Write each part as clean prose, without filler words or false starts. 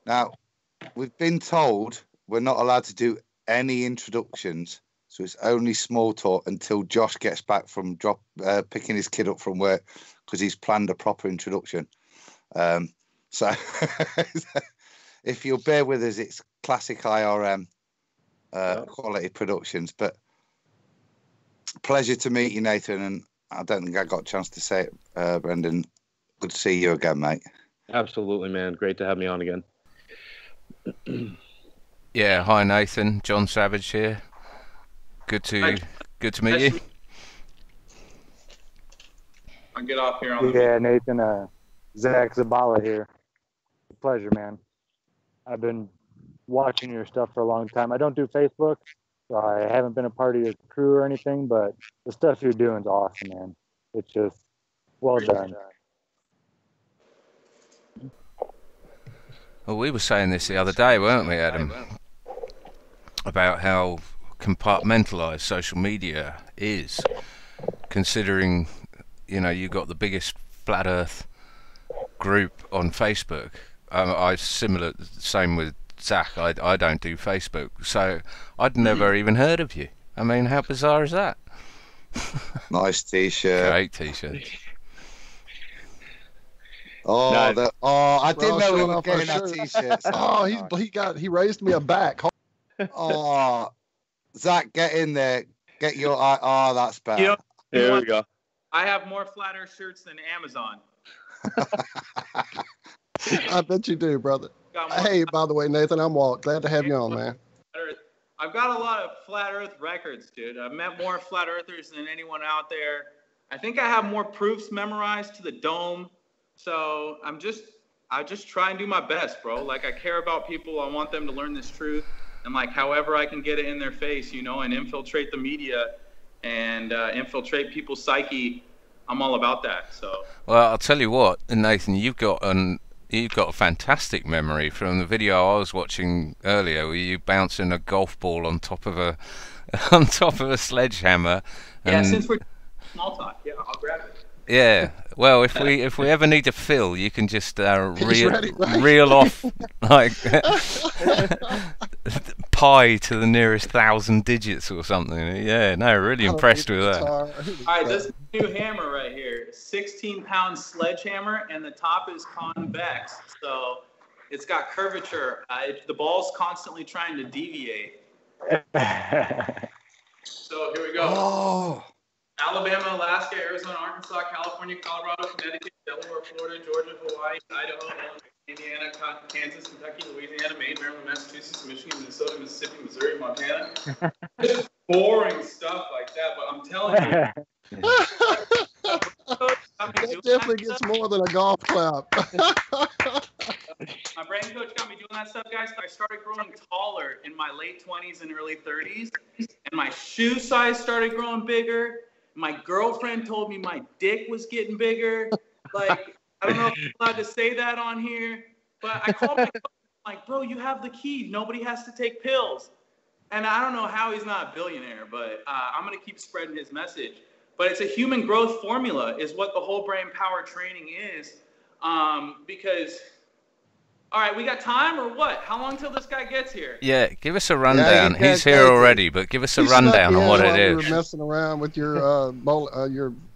Now, we've been told we're not allowed to do any introductions, so it's only small talk until Josh gets back from picking his kid up from work, because he's planned a proper introduction. So if you'll bear with us, it's classic IRM quality productions. But pleasure to meet you, Nathan, and I don't think I got a chance to say it, Brendan. Good to see you again, mate. Absolutely, man. Great to have me on again. Yeah, hi Nathan, John Savage here. Good to meet you. I'll get off here on the Nathan, Zach Zabala here. Pleasure, man. I've been watching your stuff for a long time. I don't do Facebook, so I haven't been a part of your crew or anything, but the stuff you're doing is awesome, man. It's just well done. Well, we were saying this the other day, weren't we, Adam? About how compartmentalized social media is, considering, you know, you got the biggest flat Earth group on Facebook. Same with Zach. I don't do Facebook, so I'd never even heard of you. I mean, how bizarre is that? Nice t-shirt. Great t-shirt. Oh, nice. I didn't know we were getting that t-shirt. Oh, he raised me a back. Oh, Zach, get in there. Get your. Oh, that's better. You know, there we go. I have more flat Earth shirts than Amazon. I bet you do, brother. Hey, by the way, Nathan, I'm Walt. Glad to have you on, man. I've got a lot of flat Earth records, dude. I've met more flat Earthers than anyone out there. I think I have more proofs memorized to the dome. So I just try and do my best, bro. Like, I care about people. I want them to learn this truth. And like, however I can get it in their face, you know, and infiltrate the media and infiltrate people's psyche, I'm all about that. So. Well, I'll tell you what, Nathan, you've got a fantastic memory from the video I was watching earlier, where you bouncing a golf ball on top of a sledgehammer. Yeah, since we're small talk, yeah, I'll grab it. Yeah, well, if we ever need to fill, you can just reel off like pi to the nearest 1,000 digits or something. Yeah, no, really impressed with that. All right, this new hammer right here, 16-pound sledgehammer, and the top is convex, so it's got curvature. The ball's constantly trying to deviate. So here we go. Oh. Alabama, Alaska, Arizona, Arkansas, California, Colorado, Connecticut, Delaware, Florida, Georgia, Hawaii, Idaho, Indiana, Kansas, Kentucky, Louisiana, Maine, Maryland, Massachusetts, Michigan, Minnesota, Mississippi, Missouri, Montana. Just boring stuff like that, but I'm telling you. That definitely gets more than a golf clap. My brain coach got me doing that stuff, guys. I started growing taller in my late 20s and early 30s, and my shoe size started growing bigger. My girlfriend told me my dick was getting bigger. Like, I don't know if I'm allowed to say that on here, but I called my coach, like, bro, you have the key. Nobody has to take pills. And I don't know how he's not a billionaire, but I'm going to keep spreading his message. But it's a human growth formula is what the whole brain power training is. Because, all right, we got time or what? How long till this guy gets here? Yeah, give us a rundown. He's here already, but give us a rundown on what it is. You were messing around with your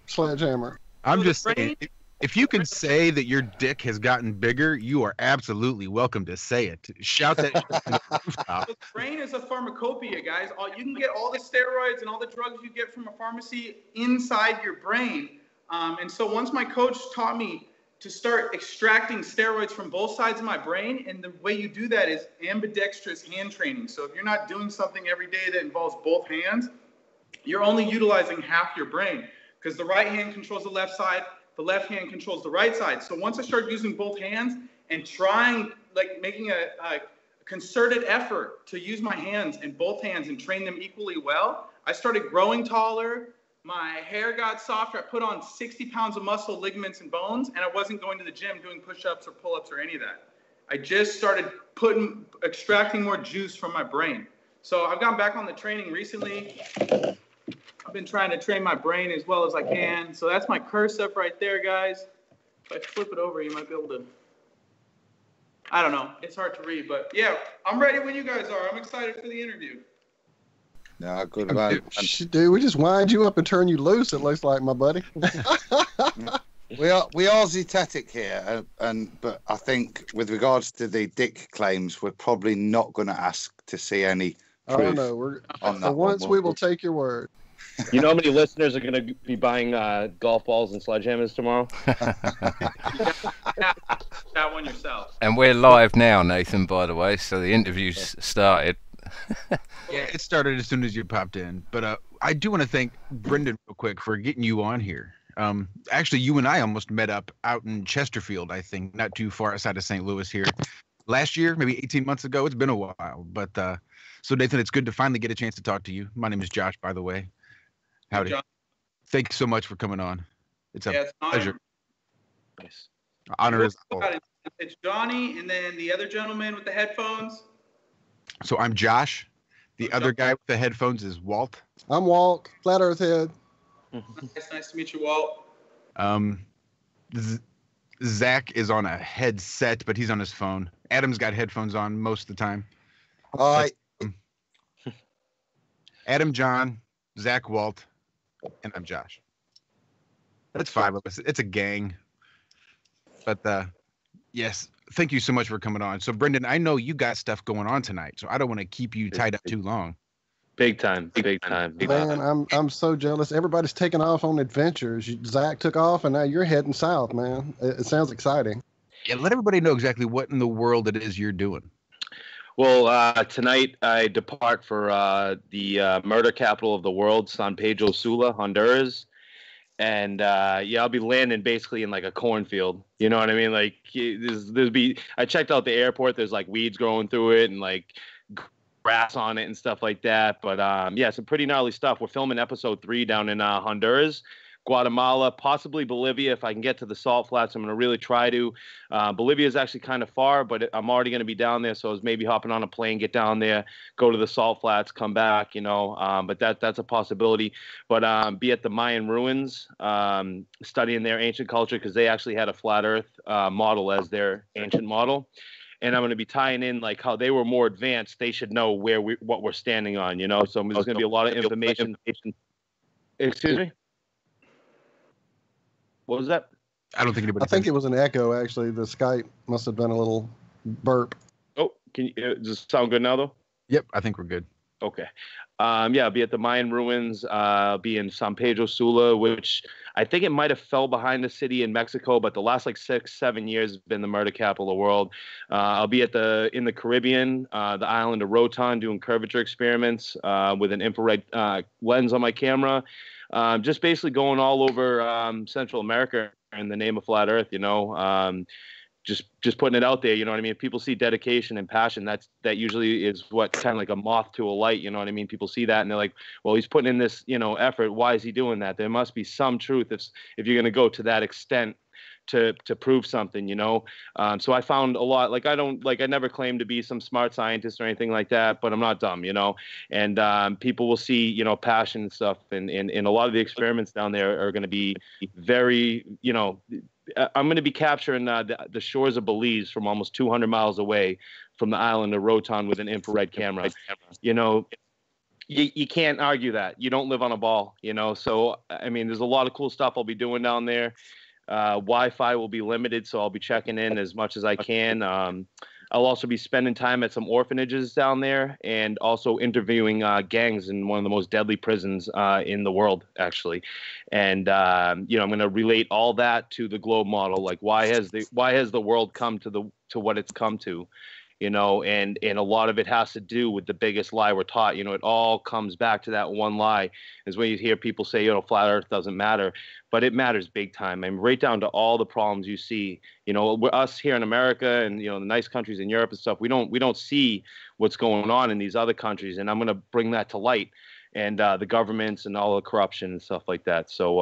sledgehammer. I'm just saying, if you can say that your dick has gotten bigger, you are absolutely welcome to say it. Shout that shit from the rooftop. The brain is a pharmacopoeia, guys. You can get all the steroids and all the drugs you get from a pharmacy inside your brain. And so once my coach taught me to start extracting steroids from both sides of my brain, and the way you do that is ambidextrous hand training. So if you're not doing something every day that involves both hands, you're only utilizing half your brain, because the right hand controls the left side, the left hand controls the right side. So once I started using both hands and trying, like making a concerted effort to use my hands and both hands and train them equally well, I started growing taller. My hair got softer. I put on 60 pounds of muscle, ligaments, and bones, and I wasn't going to the gym doing push-ups or pull-ups or any of that. I just started extracting more juice from my brain. So I've gone back on the training recently. I've been trying to train my brain as well as I can. So that's my curse up right there, guys. If I flip it over, you might be able to. I don't know. It's hard to read, but yeah, I'm ready when you guys are. I'm excited for the interview. No, good man. Dude, we just wind you up and turn you loose, it looks like, my buddy. We are zetetic here, but I think with regards to the dick claims, we're probably not going to ask to see any proof. Oh no, on that for once one. we will take your word. You know how many listeners are going to be buying golf balls and sledgehammers tomorrow? That one yourself. And we're live now, Nathan, by the way, so the interview's started. Yeah, it started as soon as you popped in. But I do want to thank Brendan real quick for getting you on here. Actually, you and I almost met up out in Chesterfield, I think, not too far outside of St. Louis here. Last year, maybe 18 months ago. It's been a while. But so, Nathan, it's good to finally get a chance to talk to you. My name is Josh, by the way. Howdy. John. Thanks so much for coming on. It's a It's an pleasure. Nice. Honor is all. It's Johnny, and then the other gentleman with the headphones. So I'm Josh. The other guy with the headphones is Walt. I'm Walt, Flat Earth Head. It's nice to meet you, Walt. Zach is on a headset, but he's on his phone. Adam's got headphones on most of the time. Hi. Adam, John, Zach, Walt, and I'm Josh. That's 5 of us. It's a gang. But yes, thank you so much for coming on. So Brendan, I know you got stuff going on tonight, so I don't want to keep you tied up too long. Big time. Man, I'm so jealous. Everybody's taking off on adventures. Zach took off, and now you're heading south, man. It sounds exciting. Yeah, let everybody know exactly what in the world it is you're doing. Well, tonight I depart for the murder capital of the world, San Pedro Sula, Honduras. And I'll be landing basically in like a cornfield. You know what I mean? Like I checked out the airport. There's like weeds growing through it and like grass on it and stuff like that. But some pretty gnarly stuff. We're filming episode 3 down in Honduras, Guatemala, possibly Bolivia. If I can get to the salt flats, I'm going to really try to. Bolivia is actually kind of far, but I'm already going to be down there. So I was maybe hopping on a plane, get down there, go to the salt flats, come back, but that's a possibility. But be at the Mayan ruins, studying their ancient culture, because they actually had a flat earth model as their ancient model. And I'm going to be tying in like how they were more advanced. They should know what we're standing on, So there's going to be a lot of information. Excuse me? What was that? I don't think anybody. I think it was an echo, actually. The Skype must have been a little burp. Oh, does it sound good now, though? Yep, I think we're good. Okay. I'll be at the Mayan ruins. I'll be in San Pedro Sula, which I think it might have fell behind the city in Mexico, but the last like 6-7 years has been the murder capital of the world. I'll be in the Caribbean, the island of Rotan, doing curvature experiments with an infrared lens on my camera. Just basically going all over Central America in the name of flat Earth, just putting it out there, you know what I mean? If people see dedication and passion, that usually is what kind of like a moth to a light, you know what I mean? People see that and they're like, well, he's putting in this, effort. Why is he doing that? There must be some truth if you're going to go to that extent to prove something, So I found a lot, I never claimed to be some smart scientist or anything like that, but I'm not dumb, and people will see, passion and stuff. And a lot of the experiments down there are going to be very, I'm going to be capturing the shores of Belize from almost 200 miles away from the island of Rotan with an infrared camera. You can't argue that. You don't live on a ball, So, I mean, there's a lot of cool stuff I'll be doing down there. Wi-Fi will be limited, so I'll be checking in as much as I can. I'll also be spending time at some orphanages down there and also interviewing gangs in one of the most deadly prisons in the world, actually. And I'm going to relate all that to the globe model. Like, why has the world come to what it's come to? And a lot of it has to do with the biggest lie we're taught. It all comes back to that one lie. Is when you hear people say, flat Earth doesn't matter, but it matters big time. I mean, right down to all the problems you see. Us here in America and the nice countries in Europe and stuff, we don't see what's going on in these other countries, and I'm going to bring that to light. And the governments and all the corruption and stuff like that. So,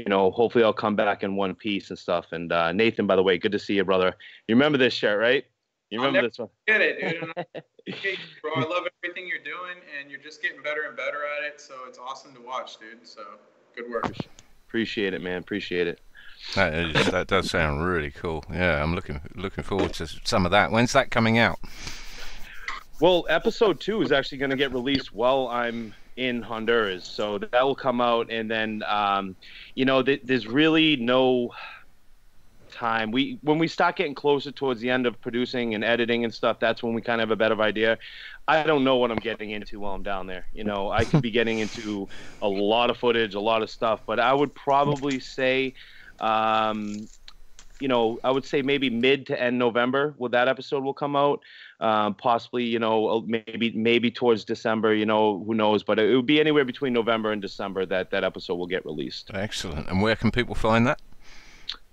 hopefully I'll come back in one piece and stuff. And Nathan, by the way, good to see you, brother. You remember this shirt, right? You remember this one? Get it, dude. Bro, I love everything you're doing, and you're just getting better and better at it. So it's awesome to watch, dude. So good work. Appreciate it, man. Appreciate it. That does sound really cool. Yeah, I'm looking forward to some of that. When's that coming out? Well, episode 2 is actually going to get released while I'm in Honduras, so that will come out, and then there's really no time. When we start getting closer towards the end of producing and editing and stuff, that's when we kind of have a better idea. I don't know what I'm getting into while I'm down there. I could be getting into a lot of footage, a lot of stuff, but I would probably say, I would say maybe mid to end November, that episode will come out. Possibly, maybe towards December, who knows, but it would be anywhere between November and December that episode will get released. Excellent. And where can people find that?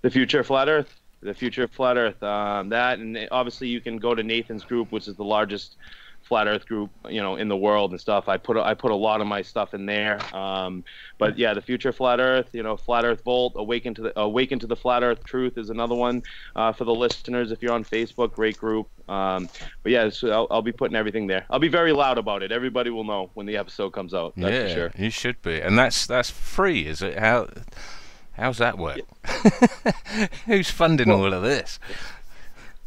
The Future of Flat Earth. The Future of Flat Earth. That, and obviously you can go to Nathan's group, which is the largest flat Earth group, in the world and stuff. I put a lot of my stuff in there. But yeah, the Future of Flat Earth. Flat Earth Vault. Awaken to the Flat Earth Truth is another one for the listeners. If you're on Facebook, great group. But yeah, so I'll be putting everything there. I'll be very loud about it. Everybody will know when the episode comes out. That's for sure. You should be, and that's free, is it? How's that work? Who's funding all of this?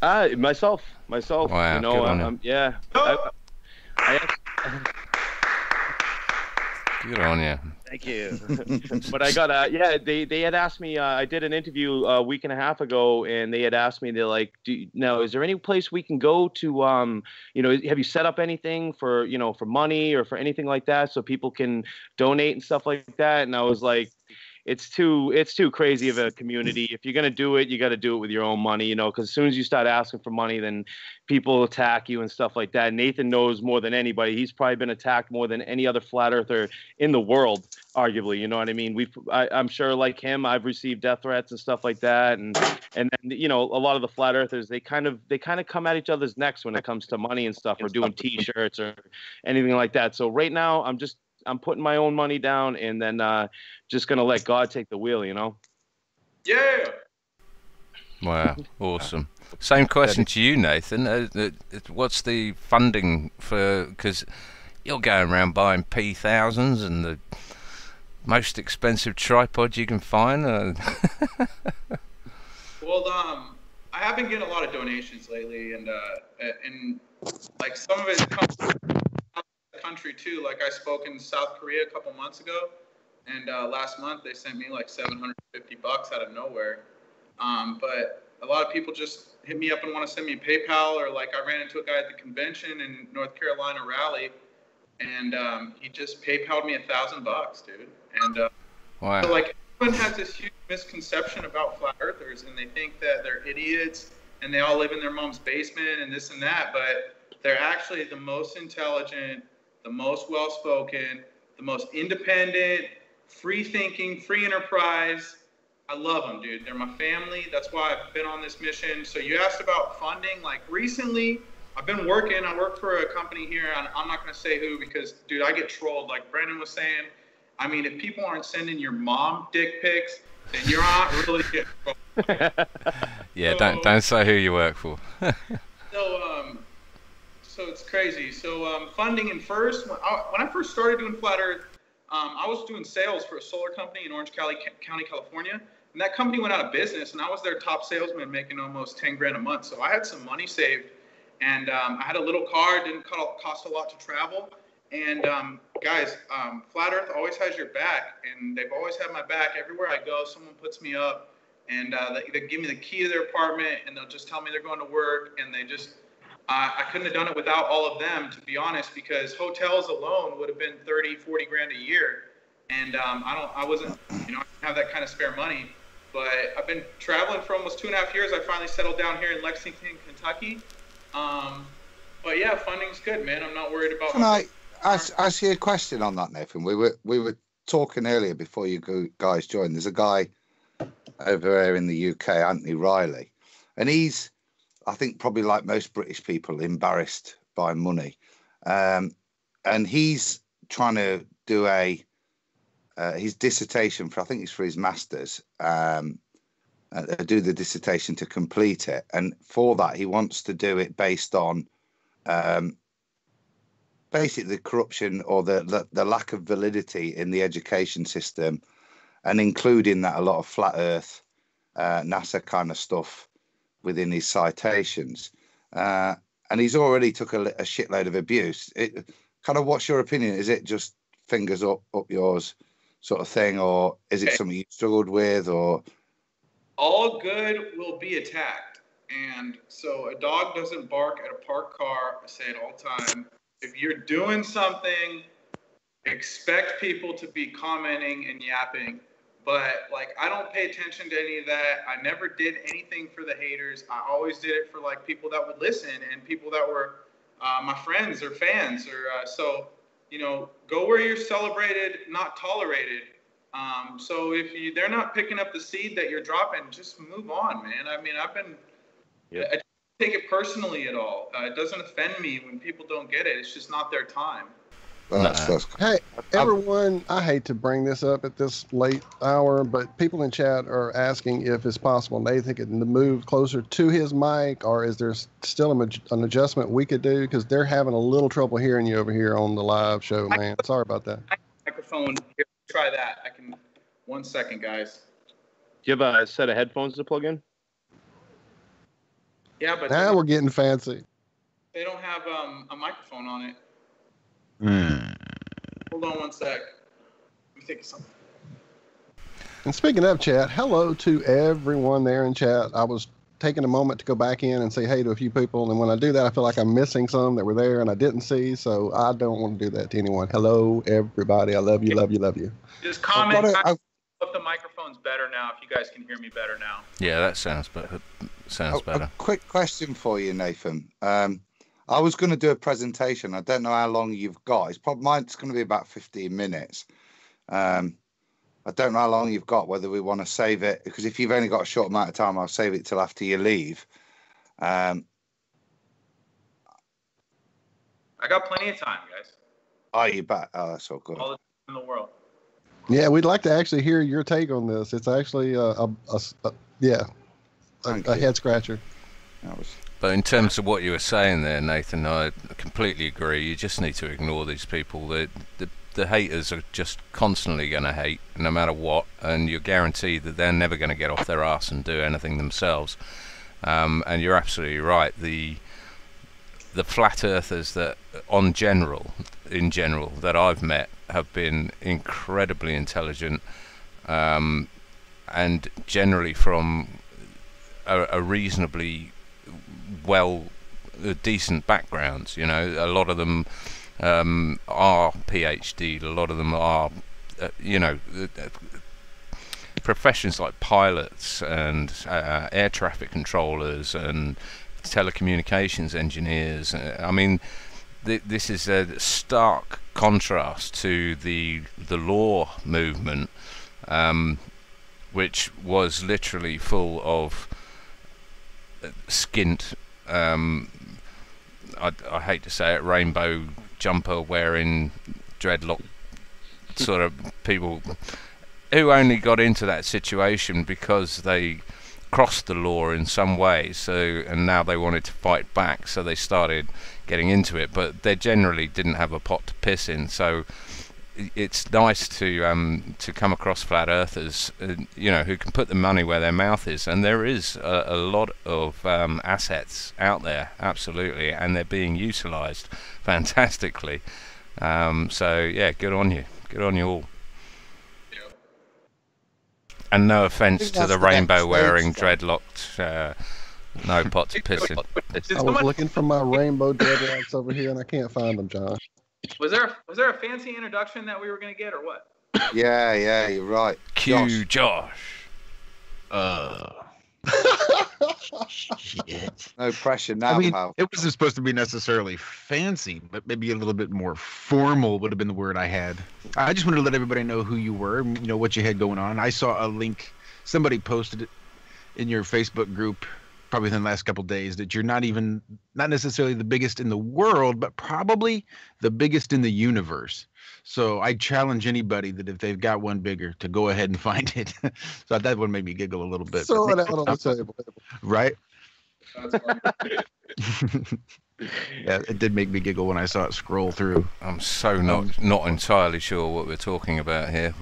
Myself. Wow, good on you. Yeah. Good on you. Thank you. But I got they had asked me. I did an interview a week and a half ago, and they had asked me. They're like, is there any place we can go to? Have you set up anything for for money or for anything like that, so people can donate and stuff like that? And I was like, it's too crazy of a community. If you're gonna do it, you got to do it with your own money, because as soon as you start asking for money, then people attack you and stuff like that. Nathan knows more than anybody. He's probably been attacked more than any other flat earther in the world, arguably. You know what I mean? I'm sure, like him, I've received death threats and stuff like that. And then a lot of the flat earthers, they kind of come at each other's necks when it comes to money and stuff, or doing T-shirts or anything like that. So right now, I'm putting my own money down, and then just gonna let God take the wheel, Yeah. Wow, awesome. Same question to you, Nathan. What's the funding for? Because you're going around buying P1000s and the most expensive tripod you can find. Well, I have been getting a lot of donations lately, and like some of it comes from the country too. Like I spoke in South Korea a couple months ago, and last month they sent me like $750 out of nowhere. But a lot of people just hit me up and want to send me PayPal, or like I ran into a guy at the convention in North Carolina rally, and he just PayPal'd me $1,000, dude. And wow. So like everyone has this huge misconception about flat earthers, and they think that they're idiots and they all live in their mom's basement and this and that, but they're actually the most intelligent, the most well-spoken, the most independent, free-thinking, free enterprise. I love them, dude. They're my family. That's why I've been on this mission. So you asked about funding. Like recently, I've been working. I work for a company here. I'm not going to say who because, dude, I get trolled. Like Brandon was saying, I mean, if people aren't sending your mom dick pics, then you're not really getting trolled. Yeah, don't say who you work for. So it's crazy. So funding, and first, when I first started doing Flat Earth, I was doing sales for a solar company in Orange County, California. And that company went out of business, and I was their top salesman, making almost 10 grand a month. So I had some money saved, and I had a little car. It didn't cost a lot to travel. And guys, Flat Earth always has your back, and they've always had my back. Everywhere I go, someone puts me up, and they give me the key to their apartment, and they'll just tell me they're going to work, and they just I couldn't have done it without all of them, to be honest, because hotels alone would have been 30, 40 grand a year. And I wasn't, I didn't have that kind of spare money. But I've been traveling for almost 2.5 years. I finally settled down here in Lexington, Kentucky. But yeah, funding's good, man. I'm not worried about. Can I ask you a question on that, Nathan? We were talking earlier before you guys joined. There's a guy over here in the UK, Anthony Riley, and he's, I think, probably like most British people, embarrassed by money, and he's trying to do his dissertation for, I think it's for his masters, do the dissertation to complete it, and for that he wants to do it based on basically the corruption or the lack of validity in the education system, and including that a lot of flat earth NASA kind of stuff within his citations. And he's already took a shitload of abuse. What's your opinion? Is it just fingers up yours sort of thing, or is it something you struggled with, or? All good will be attacked. And so a dog doesn't bark at a parked car. I say it all the time. If you're doing something, expect people to be commenting and yapping. But like, I don't pay attention to any of that. I never did anything for the haters. I always did it for like people that would listen and people that were my friends or fans. So, go where you're celebrated, not tolerated. So if they're not picking up the seed that you're dropping, just move on, man. I mean, I don't take it personally at all. It doesn't offend me when people don't get it. It's just not their time. Hey, everyone, I hate to bring this up at this late hour, but people in chat are asking if it's possible Nathan could move closer to his mic, or is there still an adjustment we could do? Because they're having a little trouble hearing you over here on the live show, man. Sorry about that. Microphone. Here, try that. I can. 1 second, guys. Do you have a set of headphones to plug in? Yeah, but now we're getting fancy. They don't have a microphone on it. Hold on 1 sec. Let me think of something. And speaking of chat, hello to everyone there in chat. I was taking a moment to go back in and say hey to a few people, and when I do that, I feel like I'm missing some that were there and I didn't see, so I don't want to do that to anyone. Hello, everybody. I love you, love you, love you. Just comment if the microphone's better now, if you guys can hear me better now. Yeah, that sounds better. Better. A quick question for you, Nathan. I was going to do a presentation. I don't know how long you've got. Mine's going to be about 15 minutes. I don't know how long you've got, whether we want to save it, because if you've only got a short amount of time, I'll save it till after you leave. I got plenty of time, guys. Oh, you bet. Oh, that's all good. All the time in the world. Yeah, we'd like to actually hear your take on this. It's actually a head scratcher. But in terms of what you were saying there, Nathan, I completely agree. You just need to ignore these people. The haters are just constantly going to hate, no matter what, and you're guaranteed that they're never going to get off their ass and do anything themselves. And you're absolutely right. The flat earthers that, in general, that I've met have been incredibly intelligent, and generally from a reasonably decent backgrounds. A lot of them are PhD. A lot of them are professions like pilots and air traffic controllers and telecommunications engineers. I mean, this is a stark contrast to the law movement, which was literally full of skint, I hate to say it, rainbow jumper wearing, dreadlock sort of people who only got into that situation because they crossed the law in some way, and now they wanted to fight back, so they started getting into it, but they generally didn't have a pot to piss in. So it's nice to come across flat earthers, who can put the money where their mouth is, and there is a lot of assets out there, absolutely, and they're being utilised fantastically. So yeah, good on you all. And no offence to the rainbow-wearing, dreadlocked, no pot to piss in. I was looking for my rainbow dreadlocks over here, and I can't find them, John. Was there a fancy introduction that we were going to get, or what? Yeah, you're right. Cue Josh. Shit. No pressure now, pal. It wasn't supposed to be necessarily fancy, but maybe a little bit more formal would have been the word I had. I just wanted to let everybody know who you were, what you had going on. I saw a link. Somebody posted it in your Facebook group probably within the last couple of days that you're not necessarily the biggest in the world, but probably the biggest in the universe. So I challenge anybody that if they've got one bigger to go ahead and find it. So that one made me giggle a little bit. Throw it out on the table. Right? Yeah, it did make me giggle when I saw it scroll through. I'm so not entirely sure what we're talking about here.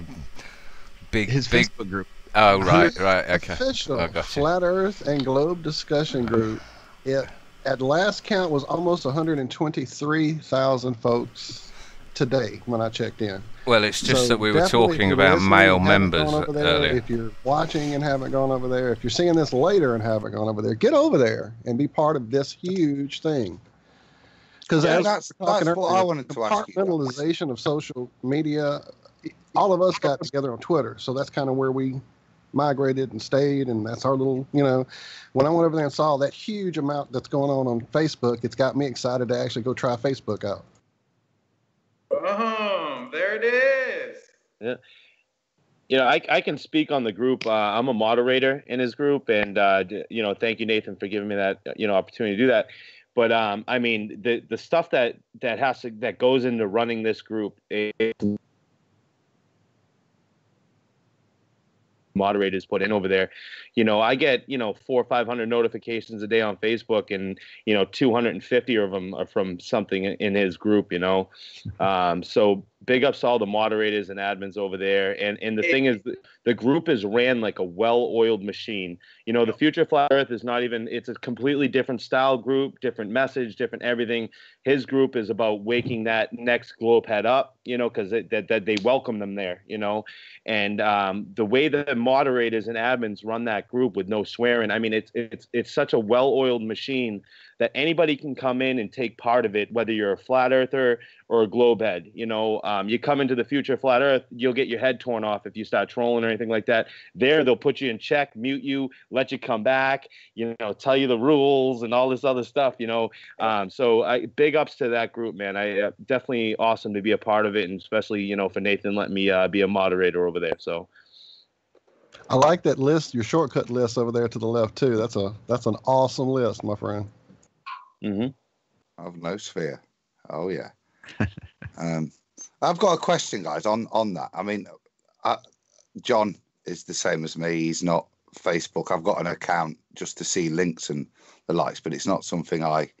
His Facebook group. Oh, right, okay. Official I got you. Flat Earth and Globe discussion group. It at last count was almost 123,000 folks today when I checked in. Well, it's just So that we were definitely, if talking you're about listening male and haven't members gone over there, earlier. if you're watching and haven't gone over there, if you're seeing this later and haven't gone over there, get over there and be part of this huge thing. Because that's what I wanted to ask you. Compartmentalization of social media, all of us got together on Twitter, so that's kind of where we migrated and stayed, and that's our little, when I went over there and saw that huge amount that's going on Facebook, it's got me excited to actually go try Facebook out. Boom, there it is. Yeah. I can speak on the group. I'm a moderator in his group, and thank you, Nathan, for giving me that opportunity to do that. But I mean, the stuff that goes into running this group is moderators put in over there. I get 400 or 500 notifications a day on Facebook, and 250 of them are from something in his group. So big ups to all the moderators and admins over there. And the thing is, the group is ran like a well-oiled machine. The Future of Flat Earth is not even, it's a completely different style group, different message, different everything. His group is about waking that next globe head up, because that they welcome them there, and the way the moderators and admins run that group with no swearing, I mean, it's such a well-oiled machine that anybody can come in and take part of it, whether you're a flat earther or a globe head. You come into the Future of Flat Earth, you'll get your head torn off if you start trolling or anything like that. There, they'll put you in check, mute you, let you come back, tell you the rules and all this other stuff. So big ups to that group, man. I definitely awesome to be a part of it, and especially for Nathan letting me be a moderator over there. So I like that list, your shortcut list over there to the left too. That's an awesome list, my friend. Mm-hmm. Of Nosphere. Oh yeah. I've got a question, guys, on that. I mean, John is the same as me. He's not Facebook. I've got an account just to see links and the likes, but it's not something I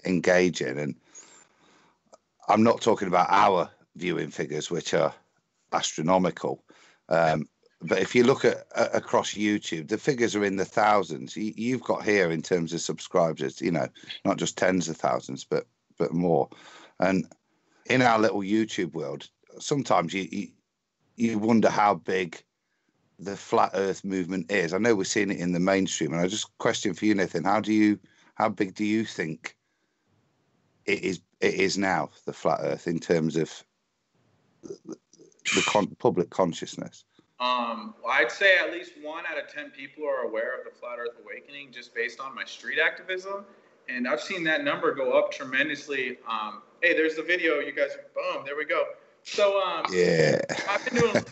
engage in. And I'm not talking about our viewing figures, which are astronomical. But if you look at across YouTube, the figures are in the thousands. You've got here in terms of subscribers, not just tens of thousands, but more. And in our little YouTube world, sometimes you wonder how big the flat Earth movement is. I know we're seeing it in the mainstream, and I just question for you, Nathan, how big do you think it is now, the flat Earth, in terms of the public consciousness? I'd say at least 1 out of 10 people are aware of the Flat Earth Awakening just based on my street activism. And I've seen that number go up tremendously. Hey, there's the video. You guys, boom, there we go. So yeah, I've been doing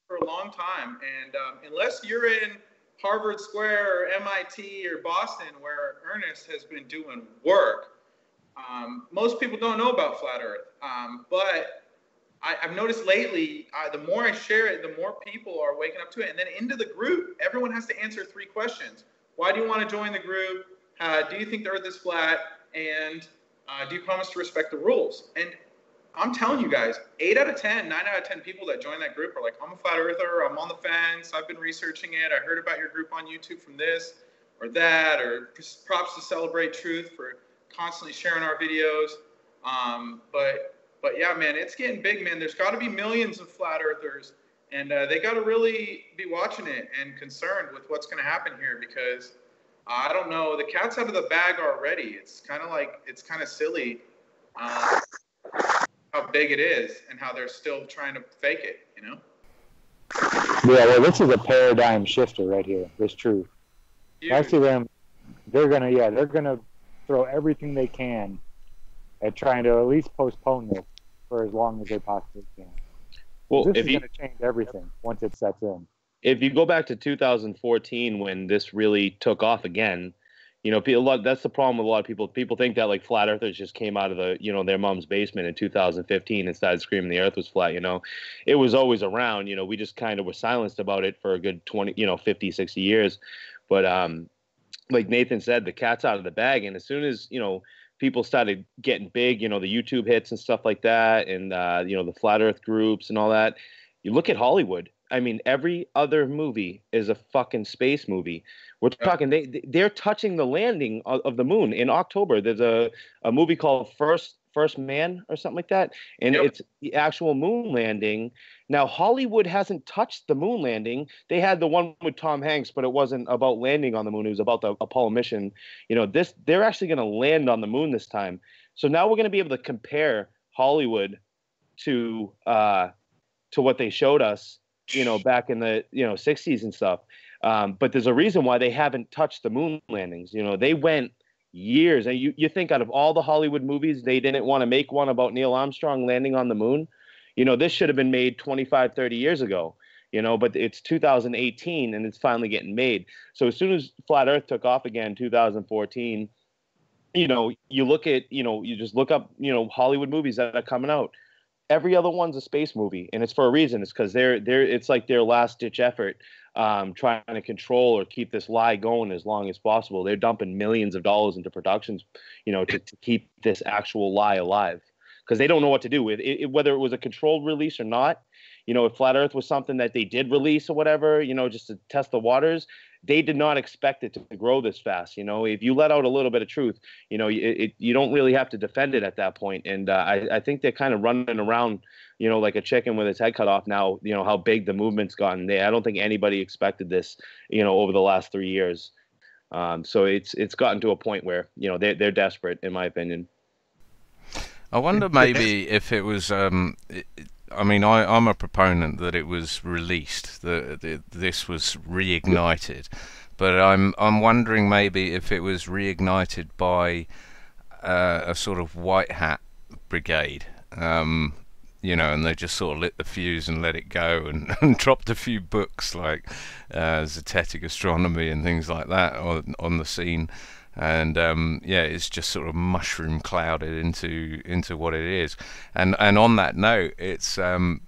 for a long time. And unless you're in Harvard Square or MIT or Boston, where Ernest has been doing work, most people don't know about Flat Earth. But I've noticed lately, the more I share it, the more people are waking up to it. And then into the group, everyone has to answer 3 questions. Why do you want to join the group? Do you think the Earth is flat? And do you promise to respect the rules? And I'm telling you guys, 8 out of 10, 9 out of 10 people that join that group are like, I'm a flat earther. I'm on the fence. I've been researching it. I heard about your group on YouTube from this or that, or props to Celebrate Truth for constantly sharing our videos. But yeah, man, it's getting big, man. There's got to be millions of flat earthers, and they got to really be watching it and concerned with what's going to happen here, because I don't know, the cat's out of the bag already. It's kind of silly how big it is and how they're still trying to fake it, Yeah, well, this is a paradigm shifter right here. This truth. I see them. They're gonna throw everything they can at trying to at least postpone this for as long as they possibly can. Well, this is going to change everything once it sets in. If you go back to 2014, when this really took off again, that's the problem with a lot of people. People think that like flat earthers just came out of their mom's basement in 2015 and started screaming the Earth was flat. It was always around. We just kind of were silenced about it for a good 20, 50, 60 years. But like Nathan said, the cat's out of the bag, and as soon as people started getting big, the YouTube hits and stuff like that, and the flat Earth groups and all that. You look at Hollywood. I mean, every other movie is a fucking space movie. We're talking they're touching the landing of the moon in October. There's a movie called First Man or something like that, and it's the actual moon landing. Now Hollywood hasn't touched the moon landing. They had the one with Tom Hanks, but it wasn't about landing on the moon. It was about the Apollo mission. You know, they're actually going to land on the moon this time. So now we're going to be able to compare Hollywood to what they showed us, you know, back in the 60s and stuff. But there's a reason why they haven't touched the moon landings. You know, they went years, and you think out of all the Hollywood movies, they didn't want to make one about Neil Armstrong landing on the moon. You know, this should have been made 25, 30 years ago, you know, but it's 2018 and it's finally getting made. So as soon as Flat Earth took off again, 2014, you know, you look at, you know, you just look up, you know, Hollywood movies that are coming out. Every other one's a space movie, and it's for a reason. It's because it's like their last ditch effort, trying to control or keep this lie going as long as possible. They're dumping millions of dollars into productions, you know, to keep this actual lie alive, because they don't know what to do with it, whether it was a controlled release or not. You know, if Flat Earth was something that they did release or whatever, you know, just to test the waters, they did not expect it to grow this fast. You know, if you let out a little bit of truth, you know, you don't really have to defend it at that point. And I think they're kind of running around, you know, like a chicken with its head cut off now, you know, how big the movement's gotten. I don't think anybody expected this, you know, over the last 3 years. So it's gotten to a point where, you know, they're desperate, in my opinion. I wonder maybe if it was, I mean, I'm a proponent that it was released, that this was reignited, but I'm wondering maybe if it was reignited by a sort of white hat brigade, you know, and they just sort of lit the fuse and let it go, and dropped a few books like Zetetic Astronomy and things like that on the scene. And yeah, it's just sort of mushroom clouded into what it is. And on that note, it's one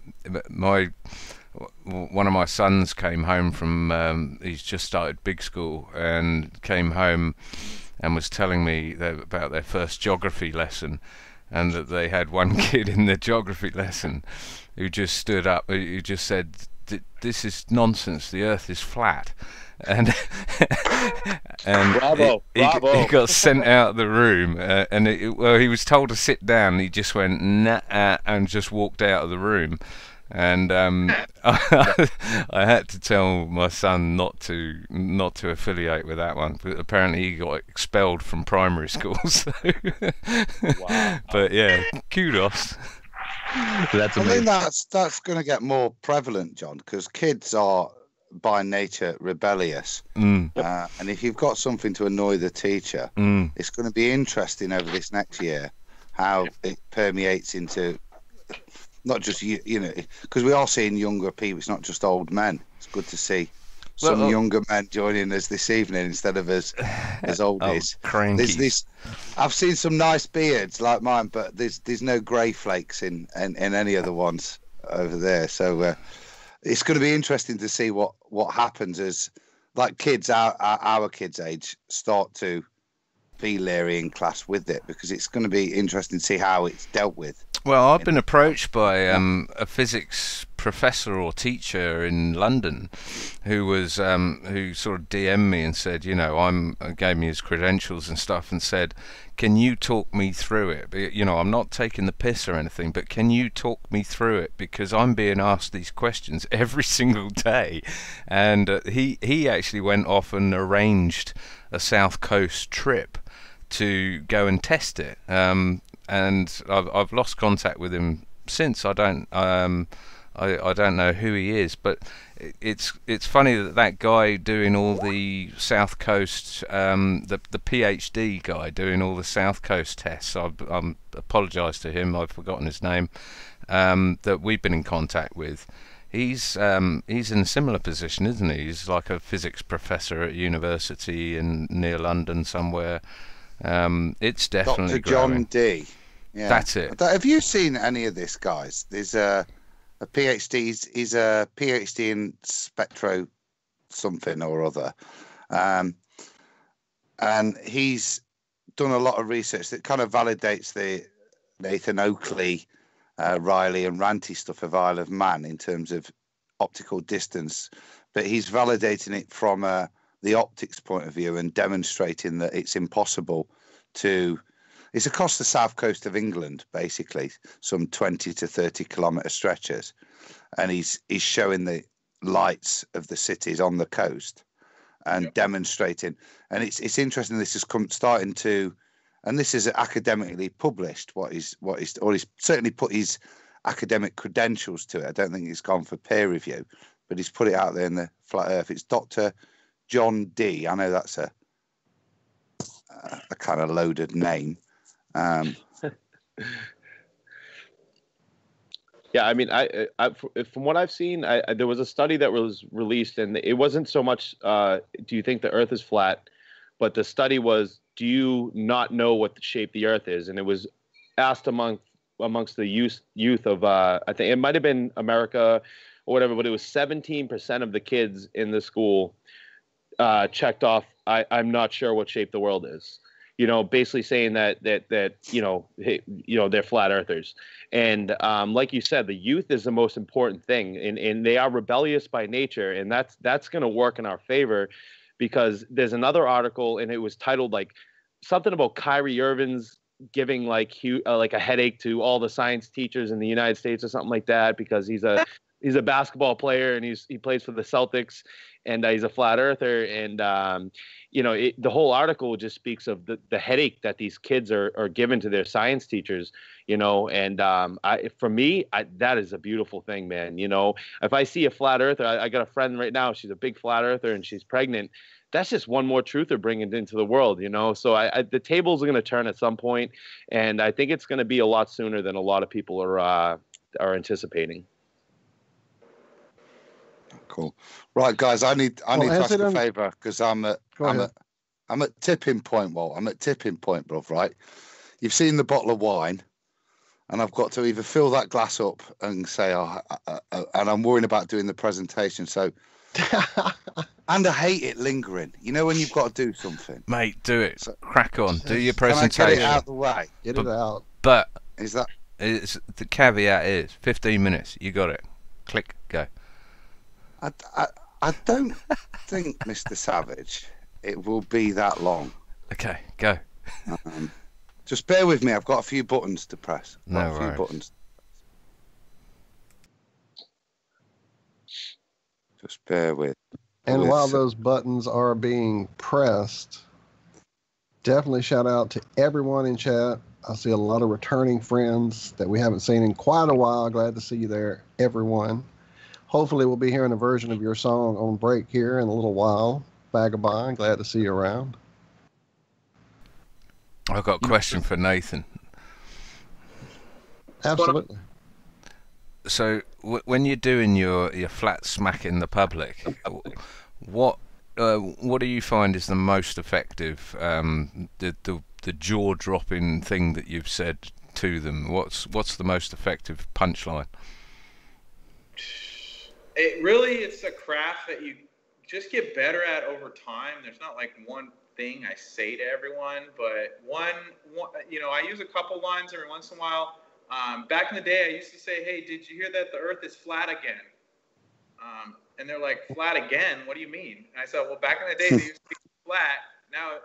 of my sons came home from he's just started big school, and came home and was telling me about their first geography lesson, and that they had one kid in the geography lesson who just stood up, who just said, "This is nonsense, the earth is flat." And Bravo. He got sent out of the room, and he was told to sit down. He just went nah, and just walked out of the room. And I had to tell my son not to affiliate with that one. But apparently he got expelled from primary school. So. Wow. But yeah, kudos. That's amazing. I think that's going to get more prevalent, John, because kids are by nature rebellious, and if you've got something to annoy the teacher, it's going to be interesting over this next year how it permeates into not just you know, because we are seeing younger people. It's not just old men. It's good to see some younger men joining us this evening instead of as oldies. There's I've seen some nice beards like mine, but there's no grey flakes in any of the ones over there. So it's going to be interesting to see what happens as, like, kids our kids' age start to be leery in class with it, because it's going to be interesting to see how it's dealt with. Well, I've been approached by a physics professor or teacher in London who was who sort of DM'd me and said, you know, gave me his credentials and stuff, and said, can you talk me through it? You know, I'm not taking the piss or anything, but can you talk me through it, because I'm being asked these questions every single day. And he actually went off and arranged a South Coast trip to go and test it. And I've lost contact with him since. I don't know who he is, but it's funny that guy doing all the South Coast, the PhD guy doing all the South Coast tests. I apologise to him, I've forgotten his name. That we've been in contact with. He's in a similar position, isn't he? He's like a physics professor at university near London somewhere. It's definitely Dr. John growing. D. Yeah, that's it. Have you seen any of this, guys? There's a PhD. He's a PhD in spectro something or other, and he's done a lot of research that kind of validates the Nathan Oakley, Riley and Ranty stuff of Isle of Man in terms of optical distance, but he's validating it from the optics point of view and demonstrating that it's impossible to. It's across the south coast of England, basically, some 20 to 30 kilometre stretches, and he's showing the lights of the cities on the coast and demonstrating. And it's interesting. This is starting to, and this is academically published. Or he's certainly put his academic credentials to it. I don't think he's gone for peer review, but he's put it out there in the Flat Earth. It's Dr. John D. I know that's a kind of loaded name. Yeah, I mean, I from what I've seen, there was a study that was released, and it wasn't so much, do you think the Earth is flat, but the study was, do you not know what the shape the Earth is? And it was asked amongst the youth of, I think it might have been America or whatever, but it was 17% of the kids in the school checked off, I'm not sure what shape the world is. You know, basically saying that they're flat earthers. And like you said, the youth is the most important thing, and they are rebellious by nature, and that's going to work in our favor, because there's another article, and it was titled like something about Kyrie Irving's giving like a headache to all the science teachers in the United States or something like that, because he's a basketball player and he plays for the Celtics, and he's a flat earther. And the whole article just speaks of the headache that these kids are given to their science teachers, and for me, that is a beautiful thing, man. If I see a flat earther, I got a friend right now, she's a big flat earther and she's pregnant. That's just one more truther bringing into the world, so the tables are going to turn at some point, and I think it's going to be a lot sooner than a lot of people are anticipating. Cool. Right, guys, I need to ask a favour, because I'm at tipping point. Well, I'm at tipping point, bruv. Right, you've seen the bottle of wine, and I've got to either fill that glass up and say, and I'm worrying about doing the presentation. So, and I hate it lingering. When you've got to do something, mate. Do it. So, crack on. Do your presentation. Can I get it out of the way? Get it out. But the caveat is 15 minutes. You got it. Click. Go. I don't think, Mr. Savage, it will be that long. Okay, go. Just bear with me. I've got a few buttons to press. No worries. Buttons. Just bear with. And while those buttons are being pressed, definitely shout out to everyone in chat. I see a lot of returning friends that we haven't seen in quite a while. Glad to see you there, everyone. Hopefully we'll be hearing a version of your song on break here in a little while. Vagabond, glad to see you around. I've got a question for Nathan. Absolutely. So when you're doing your flat smack in the public, what do you find is the most effective, the jaw-dropping thing that you've said to them? What's the most effective punchline? It's a craft that you just get better at over time. There's not like one thing I say to everyone, but one I use a couple lines every once in a while. Back in the day, I used to say, "Hey, did you hear that the Earth is flat again?" And they're like, "Flat again? What do you mean?" And I said, "Well, back in the day, they used to be flat.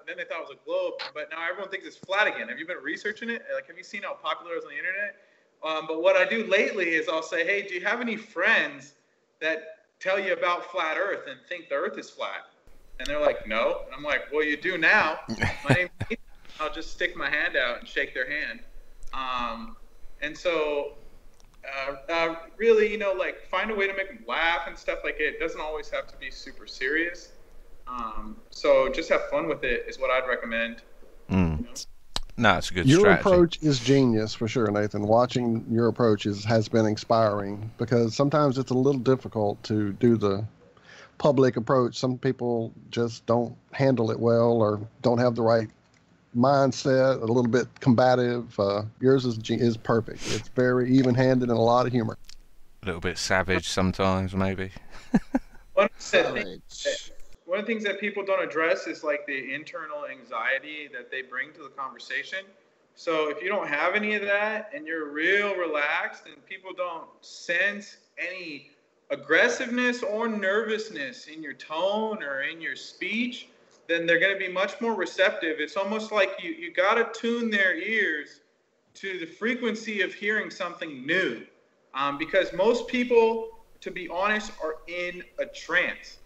Then they thought it was a globe, but now everyone thinks it's flat again. Have you been researching it? Like, have you seen how popular it is on the internet?" But what I do lately is I'll say, "Hey, do you have any friends that tell you about flat Earth and think the Earth is flat?" And they're like, "No." And I'm like, "Well, you do now. My name's Ethan." I'll just stick my hand out and shake their hand. And so really, like, find a way to make them laugh and stuff like it. It doesn't always have to be super serious. So just have fun with it is what I'd recommend. No, it's a good Your strategy. approach is genius for sure, Nathan. Watching your approach has been inspiring, because sometimes it's a little difficult to do the public approach. Some people just don't handle it well or don't have the right mindset, a little bit combative. Yours is perfect. It's very even-handed and a lot of humor. A little bit savage sometimes, maybe. One of the things that people don't address is like the internal anxiety that they bring to the conversation. So if you don't have any of that and you're real relaxed and people don't sense any aggressiveness or nervousness in your tone or in your speech, then they're going to be much more receptive. It's almost like you got to tune their ears to the frequency of hearing something new. Because most people, to be honest, are in a trance.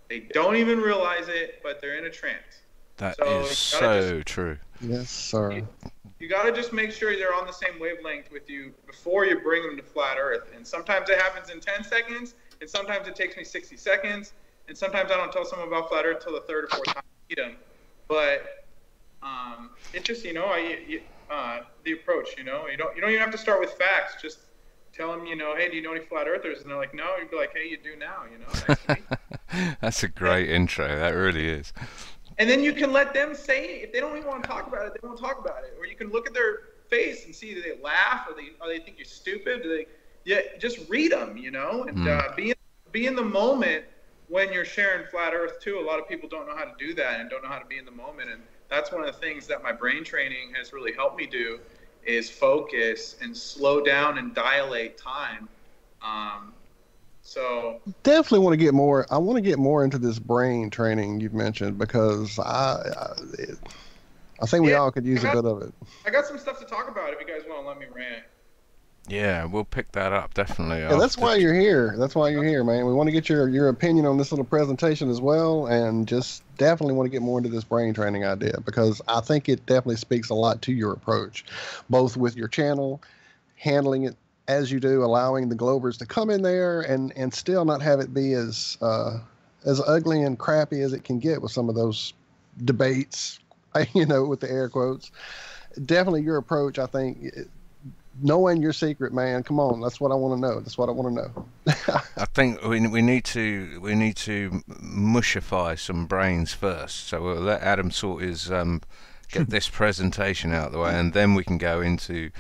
They don't even realize it, but they're in a trance. That is so true. Yes, sir. You got to just make sure they're on the same wavelength with you before you bring them to flat Earth. And sometimes it happens in 10 seconds, and sometimes it takes me 60 seconds, and sometimes I don't tell someone about flat Earth till the third or fourth time I meet them. But it's just, the approach, you don't even have to start with facts. Just tell them, hey, do you know any flat earthers? And they're like, no. You'd be like, hey, you do now, Nice to meet you. That's a great intro. That really is. And then you can let them say it. If they don't even want to talk about it, they won't talk about it. Or you can look at their face and see, do they laugh, or they think you're stupid? Just read them, and be in the moment when you're sharing flat Earth too. A lot of people don't know how to do that and don't know how to be in the moment. And that's one of the things that my brain training has really helped me do, is focus and slow down and dilate time. So definitely want to get more. I want to get more into this brain training you've mentioned, because I think we all could use a bit of it. I got some stuff to talk about if you guys want to let me rant. Yeah, we'll pick that up definitely. Yeah, that's why you're here. That's why you're here, man. We want to get your opinion on this little presentation as well, and just definitely want to get more into this brain training idea, because I think it definitely speaks a lot to your approach, both with your channel, handling it as you do, allowing the Glovers to come in there and still not have it be as ugly and crappy as it can get with some of those debates, with the air quotes. Definitely your approach, I think. Knowing your secret, man. Come on, that's what I want to know. That's what I want to know. I think we need to mushify some brains first. So we'll let Adam sort his get this presentation out of the way, and then we can go into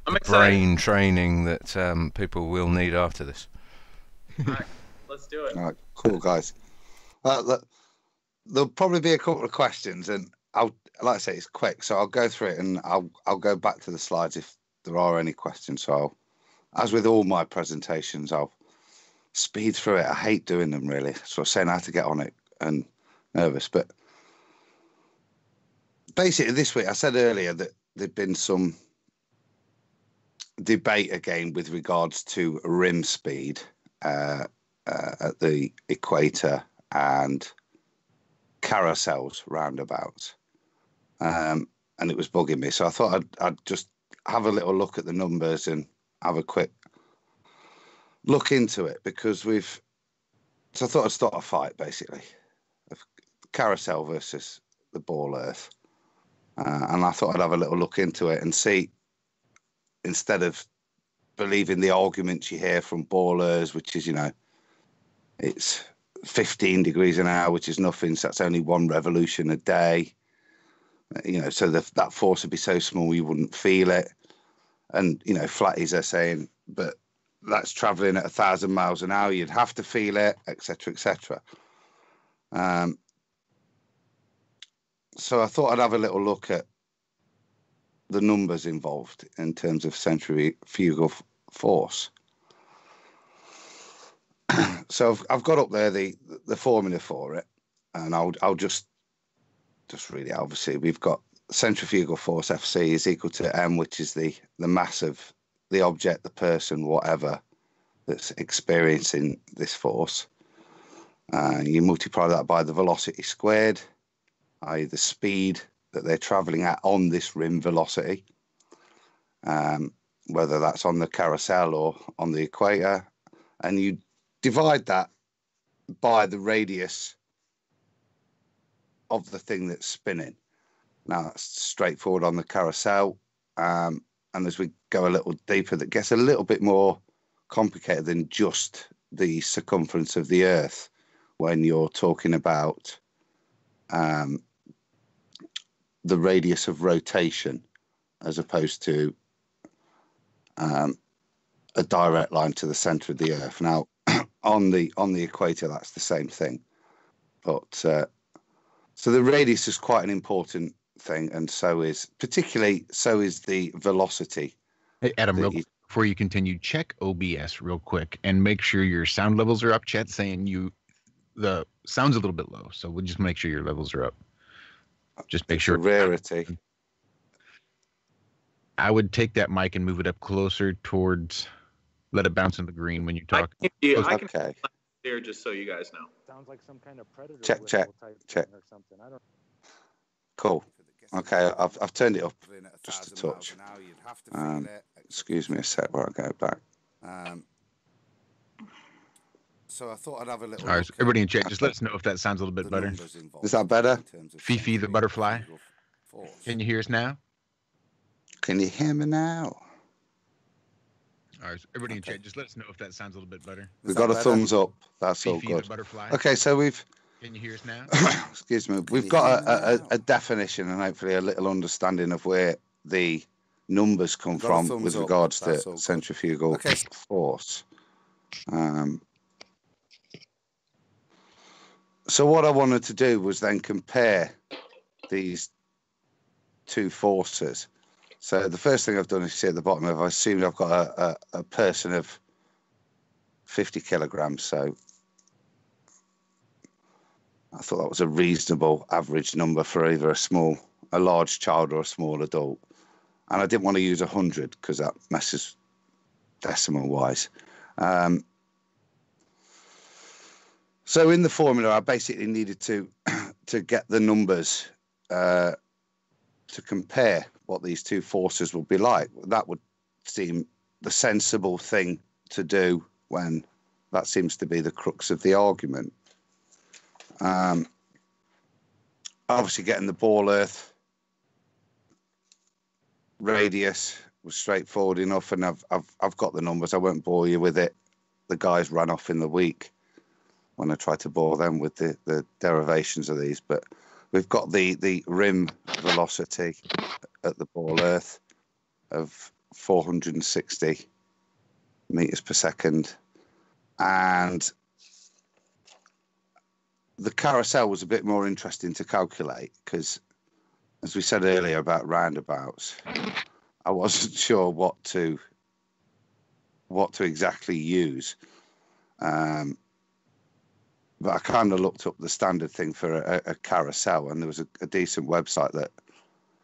the brain training that people will need after this. All right, let's do it. All right, cool, guys. There'll probably be a couple of questions, and like I say, it's quick, so I'll go through it, and I'll go back to the slides if there are any questions. So as with all my presentations, I'll speed through it. I hate doing them, really. So saying I had to get on it and nervous. But basically this week, I said earlier that there'd been some debate again with regards to rim speed at the equator and carousels roundabouts. And it was bugging me. So I thought I'd just have a little look at the numbers and have a quick look into it, because so I thought I'd start a fight, basically, of carousel versus the ball Earth. And I thought I'd have a little look into it and see, instead of believing the arguments you hear from ballers, which is, it's 15 degrees an hour, which is nothing, so that's only one revolution a day. So that force would be so small you wouldn't feel it. And, flatties are saying, but that's traveling at 1,000 miles an hour, you'd have to feel it, etc., etc. So I thought I'd have a little look at the numbers involved in terms of centrifugal force. So I've got up there the formula for it, and I'll just read it. Obviously, we've got centrifugal force FC is equal to M, which is the mass of the object, the person, whatever that's experiencing this force. You multiply that by the velocity squared, i.e. the speed that they're traveling at on this rim velocity, whether that's on the carousel or on the equator, and you divide that by the radius of the thing that's spinning. Now, that's straightforward on the carousel, and as we go a little deeper, that gets a little bit more complicated than just the circumference of the Earth when you're talking about the radius of rotation, as opposed to a direct line to the center of the Earth. Now, on the equator, that's the same thing, but so the radius is quite an important thing, and so is the velocity. Hey, Adam, real before you continue, check OBS real quick and make sure your sound levels are up. Chat's saying the sound's a little bit low, so we'll just make sure your levels are up. Just make sure. Rarity. I would take that mic and move it up closer towards. Let it bounce in the green when you talk. I can Okay. there just so you guys know. Sounds like some kind of predator. Check. type Check. thing or something. I don't. Cool. Okay, I've turned it up just a touch. Excuse me a sec while I go back. So I thought I'd have a little. All right, so everybody in chat, just let us know if that sounds a little bit better. Is that better? Fifi the butterfly. Can you hear us now? Can you hear me now? All right, so everybody in chat, just let us know if that sounds a little bit better. We've got a thumbs up. That's all Fifi good. the butterfly. Okay, so we've. Can you hear us now? Excuse me. We've got a definition and hopefully a little understanding of where the numbers come from with regards to centrifugal force. So what I wanted to do was then compare these two forces. So the first thing I've done is, you see at the bottom, I've assumed I've got a person of 50 kilograms. So I thought that was a reasonable average number for either a large child or a small adult. And I didn't want to use 100 because that messes decimal wise. So in the formula, I basically needed to get the numbers to compare what these two forces would be like. That would seem the sensible thing to do when that seems to be the crux of the argument. Obviously getting the ball earth radius was straightforward enough, and I've got the numbers. I won't bore you with it. The guys ran off in the week when I tried to bore them with the derivations of these, but we've got the rim velocity at the ball earth of 460 meters per second, and the carousel was a bit more interesting to calculate because, as we said earlier about roundabouts, I wasn't sure what to exactly use. But I kind of looked up the standard thing for a carousel, and there was a decent website that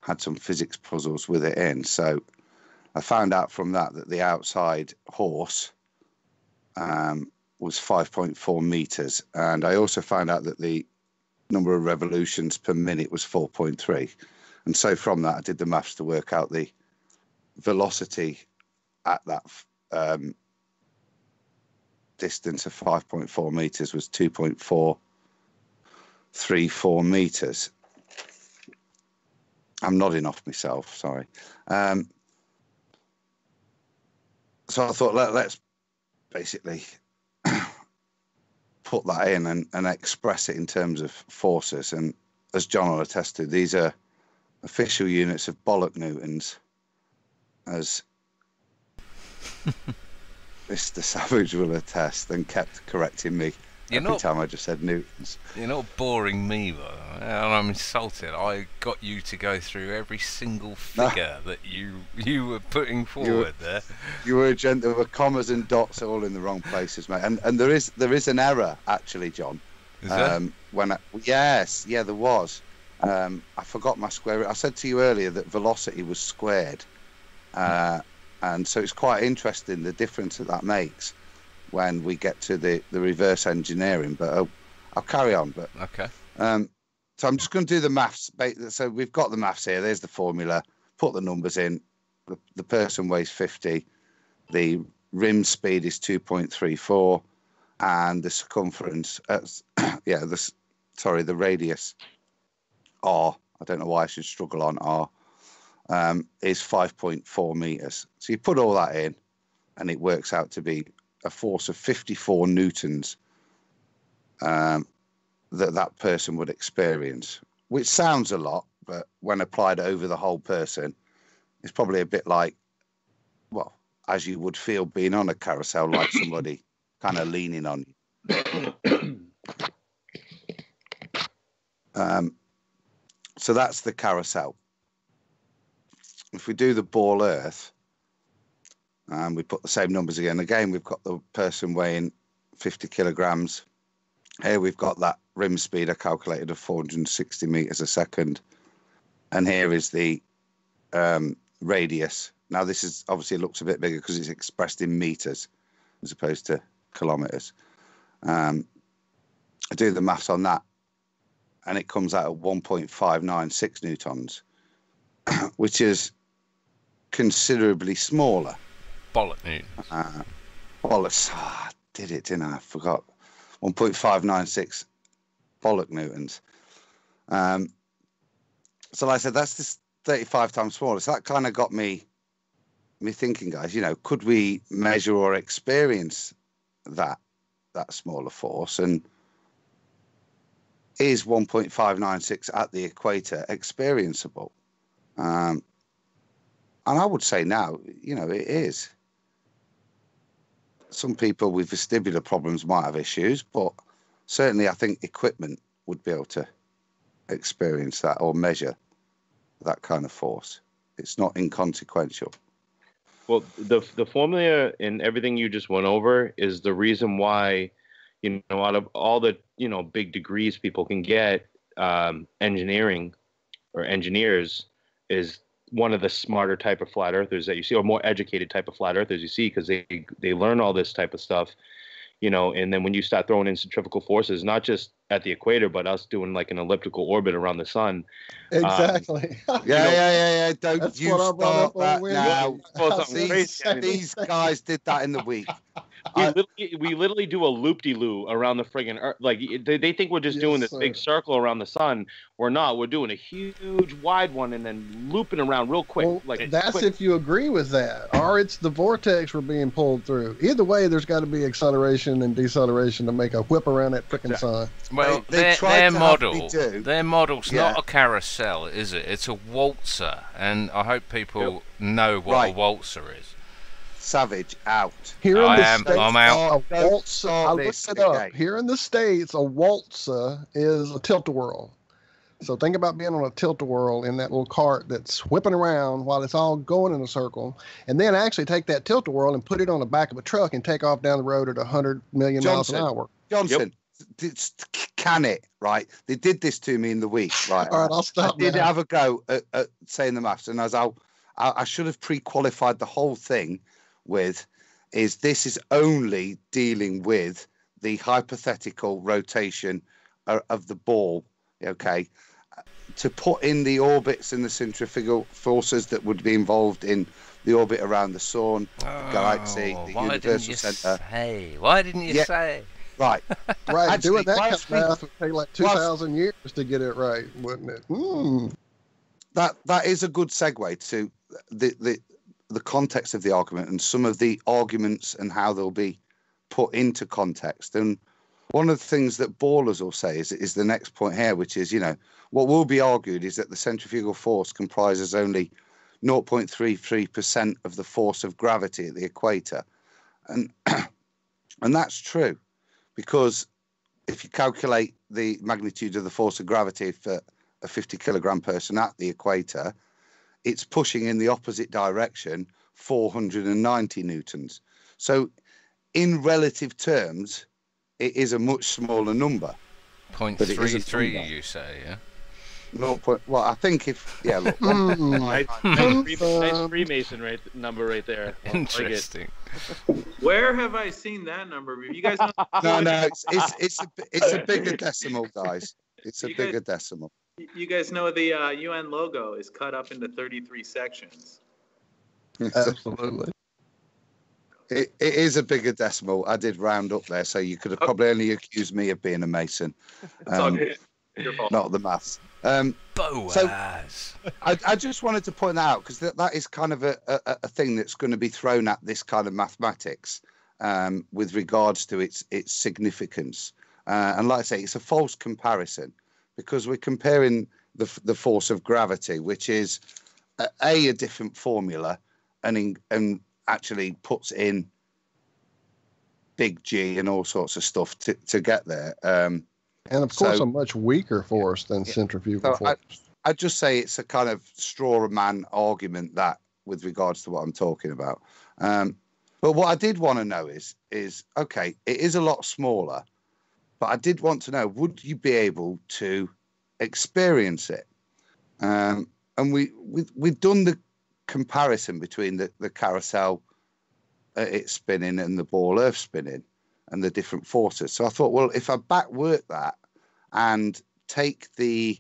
had some physics puzzles with it in. So I found out from that the outside horse was 5.4 meters. And I also found out that the number of revolutions per minute was 4.3. And so from that, I did the maths to work out the velocity at that distance of 5.4 meters was 2.434 meters. I'm nodding off myself, sorry. So I thought, let's basically put that in and express it in terms of forces. And as John will attest to, these are official units of bollock newtons, as Mr. Savage will attest, and kept correcting me every time I just said newtons. You're not boring me, though, and I'm insulted. I got you to go through every single figure that you were putting forward there. You were there were commas and dots all in the wrong places, mate. And there is an error actually, John. Is there? There was. I forgot my square root. I said to you earlier that velocity was squared, and so it's quite interesting the difference that makes when we get to the reverse engineering. But I'll carry on. But okay. So I'm just going to do the maths. So we've got the maths here. There's the formula. Put the numbers in. The person weighs 50. The rim speed is 2.34, and the circumference. The radius R. I don't know why I should struggle on R. Is 5.4 meters. So you put all that in, and it works out to be a force of 54 newtons that person would experience, which sounds a lot, but when applied over the whole person, it's probably a bit like, well, as you would feel being on a carousel, like somebody kind of leaning on you. So that's the carousel. If we do the ball earth, And we put the same numbers again. Again, we've got the person weighing 50 kilograms. Here we've got that rim speed I calculated of 460 meters a second. And here is the radius. Now, this is obviously looks a bit bigger because it's expressed in meters as opposed to kilometers. I do the maths on that, and it comes out at 1.596 newtons, which is considerably smaller. Bollock newtons. Bollocks. I did it, didn't I? I forgot. 1.596 bollock newtons. So like I said, that's just 35 times smaller. So that kind of got me thinking, guys, you know, could we measure or experience that smaller force? And is 1.596 at the equator experienceable? And I would say now, you know, it is. Some people with vestibular problems might have issues, but certainly I think equipment would be able to experience that or measure that kind of force. It's not inconsequential. Well, the formula and everything you just went over is the reason why, you know, out of all the, you know, big degrees people can get, engineering or engineers is one of the smarter type of flat earthers that you see, or more educated type of flat earthers you see, because they learn all this type of stuff, you know. And then when you start throwing in centrifugal forces, not just at the equator, but us doing like an elliptical orbit around the sun. Exactly. Yeah. Don't That's you what I brought start up on that Wednesday. now. These guys did that in the week. We literally do a loop-de-loo around the friggin' Earth. Like, they think we're just doing this big circle around the sun. We're not. We're doing a huge wide one and then looping around real quick. Well, like that's quick. if you agree with that, or it's the vortex we're being pulled through. Either way, there's got to be acceleration and deceleration to make a whip around that frickin' sun. Well, their model's not a carousel, is it? It's a waltzer, and I hope people know what a waltzer is. Savage, out. Here in the States, I'm out. A waltzer, I looked it up. Here in the States, a waltzer is a tilt-a-whirl. So think about being on a tilt-a-whirl in that little cart that's whipping around while it's all going in a circle, and then actually take that tilt-a-whirl and put it on the back of a truck and take off down the road at 100 million miles an hour. Johnson, can it, right? They did this to me in the week, right? All right, I'll stop. I did have a go at saying the maths, and I should have pre-qualified the whole thing with this is only dealing with the hypothetical rotation of the ball, okay? To put in the orbits and the centrifugal forces that would be involved in the orbit around the sun, galaxy, the universal center. Why didn't you say? Right. Right. Actually, doing that kind of math would take like 2,000 years to get it right, wouldn't it? That is a good segue to the context of the argument and some of the arguments and how they'll be put into context. And one of the things that ballers will say is the next point here, which is, you know, what will be argued is that the centrifugal force comprises only 0.33% of the force of gravity at the equator. And that's true, because if you calculate the magnitude of the force of gravity for a 50 kilogram person at the equator, it's pushing in the opposite direction 490 newtons. So in relative terms, it is a much smaller number. 0.33, you say, yeah? Well, I think if, yeah, look. Nice Freemason number right there. Interesting. Like Where have I seen that number? You guys know? No, it's a bigger decimal, guys. It's a bigger decimal. You guys know the UN logo is cut up into 33 sections. Absolutely. It is a bigger decimal. I did round up there, so you could have probably only accused me of being a Mason. Your fault. Not the maths. Boaz. So I just wanted to point that out, because that is kind of a thing that's going to be thrown at this kind of mathematics with regards to its significance. And like I say, it's a false comparison, because we're comparing the force of gravity, which is a different formula, and actually puts in big G and all sorts of stuff to get there. And of course, a much weaker force than centrifugal force. I'd just say it's a kind of straw man argument that with regards to what I'm talking about. But what I did want to know is okay, it is a lot smaller, but I did want to know, would you be able to experience it? And we've done the comparison between the carousel it's spinning and the ball Earth spinning and the different forces. So I thought, well, if I backwork that and take the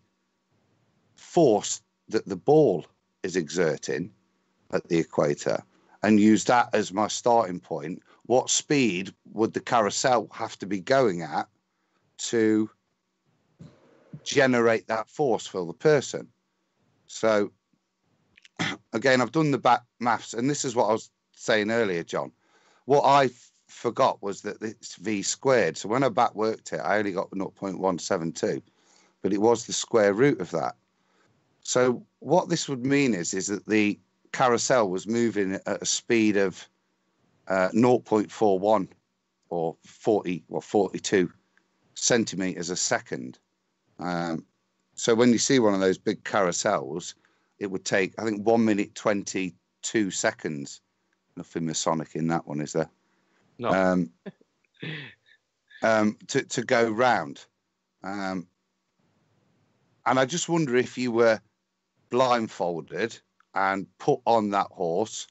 force that the ball is exerting at the equator and use that as my starting point, what speed would the carousel have to be going at to generate that force for the person? So again, I've done the back maths, and this is what I was saying earlier, John. What I forgot was that it's v squared. So when I backworked it, I only got 0.172, but it was the square root of that. So what this would mean is that the carousel was moving at a speed of 0.41 or 42 centimeters a second. So when you see one of those big carousels, it would take, I think, 1 minute 22 seconds. Nothing Masonic in that one, is there? No. To go round. And I just wonder if you were blindfolded and put on that horse,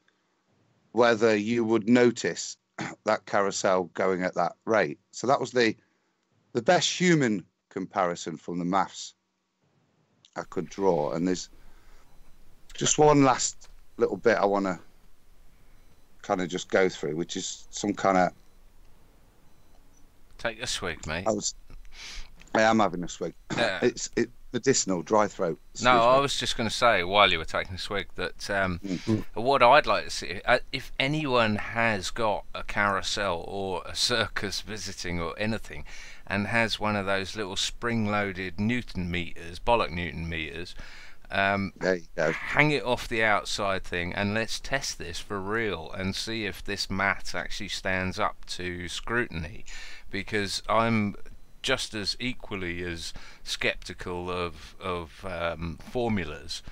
whether you would notice that carousel going at that rate. So that was the best human comparison from the maths I could draw. And there's just one last little bit I want to kind of just go through, which is some kind of... Take a swig, mate. I am having a swig. Yeah. It's medicinal, dry throat. No, I was just going to say, while you were taking a swig, that what I'd like to see, if anyone has got a carousel or a circus visiting or anything, and has one of those little spring-loaded Newton meters, bollock Newton meters, there you go. Hang it off the outside thing, and let's test this for real and see if this math actually stands up to scrutiny, because I'm just as equally as skeptical of formulas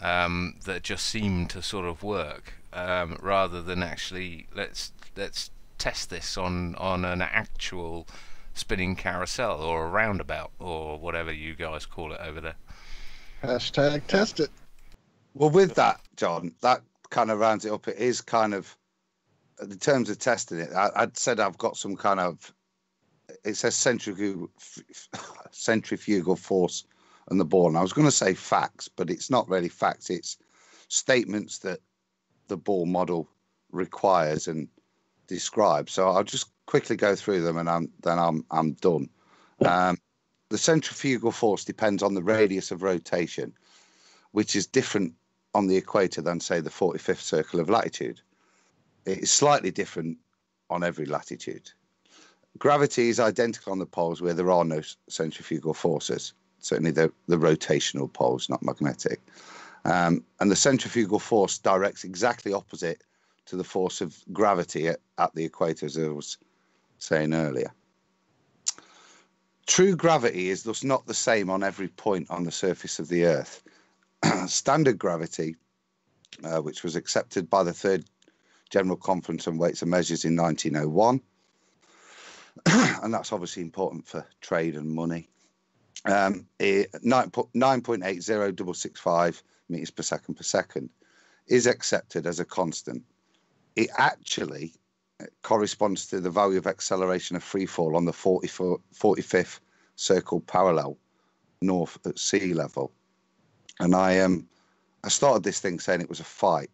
that just seem to sort of work, rather than actually let's test this on an actual spinning carousel or a roundabout or whatever you guys call it over there. Hashtag test it. Well, with that, John, that kind of rounds it up. It is kind of, in terms of testing it, I'd said I've got some kind of, it says centrifugal force on the ball. And I was going to say facts, but it's not really facts. It's statements that the ball model requires and describes. So I'll just quickly go through them, and I'm done. The centrifugal force depends on the radius of rotation, which is different on the equator than, say, the 45th circle of latitude. It is slightly different on every latitude. Gravity is identical on the poles where there are no centrifugal forces, certainly the rotational poles, not magnetic. And the centrifugal force directs exactly opposite to the force of gravity at the equator, as I was saying earlier. True gravity is thus not the same on every point on the surface of the Earth. Standard gravity, which was accepted by the Third General Conference on Weights and Measures in 1901, and that's obviously important for trade and money, 9.80665 meters per second, is accepted as a constant. It actually corresponds to the value of acceleration of free fall on the 45th circle parallel north at sea level. And I started this thing saying it was a fight.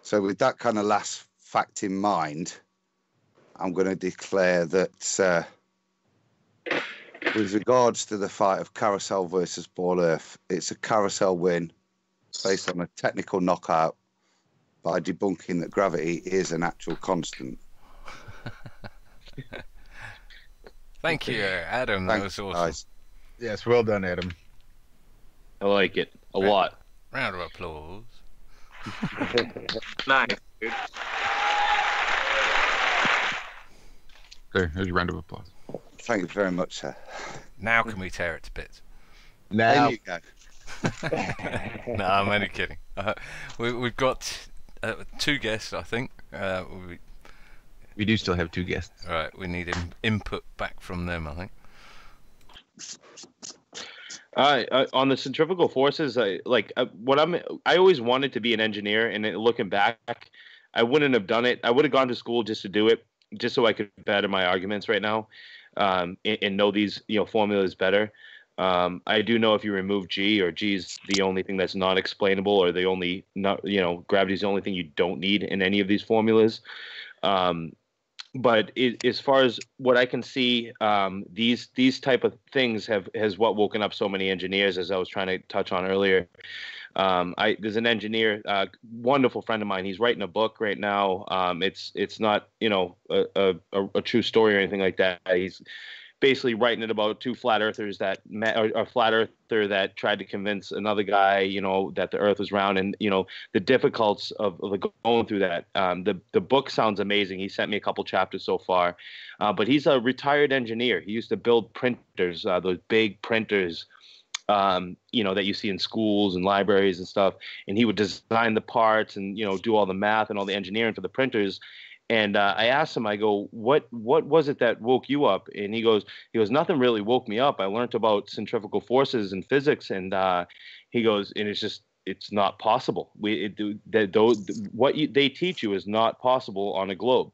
So with that kind of last fact in mind, I'm going to declare that with regards to the fight of carousel versus ball Earth, it's a carousel win based on a technical knockout by debunking that gravity is an actual constant. Thank you, Adam. That was awesome. Guys. Yes, well done, Adam. I like it a lot. Round of applause. Nice, dude. There's your round of applause. Thank you very much, sir. Now can we tear it to bits? Now There you go. No, I'm only kidding. We've got 2 guests, I think. We do still have 2 guests. Right, we need input back from them, I think. On the centrifugal forces, I always wanted to be an engineer, and looking back, I wouldn't have done it. I would have gone to school just to do it, just so I could better my arguments right now, and know these formulas better. I do know if you remove G, or G is the only thing that's not explainable, or gravity is the only thing you don't need in any of these formulas. But as far as what I can see, these type of things has what woken up so many engineers, as I was trying to touch on earlier. There's an engineer, wonderful friend of mine. He's writing a book right now. It's not a true story or anything like that. He's basically writing it about 2 flat earthers that met, or a flat earther that tried to convince another guy, that the earth was round, and the difficulties of going through that. The book sounds amazing. He sent me a couple chapters so far, but he's a retired engineer. He used to build printers, those big printers, that you see in schools and libraries and stuff, and he would design the parts and do all the math and all the engineering for the printers. And I asked him, I go, what was it that woke you up? And he goes, nothing really woke me up. I learned about centrifugal forces and physics, and he goes, and it's not possible. What they teach you is not possible on a globe.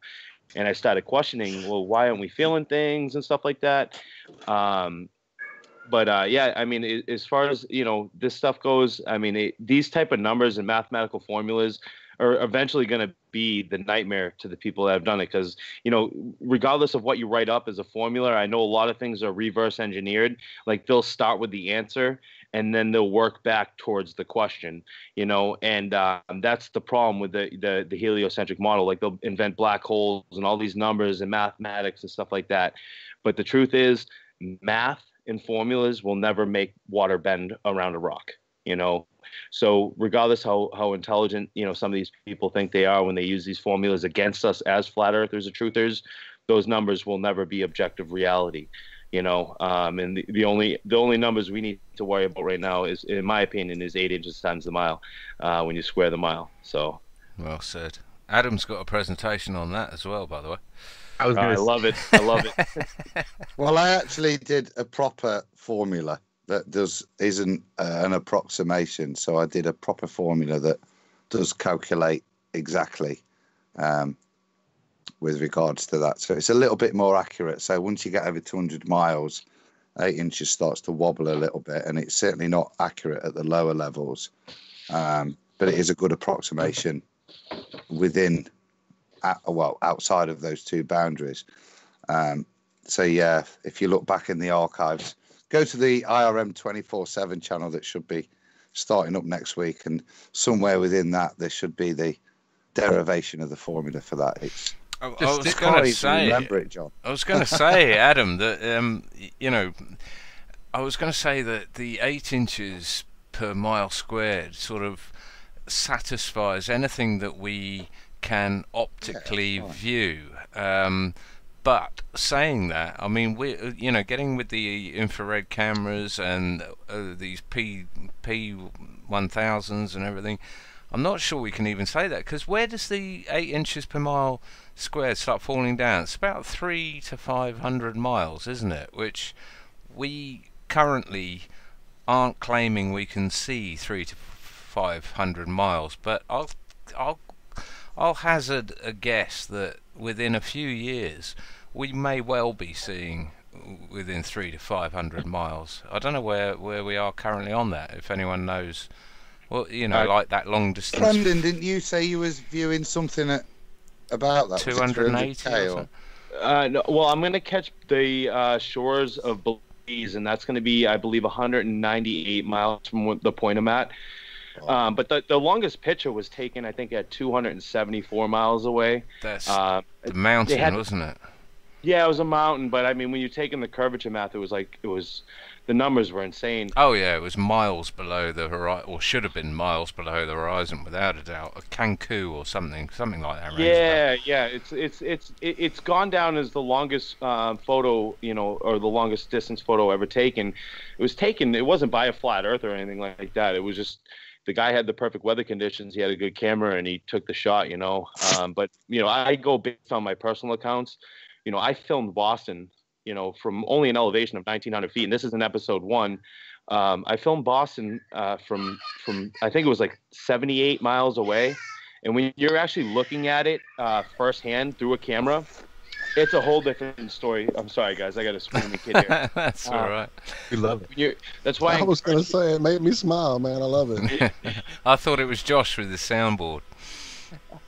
And I started questioning, well, why aren't we feeling things and stuff like that? But yeah, I mean, as far as this stuff goes, I mean, these type of numbers and mathematical formulas are eventually going to be the nightmare to the people that have done it, because regardless of what you write up as a formula, I know a lot of things are reverse engineered. Like, they'll start with the answer and then they'll work back towards the question, and that's the problem with the heliocentric model. Like, they'll invent black holes and all these numbers and mathematics and stuff like that, but the truth is, math and formulas will never make water bend around a rock. So regardless how intelligent some of these people think they are when they use these formulas against us as flat earthers or truthers, those numbers will never be objective reality. And the only numbers we need to worry about right now is, in my opinion, is 8 inches times the mile, when you square the mile. So well said. Adam's got a presentation on that as well, by the way. I love it. Well, I actually did a proper formula that isn't an approximation. So I did a proper formula that does calculate exactly with regards to that. So it's a little bit more accurate. So once you get over 200 miles, 8 inches starts to wobble a little bit, and it's certainly not accurate at the lower levels. But it is a good approximation within, outside of those 2 boundaries. So yeah, if you look back in the archives, go to the IRM 24/7 channel that should be starting up next week, and somewhere within that there should be the derivation of the formula for that. It's I was going to say, remember it, John. I was going to say, Adam, that I was going to say that the 8 inches per mile squared sort of satisfies anything that we can optically view. But saying that, I mean, we getting with the infrared cameras and these P1000s and everything, I'm not sure we can even say that, because where does the 8 inches per mile squared start falling down? It's about 300 to 500 miles, isn't it? Which we currently aren't claiming we can see 300 to 500 miles, but I'll hazard a guess that within a few years we may well be seeing within 300 to 500 miles. I don't know where we are currently on that, if anyone knows. Well, like that long distance. Brendan, didn't you say you was viewing something about that? 280 or something? No, well, I'm going to catch the shores of Belize, and that's going to be, I believe, 198 miles from the point I'm at. But the longest picture was taken, I think, at 274 miles away. That's the mountain, wasn't it? Yeah, it was a mountain, but I mean, when you're taking the curvature math, the numbers were insane. Oh yeah, it was miles below the horizon, or should have been miles below the horizon, without a doubt. A Cancun or something like that. Yeah. It's gone down as the longest photo, or the longest distance photo ever taken. It was taken. It wasn't by a flat Earth or anything like that. It was just the guy had the perfect weather conditions. He had a good camera, and he took the shot. But I go based on my personal accounts. I filmed Boston, from only an elevation of 1,900 feet. And this is in episode 1. I filmed Boston from I think it was like 78 miles away. And when you're actually looking at it firsthand through a camera, it's a whole different story. I'm sorry, guys. I got a screaming kid here. That's all right. We love it. That's why I was going to say, it made me smile, man. I love it. I thought it was Josh with the soundboard.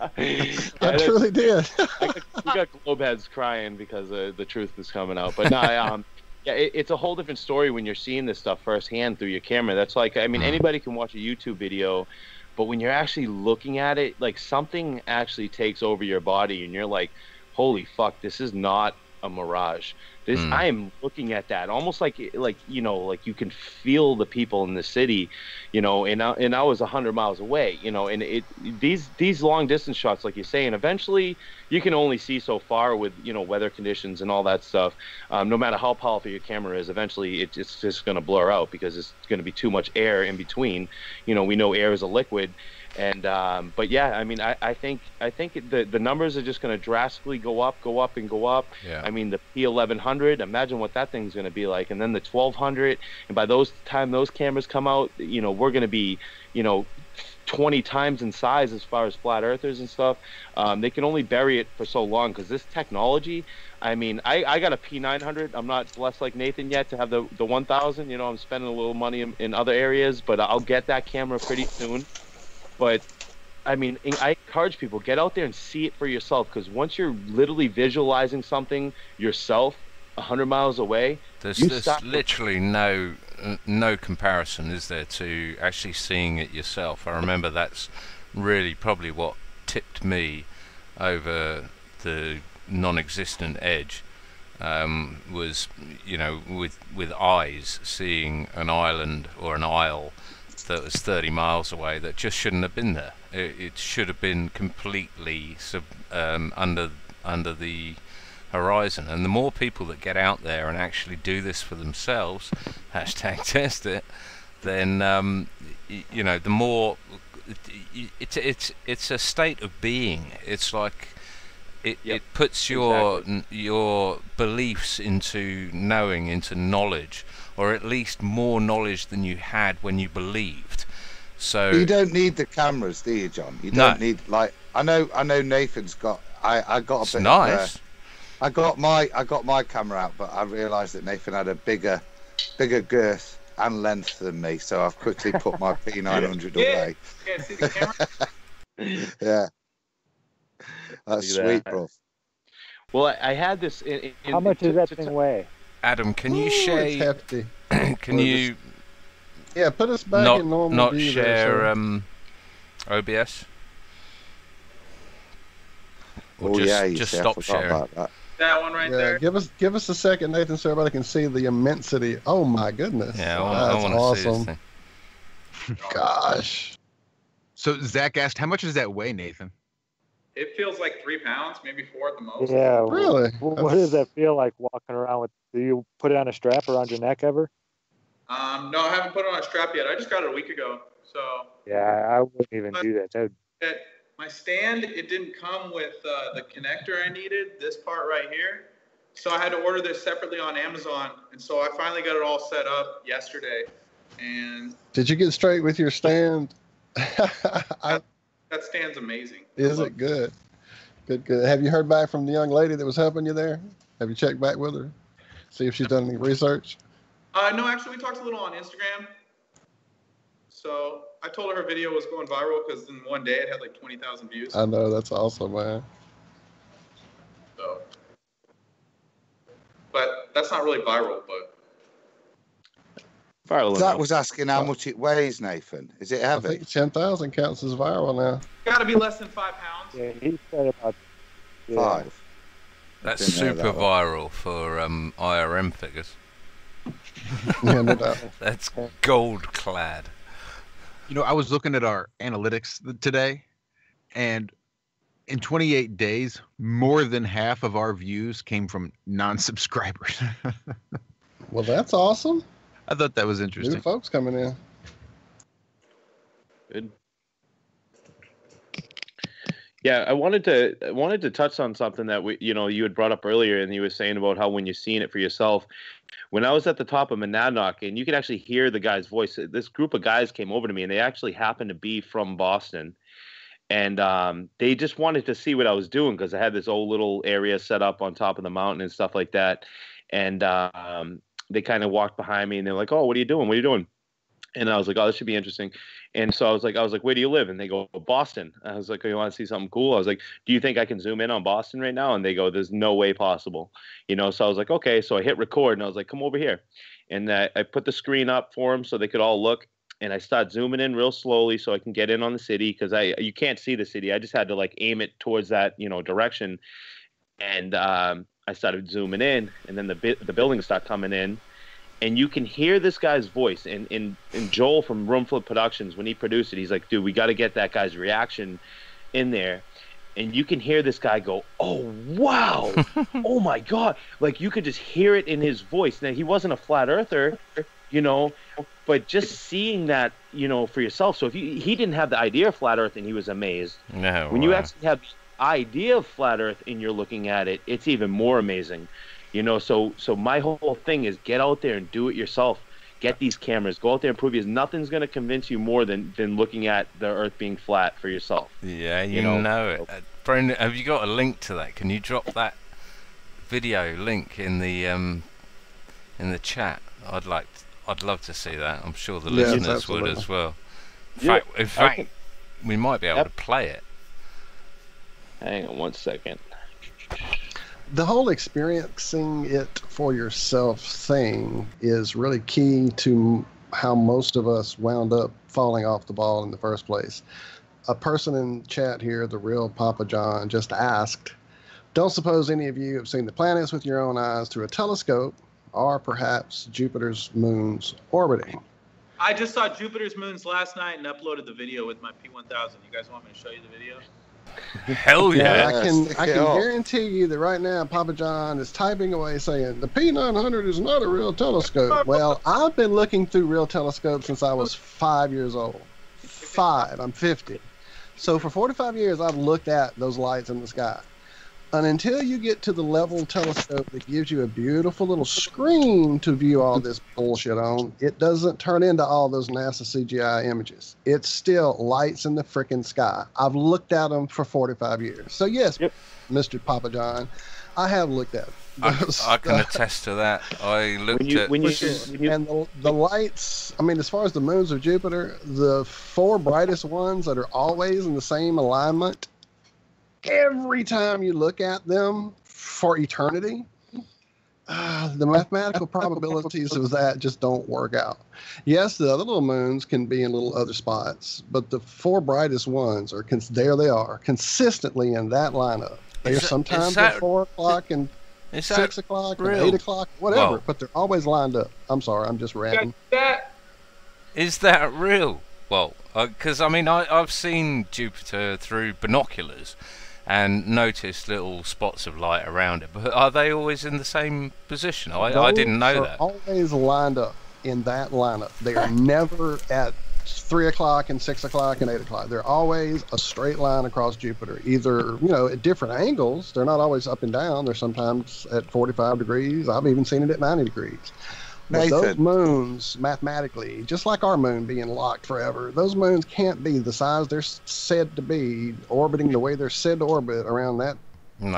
I truly did. We got globe heads crying because the truth is coming out. But no, it's a whole different story when you're seeing this stuff firsthand through your camera. That's like, I mean, anybody can watch a YouTube video, but when you're actually looking at it, like something actually takes over your body, and you're like, holy fuck, this is not a mirage. I am looking at that almost like you can feel the people in the city, and I was 100 miles away, and these long distance shots, like you're saying, eventually you can only see so far with weather conditions and all that stuff. No matter how powerful your camera is, eventually it's just going to blur out because it's going to be too much air in between. We know air is a liquid. And but yeah, I mean, I think the numbers are just going to drastically go up. Yeah. I mean, the P1100, imagine what that thing's going to be like, and then the 1200, and by time those cameras come out, we're going to be 20 times in size as far as flat earthers and stuff. They can only bury it for so long because this technology. I mean, I got a P900. I'm not blessed like Nathan yet to have the 1000. I'm spending a little money in other areas, but I'll get that camera pretty soon. But I mean, I encourage people, get out there and see it for yourself, because once you're literally visualizing something yourself 100 miles away, there's literally no comparison, is there, to actually seeing it yourself. I remember that's really probably what tipped me over the non-existent edge, was with eyes seeing an island or an isle that was 30 miles away that just shouldn't have been there. It should have been completely under the horizon. And the more people that get out there and actually do this for themselves, #test it, then the more it's a state of being. It's like it puts your beliefs into knowing, into knowledge, or at least more knowledge than you had when you believed. So you don't need the cameras, do you, John? You don't need, like, I know Nathan's got. I got a it's bit. Nice. I got my camera out, but I realised that Nathan had a bigger girth and length than me, so I've quickly put my P900 away. Yeah, see the camera? Yeah, that's sweet, bro. Well, I had this. How much does that thing weigh? Adam, can you share? It's hefty. Can you? Yeah, put us back in normal not view share there, OBS. Or just stop sharing. That one right there. Give us a second, Nathan, so everybody can see the immensity. Oh my goodness. Yeah, that's I want to see this thing. Gosh. So Zach asked, how much does that weigh, Nathan? It feels like 3 pounds, maybe 4 at the most. Yeah. Really? What does that feel like walking around with? Do you put it on a strap around your neck ever? No, I haven't put it on a strap yet. I just got it a week ago. So. Yeah, I wouldn't even do that. My stand, it didn't come with the connector I needed, this part right here. So I had to order this separately on Amazon. And so I finally got it all set up yesterday. And did you get straight with your stand? that stand's amazing. Is it good? Good. Have you heard back from the young lady that was helping you there? Have you checked back with her? See if she's done any research? No, actually, we talked a little on Instagram. So I told her video was going viral because in one day it had like 20,000 views. I know, that's awesome, man. So, but that's not really viral, but. Viral. Zach was asking how much it weighs, Nathan. Is it heavy? I think 10,000 counts as viral now. Got to be less than 5 pounds. Yeah, he said about 5. That's super viral for IRM figures. Yeah, no doubt. That's gold clad. You know, I was looking at our analytics today, and in 28 days, more than half of our views came from non-subscribers. Well, that's awesome. I thought that was interesting. New folks coming in. Good. Yeah, I wanted to touch on something that you had brought up earlier, and you were saying about how when you're seeing it for yourself. When I was at the top of Monadnock, and you could actually hear the guy's voice. This group of guys came over to me, and they actually happened to be from Boston, and they just wanted to see what I was doing because I had this old little area set up on top of the mountain and stuff like that. And they kind of walked behind me, and they're like, "Oh, what are you doing? What are you doing?" And I was like, "Oh, this should be interesting." And so I was like, "Where do you live?" And they go, "Boston." I was like, "Oh, you want to see something cool?" I was like, "Do you think I can zoom in on Boston right now?" And they go, "There's no way possible." So I was like, "Okay." So I hit record, and I was like, "Come over here." And I put the screen up for them so they could all look. And I start zooming in real slowly so I can get in on the city because you can't see the city. I just had to like aim it towards that direction. And I started zooming in, and then the buildings start coming in. And you can hear this guy's voice. And Joel from Roomflip Productions, when he produced it, he's like, "Dude, we got to get that guy's reaction in there." And you can hear this guy go, "Oh, wow. Oh, my God." Like, you could just hear it in his voice. Now, he wasn't a flat earther, but just seeing that, for yourself. So if he didn't have the idea of flat earth and he was amazed. No. When you actually have the idea of flat earth and you're looking at it, it's even more amazing. So my whole thing is get out there and do it yourself. Get these cameras. Go out there and prove you. Nothing's going to convince you more than looking at the Earth being flat for yourself. Yeah, you know it. Brendan, have you got a link to that? Can you drop that video link in the chat? I'd love to see that. I'm sure the listeners would as well. In fact, we might be able to play it. Hang on 1 second. The whole experiencing it for yourself thing is really key to how most of us wound up falling off the ball in the first place. A person in chat here, the real Papa John, just asked, "Don't suppose any of you have seen the planets with your own eyes through a telescope, or perhaps Jupiter's moons orbiting?" I just saw Jupiter's moons last night and uploaded the video with my P1000. You guys want me to show you the video? Hell yeah! I can guarantee you that right now Papa John is typing away saying the P900 is not a real telescope. Well, I've been looking through real telescopes since I was 5 years old. I'm 50. So for 45 years I've looked at those lights in the sky. And until you get to the level telescope that gives you a beautiful little screen to view all this bullshit on, it doesn't turn into all those NASA CGI images. It's still lights in the frickin' sky. I've looked at them for 45 years. So yes, Mr. Papa John, I have looked at them. I can attest to that. I looked at... And the lights, I mean, as far as the moons of Jupiter, the 4 brightest ones that are always in the same alignment, every time you look at them for eternity, the mathematical probabilities of that just don't work out. Yes, the other little moons can be in little other spots, but the 4 brightest ones are there. They are consistently in that lineup. They're sometimes at 4 o'clock and 6 o'clock and 8 o'clock, whatever. But they're always lined up. I'm sorry, I'm just ranting. Is that real? Well, because I mean, I've seen Jupiter through binoculars and noticed little spots of light around it, but are they always in the same position? I didn't know that. Always lined up in that lineup. They are never at 3 o'clock and 6 o'clock and 8 o'clock. They're always a straight line across Jupiter, either at different angles. They're not always up and down. They're sometimes at 45 degrees. I've even seen it at 90 degrees. But those moons, mathematically, just like our moon being locked forever, those moons can't be the size they're said to be, orbiting the way they're said to orbit around that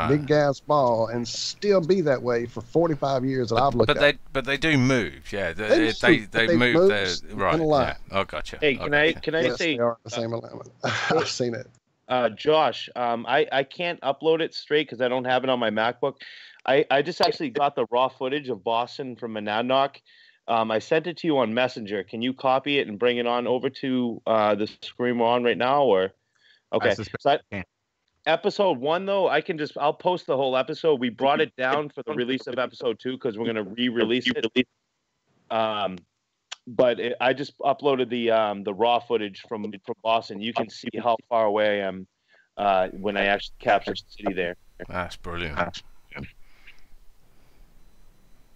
big gas ball, and still be that way for 45 years that I've looked at. But they do move, yeah. They move there, right? Yeah. Oh, gotcha. Hey, can I say they are the same alignment? I've seen it. Josh, I can't upload it straight because I don't have it on my MacBook. I just actually got the raw footage of Boston from Monadnock. I sent it to you on Messenger. Can you copy it and bring it on over to the screen we're on right now? Or okay, Episode 1, though, I'll post the whole episode. We brought it down for the release of episode 2 because we're going to re-release it. But I just uploaded the raw footage from Boston. You can see how far away I am when I actually captured the city there. That's brilliant.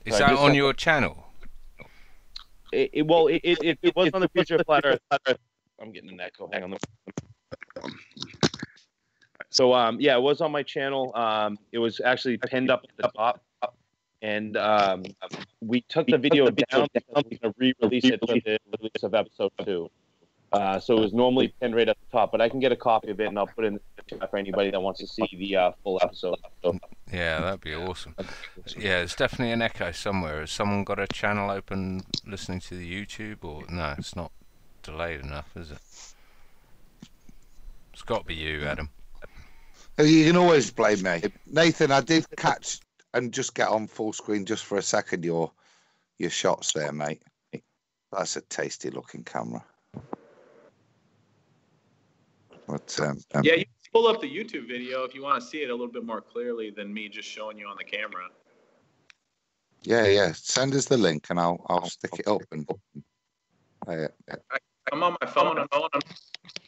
Is that on your channel? It was on the Future of Flat Earth. I'm getting an echo. Hang on. So yeah, it was on my channel. It was actually pinned up at the top, and we took the video down because we're going to re-release it for the release of episode 2. So it was normally pinned right at the top, but I can get a copy of it and I'll put it in the chat for anybody that wants to see the full episode. Yeah, that'd be awesome. Yeah, there's definitely an echo somewhere. Has someone got a channel open listening to the YouTube, or no? It's not delayed enough, is it? It's got to be you, Adam. You can always blame me, Nathan. I did catch and just get on full screen just for a second. Your shots there, mate. That's a tasty looking camera. But yeah, you can pull up the YouTube video if you want to see it a little bit more clearly than me just showing you on the camera. Yeah. Send us the link and I'll stick it up. And I'm on my phone. I'm on my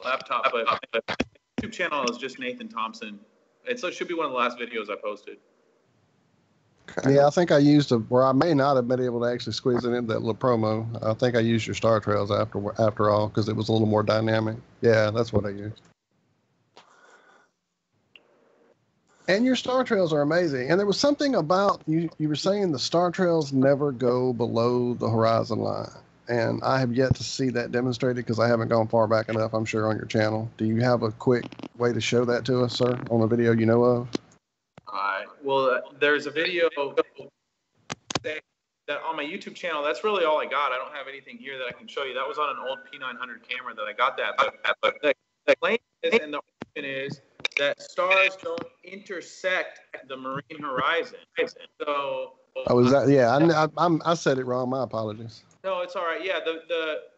laptop, but my YouTube channel is just Nathan Thompson. It should be one of the last videos I posted. okay. Yeah, I think I used where I may not have been able to actually squeeze it into that little promo. I think I used your Star Trails after all because it was a little more dynamic. Yeah, that's what I used. And your Star Trails are amazing. And there was something about you were saying the Star Trails never go below the horizon line. And I have yet to see that demonstrated because I haven't gone far back enough, I'm sure, on your channel. Do you have a quick way to show that to us, sir, on a video you know of? Well, there's a video that on my YouTube channel. That's really all I got. I don't have anything here that I can show you. That was on an old P900 camera that I got that. But the claim is, and the argument is, that stars don't intersect the marine horizon. So. Oh, is that? Yeah, I said it wrong. My apologies. No, it's all right. Yeah,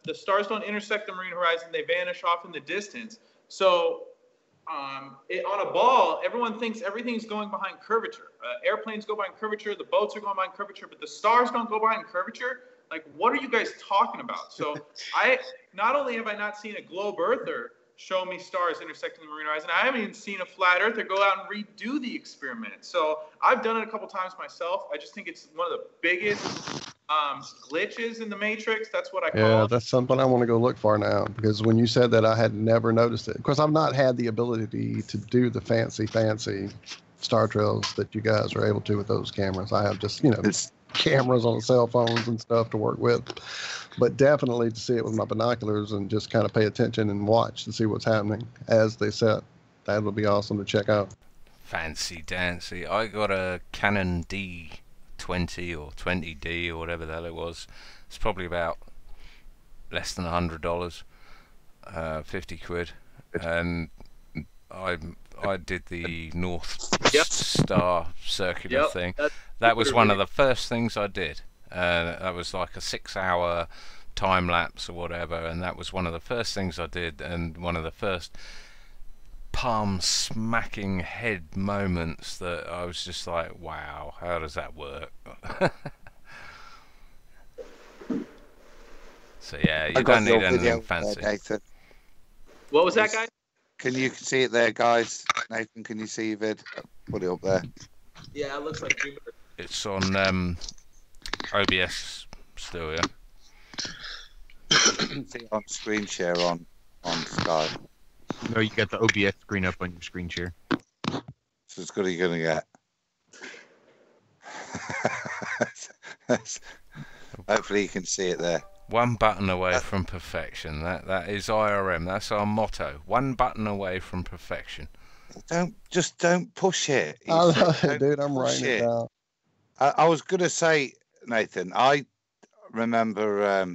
the stars don't intersect the marine horizon. They vanish off in the distance. So on a ball, everyone thinks everything's going behind curvature. Airplanes go behind curvature. The boats are going behind curvature, but the stars don't go behind curvature. Like, what are you guys talking about? So not only have I not seen a globe earther show me stars intersecting the marine horizon, I haven't even seen a flat earther go out and redo the experiment. So I've done it a couple times myself. I just think it's one of the biggest glitches in the matrix. That's what I call it. Yeah, that's something I want to go look for now, because when you said that, I had never noticed it. Of course, I've not had the ability to do the fancy Star Trails that you guys are able to with those cameras. I have just, cameras on cell phones and stuff to work with. But definitely to see it with my binoculars and just kind of pay attention and watch to see what's happening as they set. That would be awesome to check out. Fancy dancy. I got a Canon D20 or 20D or whatever the hell it was. It's probably about less than $100, 50 quid. And I did the North Star circular thing. That was one of the first things I did. That was like a 6-hour time lapse or whatever, and that was one of the first things I did, and one of the first palm smacking head moments that I was just like, wow, how does that work? So yeah, you don't need anything fancy. What was that, guys? Can you see it there, guys? Nathan, can you see your vid? Put it up there. Yeah, it looks like it's on OBS still, yeah. You can see it on screen share on Skype. No, you got the OBS screen up on your screen share. So it's good you're gonna get. Hopefully you can see it there. One button away from perfection. That is IRM. That's our motto. One button away from perfection. Don't push it. I love it, dude. I'm writing it down. I was gonna say, Nathan, I remember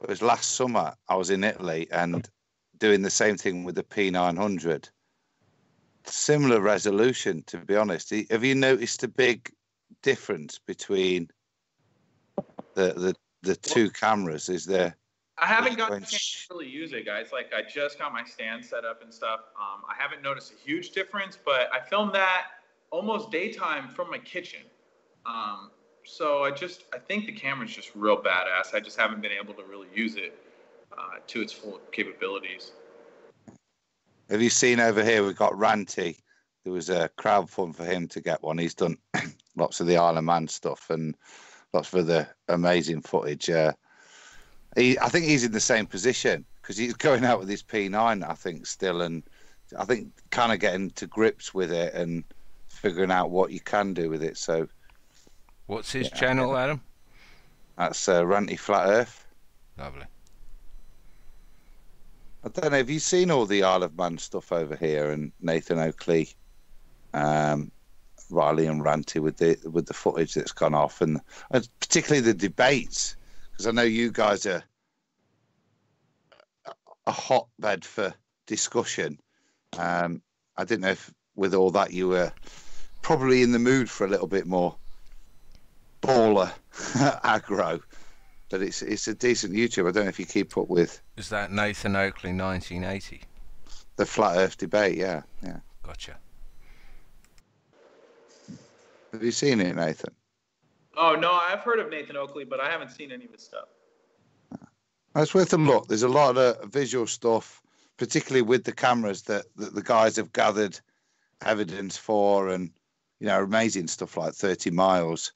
it was last summer. I was in Italy and doing the same thing with the P900. Similar resolution, to be honest. Have you noticed a big difference between the two cameras? Is there? I haven't gotten a chance to really use it, guys. Like, I just got my stand set up and stuff. I haven't noticed a huge difference, but I filmed that almost daytime from my kitchen. So I think the camera's just real badass. I just haven't been able to really use it to its full capabilities. Have you seen over here? We've got Ranty. There was a crowdfund for him to get one. He's done lots of the Isle of Man stuff and lots of the amazing footage. I think he's in the same position because he's going out with his P9, I think, still, and I think kind of getting to grips with it and figuring out what you can do with it. So, what's his channel, Adam? That's Ranty Flat Earth. Lovely. I don't know. Have you seen all the Isle of Man stuff over here and Nathan Oakley, Riley and Ranty with the footage that's gone off, and particularly the debates, because I know you guys are a hotbed for discussion. I didn't know if with all that you were probably in the mood for a little bit more baller aggro. But it's a decent YouTube. I don't know if you keep up with. Is that Nathan Oakley 1980? The Flat Earth debate, yeah. Gotcha. Have you seen it, Nathan? Oh, no, I've heard of Nathan Oakley, but I haven't seen any of his stuff. It's worth a look. There's a lot of visual stuff, particularly with the cameras that the guys have gathered evidence for, and amazing stuff like 30 miles.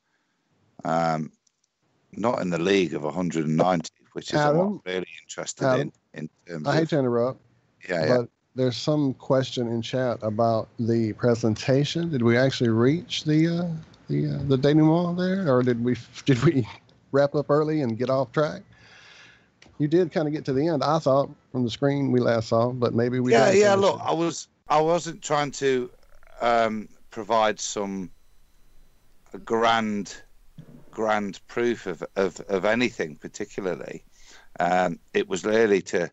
Not in the league of 190, which is Adam, what I'm really interested in terms I hate to interrupt. Yeah. There's some question in chat about the presentation. Did we actually reach the denouement there, or did we wrap up early and get off track? You did kind of get to the end, I thought, from the screen we last saw, but maybe we. Yeah. Look, I wasn't trying to provide some grand proof of anything particularly. It was really to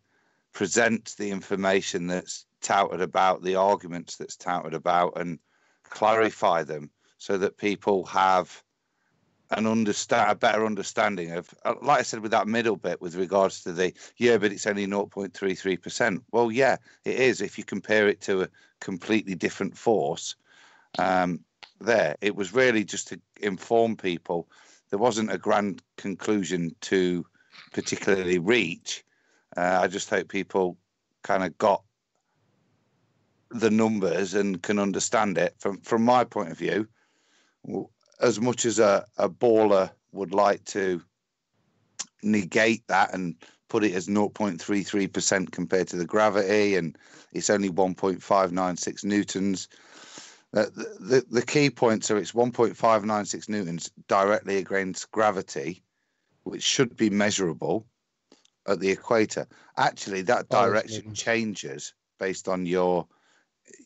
present the information that's touted about, the arguments that's touted about, and clarify them so that people have a better understanding of, like I said, with that middle bit with regards to but it's only 0.33%. Well, yeah, it is if you compare it to a completely different force. It was really just to inform people. There wasn't a grand conclusion to particularly reach. I just hope people kind of got the numbers and can understand it. From my point of view, as much as a baller would like to negate that and put it as 0.33% compared to the gravity, and it's only 1.596 newtons. The key points are it's 1.596 newtons directly against gravity, which should be measurable at the equator. Actually, that direction changes based on your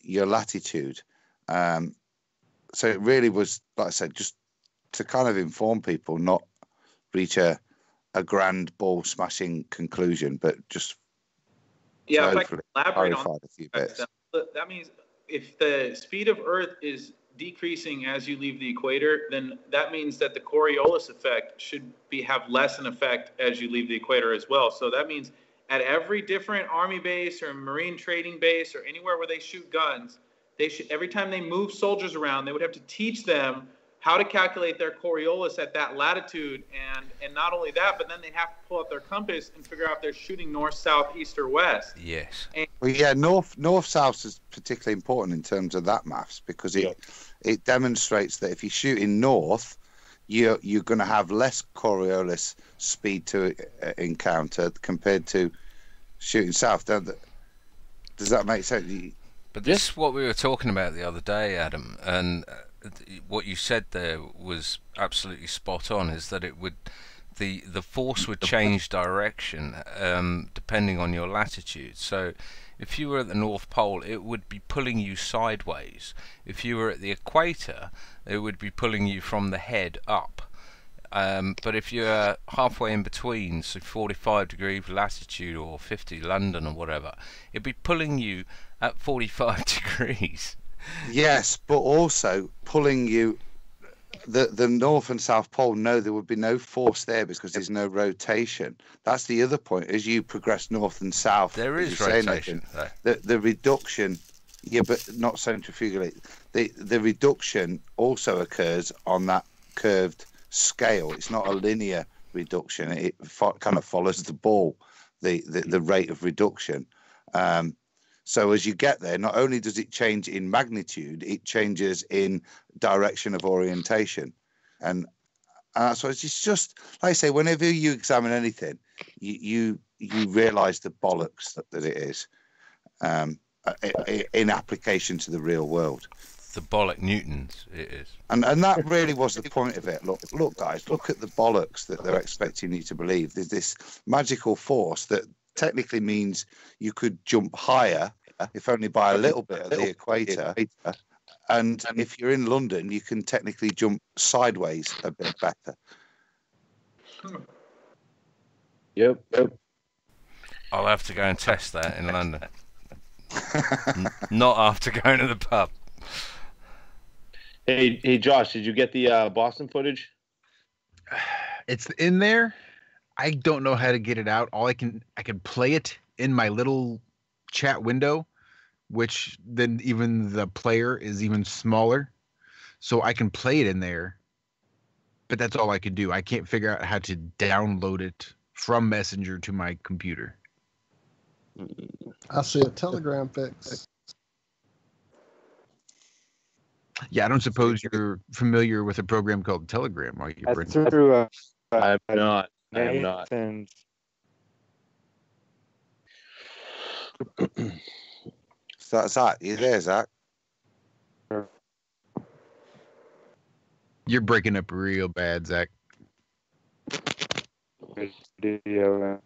latitude. So it really was, like I said, just to kind of inform people, not reach a grand ball smashing conclusion, but just if I can elaborate on a few bits. That means if the speed of Earth is decreasing as you leave the equator, then that means that the Coriolis effect should have less an effect as you leave the equator as well. So that means at every different army base or marine trading base or anywhere where they shoot guns, they should, every time they move soldiers around, they would have to teach them how to calculate their Coriolis at that latitude, and not only that, but then they have to pull out their compass and figure out if they're shooting north, south, east, or west. Yes. Well, yeah, north south is particularly important in terms of that maths, because it demonstrates that if you're shooting north, you're going to have less Coriolis speed to encounter compared to shooting south. Does that make sense? But this is what we were talking about the other day, Adam, and what you said there was absolutely spot on, is that it would the force would change direction depending on your latitude. So if you were at the North Pole, it would be pulling you sideways. If you were at the equator, it would be pulling you from the head up. But if you're halfway in between, so 45 degrees latitude or 50 London or whatever, it'd be pulling you at 45 degrees. Yes, but also pulling you the North and South Pole, no, there would be no force there because there's no rotation. That's the other point. As you progress north and south, there is rotation. The reduction, yeah, but not centrifugally. The reduction also occurs on that curved scale. It's not a linear reduction. It kind of follows the ball, the rate of reduction. So as you get there, not only does it change in magnitude, it changes in direction of orientation. And so it's just, like I say, whenever you examine anything, you realise the bollocks that it is in application to the real world. The bollock newtons it is. And that really was the point of it. Look, guys, look at the bollocks that they're expecting you to believe. There's this magical force that technically means you could jump higher, if only by a little bit, at the equator. And if you're in London, you can technically jump sideways a bit better. Yep. I'll have to go and test that in London. Not after going to the pub. Hey, Josh, did you get the Boston footage? It's in there. I don't know how to get it out. I can play it in my little chat window, which then even the player is even smaller. So I can play it in there, but that's all I could do. I can't figure out how to download it from Messenger to my computer. I see a Telegram fix. Yeah, I don't suppose you're familiar with a program called Telegram, are you, That's Brendan? through I'm not. I am not. So Zach, you there, Zach? You're breaking up real bad, Zach. Video.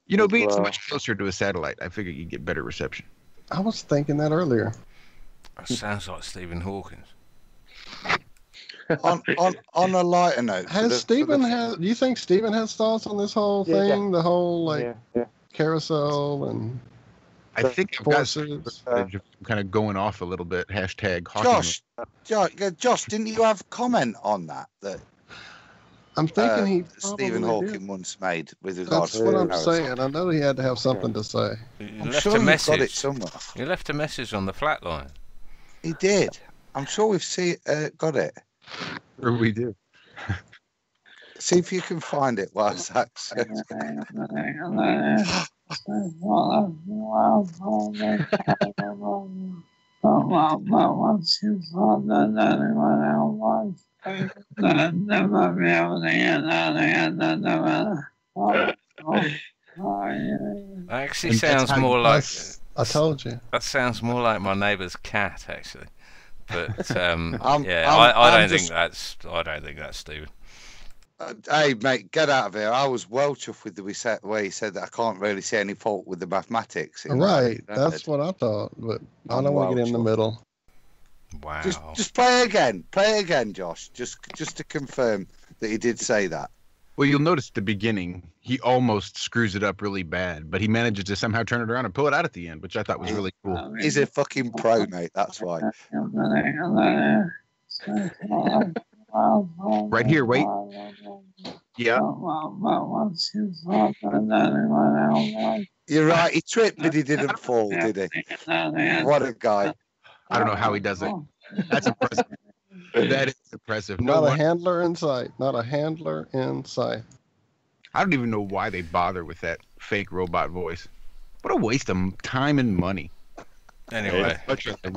You know, being so much closer to a satellite, I figured you'd get better reception. I was thinking that earlier. That sounds like Stephen Hawkins. on a lighter note, do you think Stephen has thoughts on this whole thing? The whole carousel and I think I've got forces. kind of going off a little bit. Hashtag Josh, didn't you have a comment on that I'm thinking he Stephen Hawking once made with regards That's to what I'm saying. I know he had to have something to say. I'm sure you've got it somewhere. You left a message on the flat line. He did. I'm sure we've got it. Or we do. See if you can find it while Zach says Actually sounds more like... I told you. That sounds more like my neighbour's cat, actually. But I don't think that's Stephen. Hey mate, get out of here! I was well chuffed with the way he said that. I can't really see any fault with the mathematics. Right, that's what I thought, but I don't want to get in the middle. Wow! Just play again, Josh. Just to confirm that he did say that. Well, you'll notice at the beginning he almost screws it up really bad, but he manages to somehow turn it around and pull it out at the end, which I thought was really cool. He's a fucking pro, mate. That's why. Right here, wait. Yeah. You're right. He tripped, but he didn't fall, did he? What a guy. I don't know how he does it. That's impressive. That is impressive. Not a handler in sight. Not a handler in sight. I don't even know why they bother with that fake robot voice. What a waste of time and money. Anyway,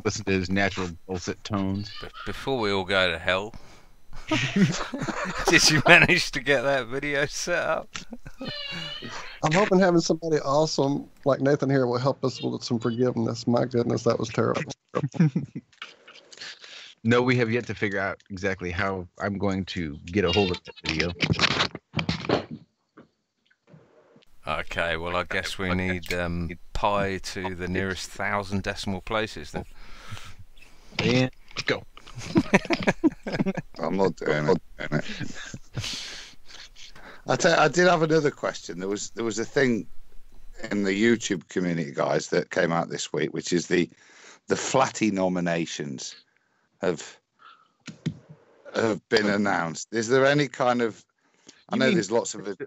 listen to his natural dulcet tones. Before we all go to hell, did you manage to get that video set up? I'm hoping having somebody awesome like Nathan here will help us with some forgiveness. My goodness, that was terrible. No, we have yet to figure out exactly how I'm going to get a hold of that video. Okay, well, I guess we need pi to the nearest 1,000 decimal places then. And go. I'm not doing it. I did have another question. There was a thing in the YouTube community, guys, that came out this week, which is the Flatty nominations. have been announced. Is there any kind of? I know there's lots of.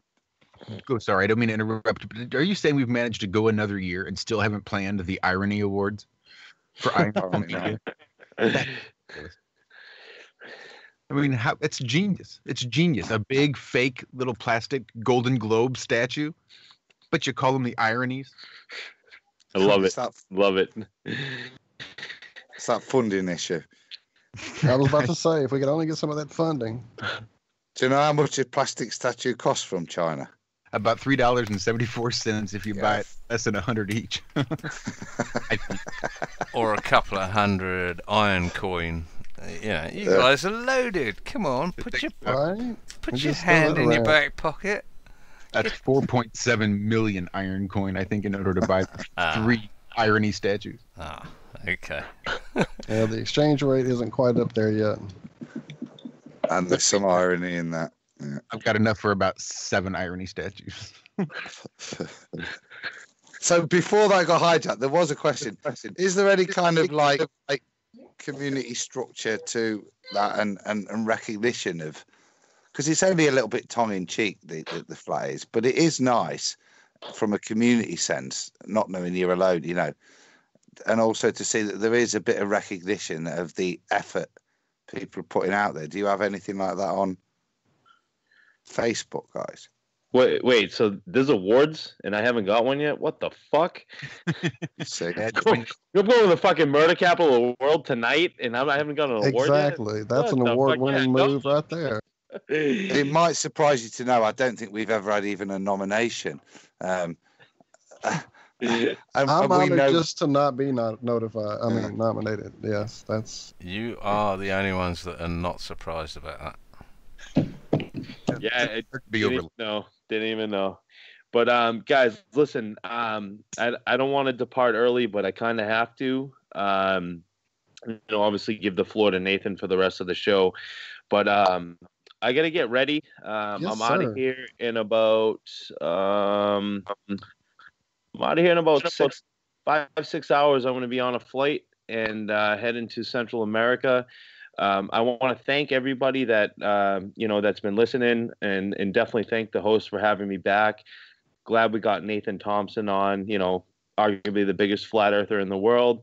Sorry, I don't mean to interrupt. But are you saying we've managed to go another year and still haven't planned the Irony Awards for Iron Media? I mean, it's genius. It's genius. A big fake little plastic Golden Globe statue, but you call them the ironies. I love it. Love it. It's that funding issue. I was about to say, if we could only get some of that funding. Do you know how much a plastic statue costs from China? About $3.74 if you buy it less than 100 each. Or a couple of hundred iron coin. Yeah, you guys are loaded. Come on, put your hand in your back pocket. That's 4.7 million iron coin, I think, in order to buy 3 irony statues. Ah, okay. Yeah, the exchange rate isn't quite up there yet. And there's some irony in that. Yeah. I've got enough for about 7 irony statues. So before that got hijacked, there was a question. Is there any kind of like community structure to that and recognition of, because it's only a little bit tongue-in-cheek, the flat is, but it is nice from a community sense, not knowing you're alone, you know, and also to see that there is a bit of recognition of the effort people are putting out there. Do you have anything like that on Facebook, guys? Wait, so there's awards and I haven't got one yet? What the fuck? You're going to the fucking murder capital of the world tonight and I haven't got an award yet? Exactly. That's an award-winning move right there. It might surprise you to know I don't think we've ever had even a nomination. I'm honored just to not be notified. I mean, nominated. Yes, that's. You are the only ones that are not surprised about that. Yeah, didn't even know. But guys, listen, I don't want to depart early, but I kind of have to. Obviously give the floor to Nathan for the rest of the show. But I gotta get ready. I'm out of here in about 5-6 hours. I'm going to be on a flight and head into Central America. I want to thank everybody that that's been listening, and definitely thank the host for having me back. Glad we got Nathan Thompson on. Arguably the biggest flat earther in the world.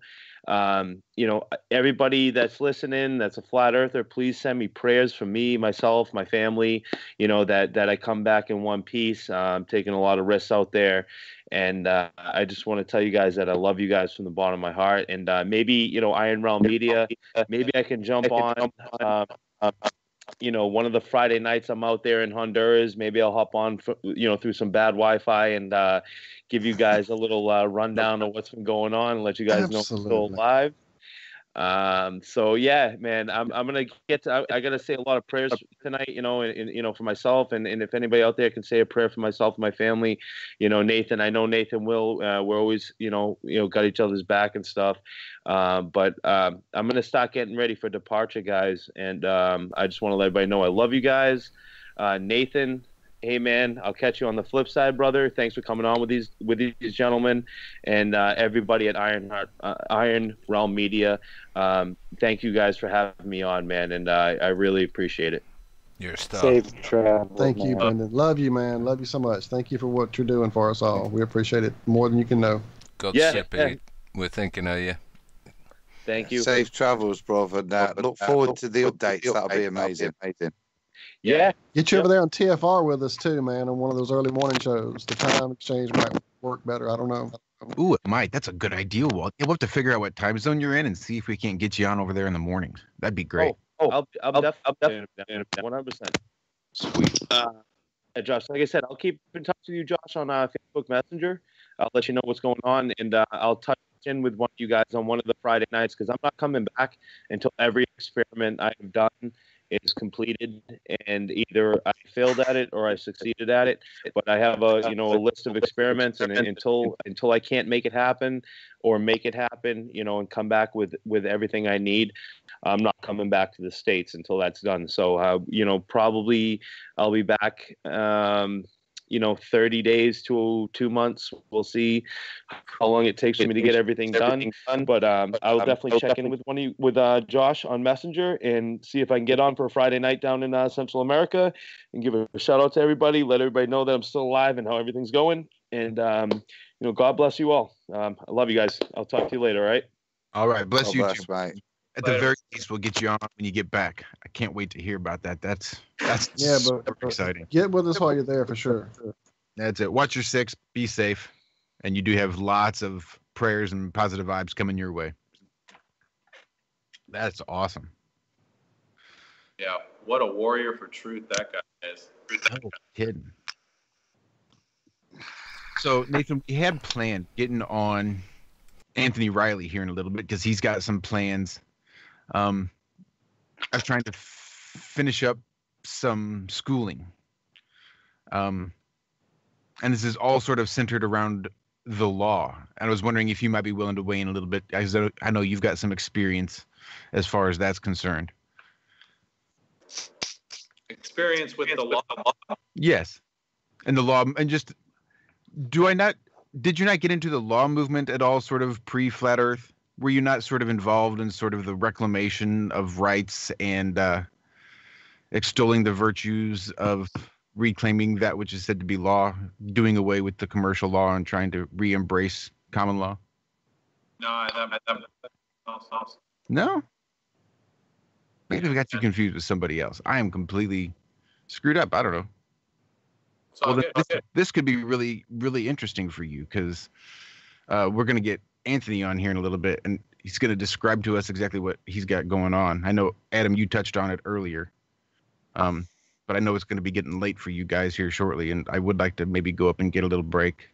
Everybody that's listening, that's a flat earther, please send me prayers for me, myself, my family, that I come back in one piece. I'm taking a lot of risks out there. And I just want to tell you guys that I love you guys from the bottom of my heart. And maybe, Iron Realm Media, maybe I can jump on, one of the Friday nights I'm out there in Honduras. Maybe I'll hop on, through some bad Wi-Fi and give you guys a little rundown of what's been going on and let you guys know I'm still alive. So yeah, man, I'm gonna I gotta say a lot of prayers tonight, and for myself, and if anybody out there can say a prayer for myself and my family, Nathan, I know Nathan will, we're always, got each other's back and stuff. But I'm gonna start getting ready for departure, guys, and I just want to let everybody know I love you guys. Nathan, hey man, I'll catch you on the flip side, brother. Thanks for coming on with these gentlemen, and everybody at Iron Realm Media. Thank you guys for having me on, man, and I really appreciate it. You're a star. Safe travel. Thank you, Brendan. Love you, man. Love you so much. Thank you for what you're doing for us all. We appreciate it more than you can know. Godspeed. We're thinking of you. Thank you. Safe travels, brother. Look forward to the updates. That'll be amazing. Yeah. Get you over there on TFR with us too, man, on one of those early morning shows. The time exchange might work better. I don't know. Ooh, it might. That's a good idea, Walt. We'll have to figure out what time zone you're in and see if we can't get you on over there in the mornings. That'd be great. I'll definitely 100%. Sweet. Josh, like I said, I'll keep in touch with you, Josh, on Facebook Messenger. I'll let you know what's going on, and I'll touch in with one of you guys on one of the Friday nights, because I'm not coming back until every experiment I've done is completed, and either I failed at it or I succeeded at it. But I have a list of experiments, and until I can't make it happen or make it happen, and come back with everything I need, I'm not coming back to the States until that's done. So probably I'll be back 30 days to 2 months. We'll see how long it takes for me to get everything done. But I will definitely check in with Josh on Messenger and see if I can get on for a Friday night down in Central America and give a shout out to everybody, let everybody know that I'm still alive and how everything's going. And God bless you all. I love you guys. I'll talk to you later. All right. All right. Bless you too. Right. At the very least, we'll get you on when you get back. I can't wait to hear about that. That's Yeah, super but exciting. get with us while you're there for sure. That's it. Watch your six. Be safe. And you do have lots of prayers and positive vibes coming your way. That's awesome. Yeah. What a warrior for truth that guy is. No kidding. So, Nathan, we had planned getting on Anthony Riley here in a little bit because he's got some plans. I was trying to finish up some schooling. And this is all sort of centered around the law. And I was wondering if you might be willing to weigh in a little bit. I know you've got some experience as far as that's concerned. Experience with the law. Yes. And the law, and just, did you not get into the law movement at all, sort of pre-Flat Earth? Were you not sort of involved in sort of the reclamation of rights and extolling the virtues of reclaiming that which is said to be law, doing away with the commercial law and trying to re-embrace common law? No, No? Maybe I got you confused with somebody else. I am completely screwed up. I don't know. Well, this could be really, really interesting for you because we're going to get Anthony on here in a little bit, and he's going to describe to us exactly what he's got going on. I know, Adam, you touched on it earlier, but I know it's going to be getting late for you guys here shortly, and I would like to maybe go up and get a little break.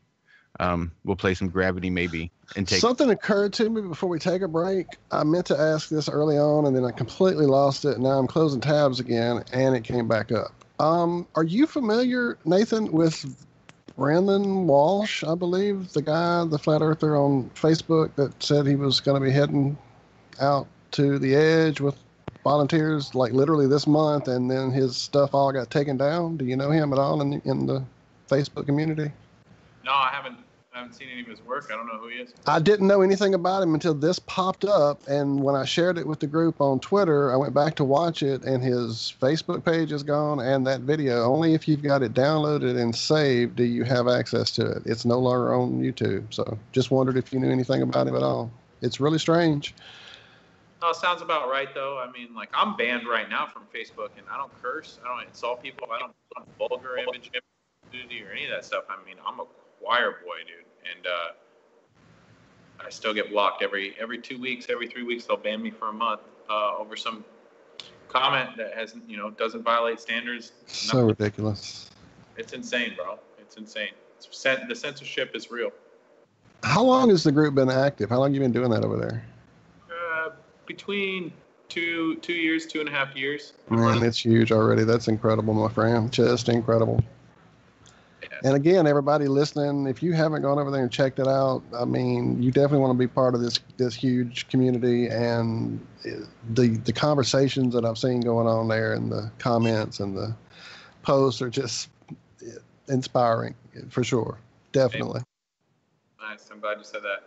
We'll play some Gravity maybe. And take Something occurred to me before we take a break. I meant to ask this early on, and then I completely lost it. Now I'm closing tabs again, and it came back up. Are you familiar, Nathan, with Brandon Walsh, I believe, the guy, the flat earther on Facebook that said he was going to be heading out to the edge with volunteers like literally this month, and then his stuff all got taken down? Do you know him at all in the Facebook community? No, I haven't seen any of his work. I don't know who he is. I didn't know anything about him until this popped up, and when I shared it with the group on Twitter, I went back to watch it, and his Facebook page is gone, and that video. Only if you've got it downloaded and saved do you have access to it. It's no longer on YouTube, so just wondered if you knew anything about him at all. It's really strange. No, it sounds about right, though. I mean, like, I'm banned right now from Facebook, and I don't curse. I don't insult people. I don't vulgar image or any of that stuff. I mean, I'm a choir boy, dude, and I still get blocked every 2 weeks, every 3 weeks. They'll ban me for a month over some comment that doesn't violate standards. So ridiculous. It's insane, bro. It's insane. The censorship is real. How long has the group been active? How long have you been doing that over there? Between 2 years, 2.5 years. Man, it's huge already. That's incredible, my friend. Just incredible. Yeah. And again, everybody listening, if you haven't gone over there and checked it out, I mean, you definitely want to be part of this huge community. And the conversations that I've seen going on there, and the comments and the posts are just inspiring for sure. Definitely. Nice. I'm glad you said that.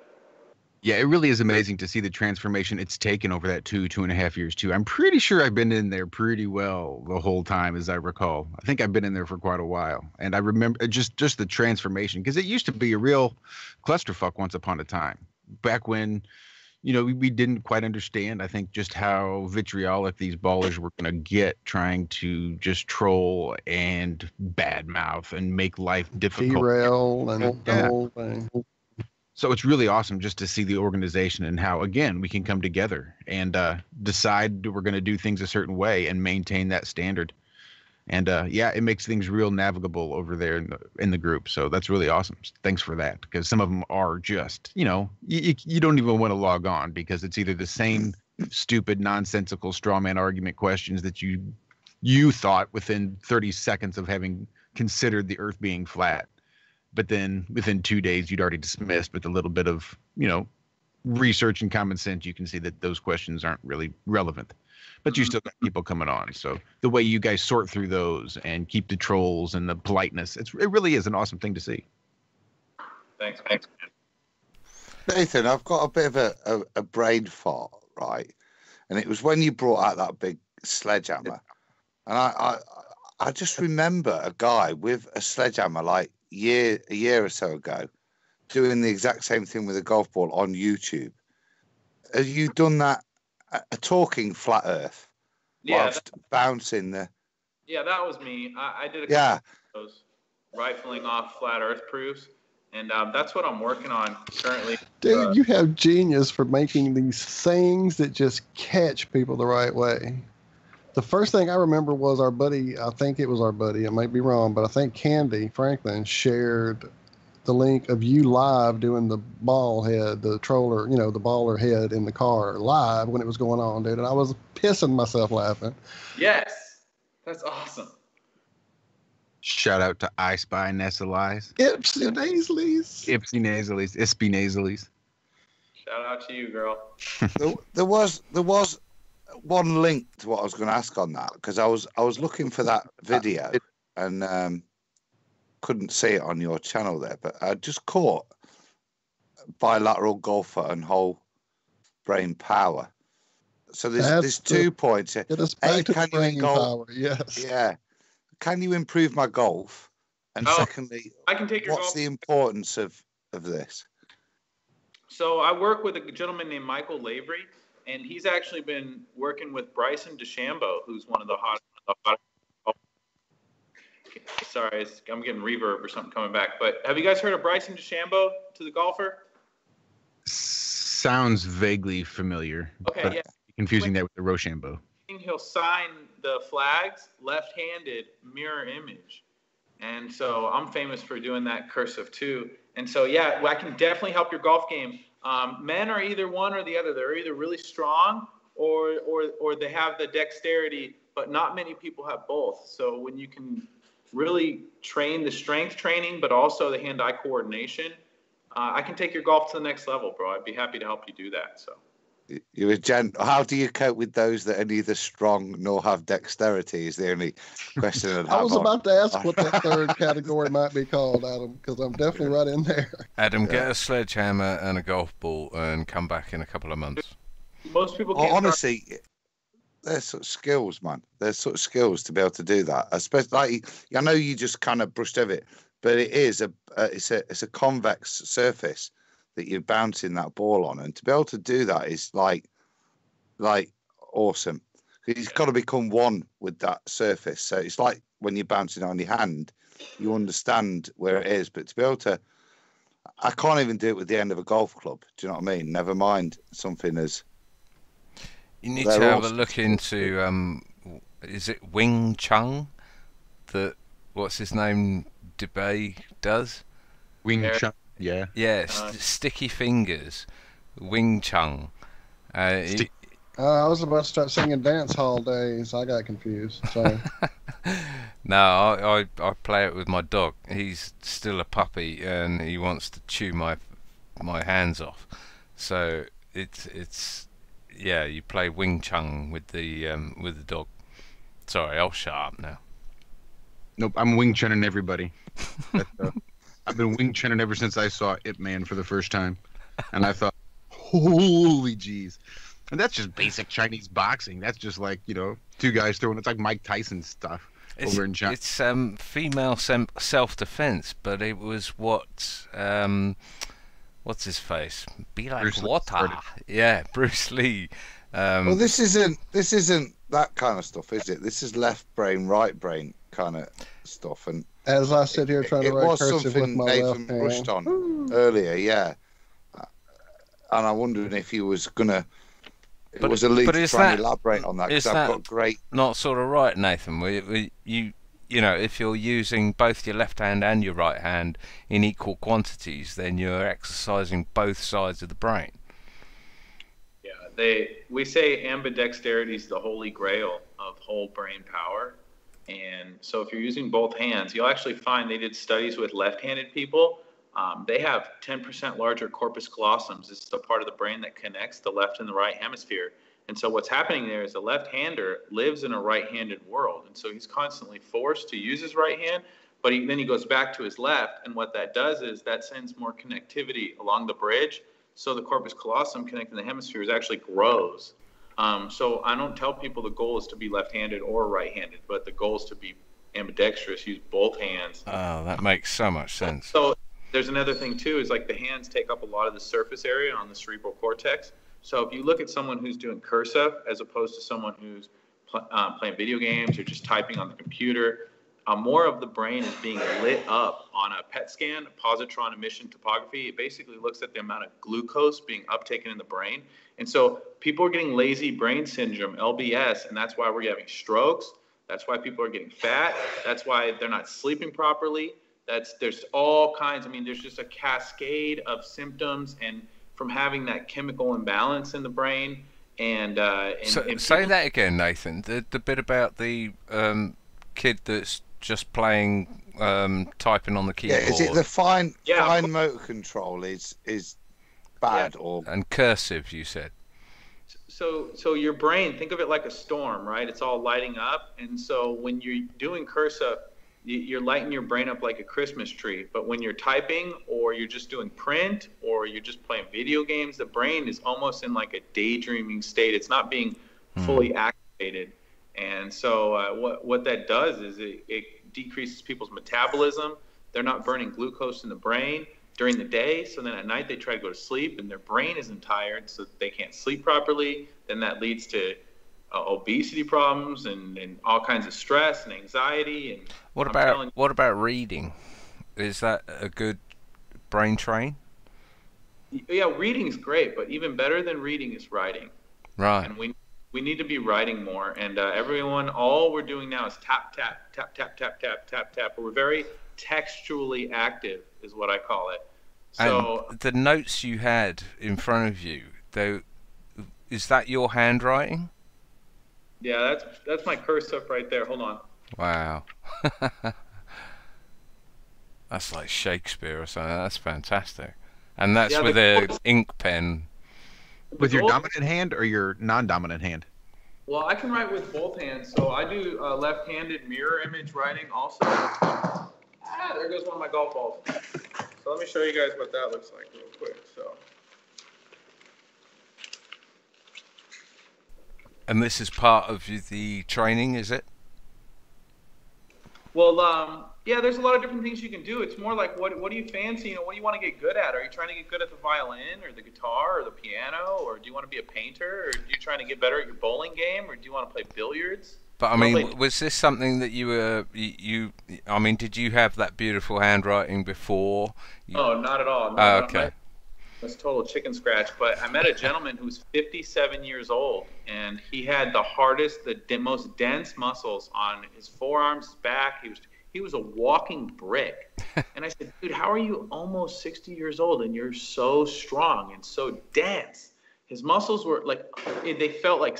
Yeah, it really is amazing to see the transformation it's taken over that 2.5 years too. I'm pretty sure I've been in there pretty well the whole time, as I recall. I think I've been in there for quite a while, and I remember just the transformation, because it used to be a real clusterfuck once upon a time, back when we didn't quite understand, I think, just how vitriolic these ballers were going to get trying to just troll and badmouth and make life difficult. Derail and the whole thing. So it's really awesome just to see the organization and how, again, we can come together and decide we're going to do things a certain way and maintain that standard. And it makes things real navigable over there in the group. So that's really awesome. Thanks for that, because some of them are just, you don't even want to log on, because it's either the same stupid, nonsensical straw man argument questions that you thought within 30 seconds of having considered the Earth being flat. But then within 2 days, you'd already dismissed. With a little bit of, research and common sense, you can see that those questions aren't really relevant. but you still got people coming on. So the way you guys sort through those and keep the trolls and the politeness, it really is an awesome thing to see. Thanks. Nathan, I've got a bit of a brain fart, right? And it was when you brought out that big sledgehammer, and I just remember a guy with a sledgehammer like a year or so ago doing the exact same thing with a golf ball on YouTube. Have you done that? A talking flat Earth whilst bouncing the... Yeah, that was me. I did a couple of those rifling off flat Earth proofs, and that's what I'm working on currently. Dude, you have genius for making these things that just catch people the right way. The first thing I remember was our buddy, I think it was our buddy, it might be wrong, but I think Candy Franklin shared the link of you live doing the ball head, the troller, the baller head in the car live when it was going on, dude. And I was pissing myself laughing. Yes, that's awesome. Shout out to I Spy Nesalies. Ipsy nasalies. Shout out to you, girl. There was one link to what I was going to ask on that, because I was looking for that video and couldn't see it on your channel there, but I just caught bilateral golfer and whole brain power. So there's 2 points here. Get us back to brain power. Yes. Yeah. Can you improve my golf? And secondly, I can take your what's golf. the importance of this? So I work with a gentleman named Michael Lavery, and he's actually been working with Bryson DeChambeau, who's one of the hottest. Sorry, I'm getting reverb or something coming back. But have you guys heard of Bryson DeChambeau, to the golfer? Sounds vaguely familiar. Okay, yeah. Confusing that with the Rochambeau. He'll sign the flags left-handed mirror image. And so I'm famous for doing that cursive too. And so, yeah, I can definitely help your golf game. Men are either one or the other. They're either really strong or they have the dexterity, but not many people have both. So when you can really train the strength training, but also the hand-eye coordination, I can take your golf to the next level, bro. I'd be happy to help you do that. So you're a gent. How do you cope with those that are neither strong nor have dexterity? Is the only question I'd have. I was about to ask what that third category might be called, Adam, because I'm definitely right in there. Adam, get a sledgehammer and a golf ball and come back in a couple of months. Most people can't. Honestly, there's such skills, man. There's such skills to be able to do that. Especially, I know you just kind of brushed over it, but it is it's a convex surface that you're bouncing that ball on, and to be able to do that is like awesome. You've got to become one with that surface. So it's like when you're bouncing on your hand, you understand where it is, but to be able to, I can't even do it with the end of a golf club. Do you know what I mean? Never mind something as. You need to have a look into, is it Wing Chun that, what's his name, DeBay does? Wing Chun, yeah. Yeah, sticky fingers, Wing Chun. I was about to start singing dance hall days. I got confused. Sorry. No, I play it with my dog. He's still a puppy and he wants to chew my hands off. So it's yeah, you play Wing Chun with the dog. Sorry, I'll shut up now. Nope, I'm Wing Chunning everybody. I've been Wing Chunning ever since I saw Ip Man for the first time, and I thought, holy jeez. And that's just basic Chinese boxing. That's just like, two guys throwing. It's like Mike Tyson stuff over in China. It's female self-defense, but it was what's his face? Be like Bruce water. Yeah, Bruce Lee. Well, this isn't that kind of stuff, is it? This is left brain, right brain kind of stuff. And as I sit here trying to write cursive with my Nathan left hand. brushed on earlier, yeah. And I wondered if he was gonna. It was a lead to try and elaborate on that, because I've got great. Not sort of right, Nathan. If you're using both your left hand and your right hand in equal quantities, then you're exercising both sides of the brain. Yeah, we say ambidexterity is the holy grail of whole brain power. And so if you're using both hands, you'll actually find they did studies with left-handed people. They have 10% larger corpus callosums. This is the part of the brain that connects the left and the right hemisphere. And so what's happening there is a left-hander lives in a right-handed world. And so he's constantly forced to use his right hand, but then he goes back to his left. And what that does is that sends more connectivity along the bridge. So the corpus callosum connecting the hemispheres actually grows. So I don't tell people the goal is to be left-handed or right-handed, but the goal is to be ambidextrous, use both hands. Oh, that makes so much sense. So there's another thing too, is like the hands take up a lot of the surface area on the cerebral cortex. So if you look at someone who's doing cursive as opposed to someone who's playing video games or just typing on the computer, more of the brain is being lit up on a PET scan, positron emission topography. It basically looks at the amount of glucose being uptaken in the brain. And so people are getting lazy brain syndrome, LBS, and that's why we're having strokes. That's why people are getting fat. That's why they're not sleeping properly. There's all kinds. I mean, there's just a cascade of symptoms and from having that chemical imbalance in the brain. And say that again, Nathan. The bit about the kid that's just playing typing on the keyboard. Yeah, is it the fine motor control is bad or and cursive? You said. So your brain, think of it like a storm, right? It's all lighting up, and so when you're doing cursive, you're lighting your brain up like a Christmas tree. But when you're typing or you're just doing print or you're just playing video games, the brain is almost in like a daydreaming state. It's not being fully activated. And so what that does is it decreases people's metabolism. They're not burning glucose in the brain during the day. So then at night they try to go to sleep and their brain isn't tired, so they can't sleep properly. Then that leads to obesity problems and all kinds of stress and anxiety. And what about reading? Is that a good brain train? Yeah, reading is great, but even better than reading is writing. Right. And we need to be writing more. And everyone, all we're doing now is tap, tap, tap, tap, tap, tap, tap, tap. We're very textually active, is what I call it. So and the notes you had in front of you, though, is that your handwriting? Yeah, that's my cursive right there. Hold on. Wow. That's like Shakespeare or something. That's fantastic. And that's with an ink pen. With your dominant hand or your non-dominant hand? Well, I can write with both hands. So I do left-handed mirror image writing also. There goes one of my golf balls. So let me show you guys what that looks like real quick. And this is part of the training, is it? Well, yeah, there's a lot of different things you can do. It's more like what do you fancy? You know, what do you want to get good at? Are you trying to get good at the violin or the guitar or the piano, or do you want to be a painter, or are you trying to get better at your bowling game, or do you want to play billiards? But I mean, was this something that you were I mean, did you have that beautiful handwriting before? No, not at all. No, okay. It's total chicken scratch. But I met a gentleman who's 57 years old, and he had the hardest, the most dense muscles on his forearms, his back. He was a walking brick. And I said, dude, how are you almost 60 years old and you're so strong and so dense? His muscles were like, they felt like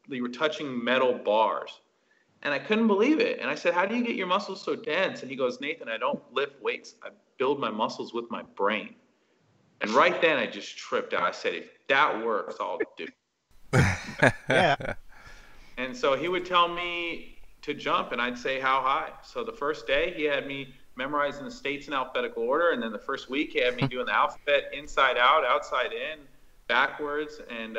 they were touching metal bars. And I couldn't believe it. And I said, how do you get your muscles so dense? And he goes, Nathan, I don't lift weights. I build my muscles with my brain. And right then I just tripped out. I said, if that works, I'll do it. Yeah. And so he would tell me to jump, and I'd say how high. So the first day he had me memorizing the states in alphabetical order, and then the first week he had me doing the alphabet inside out, outside in, backwards, and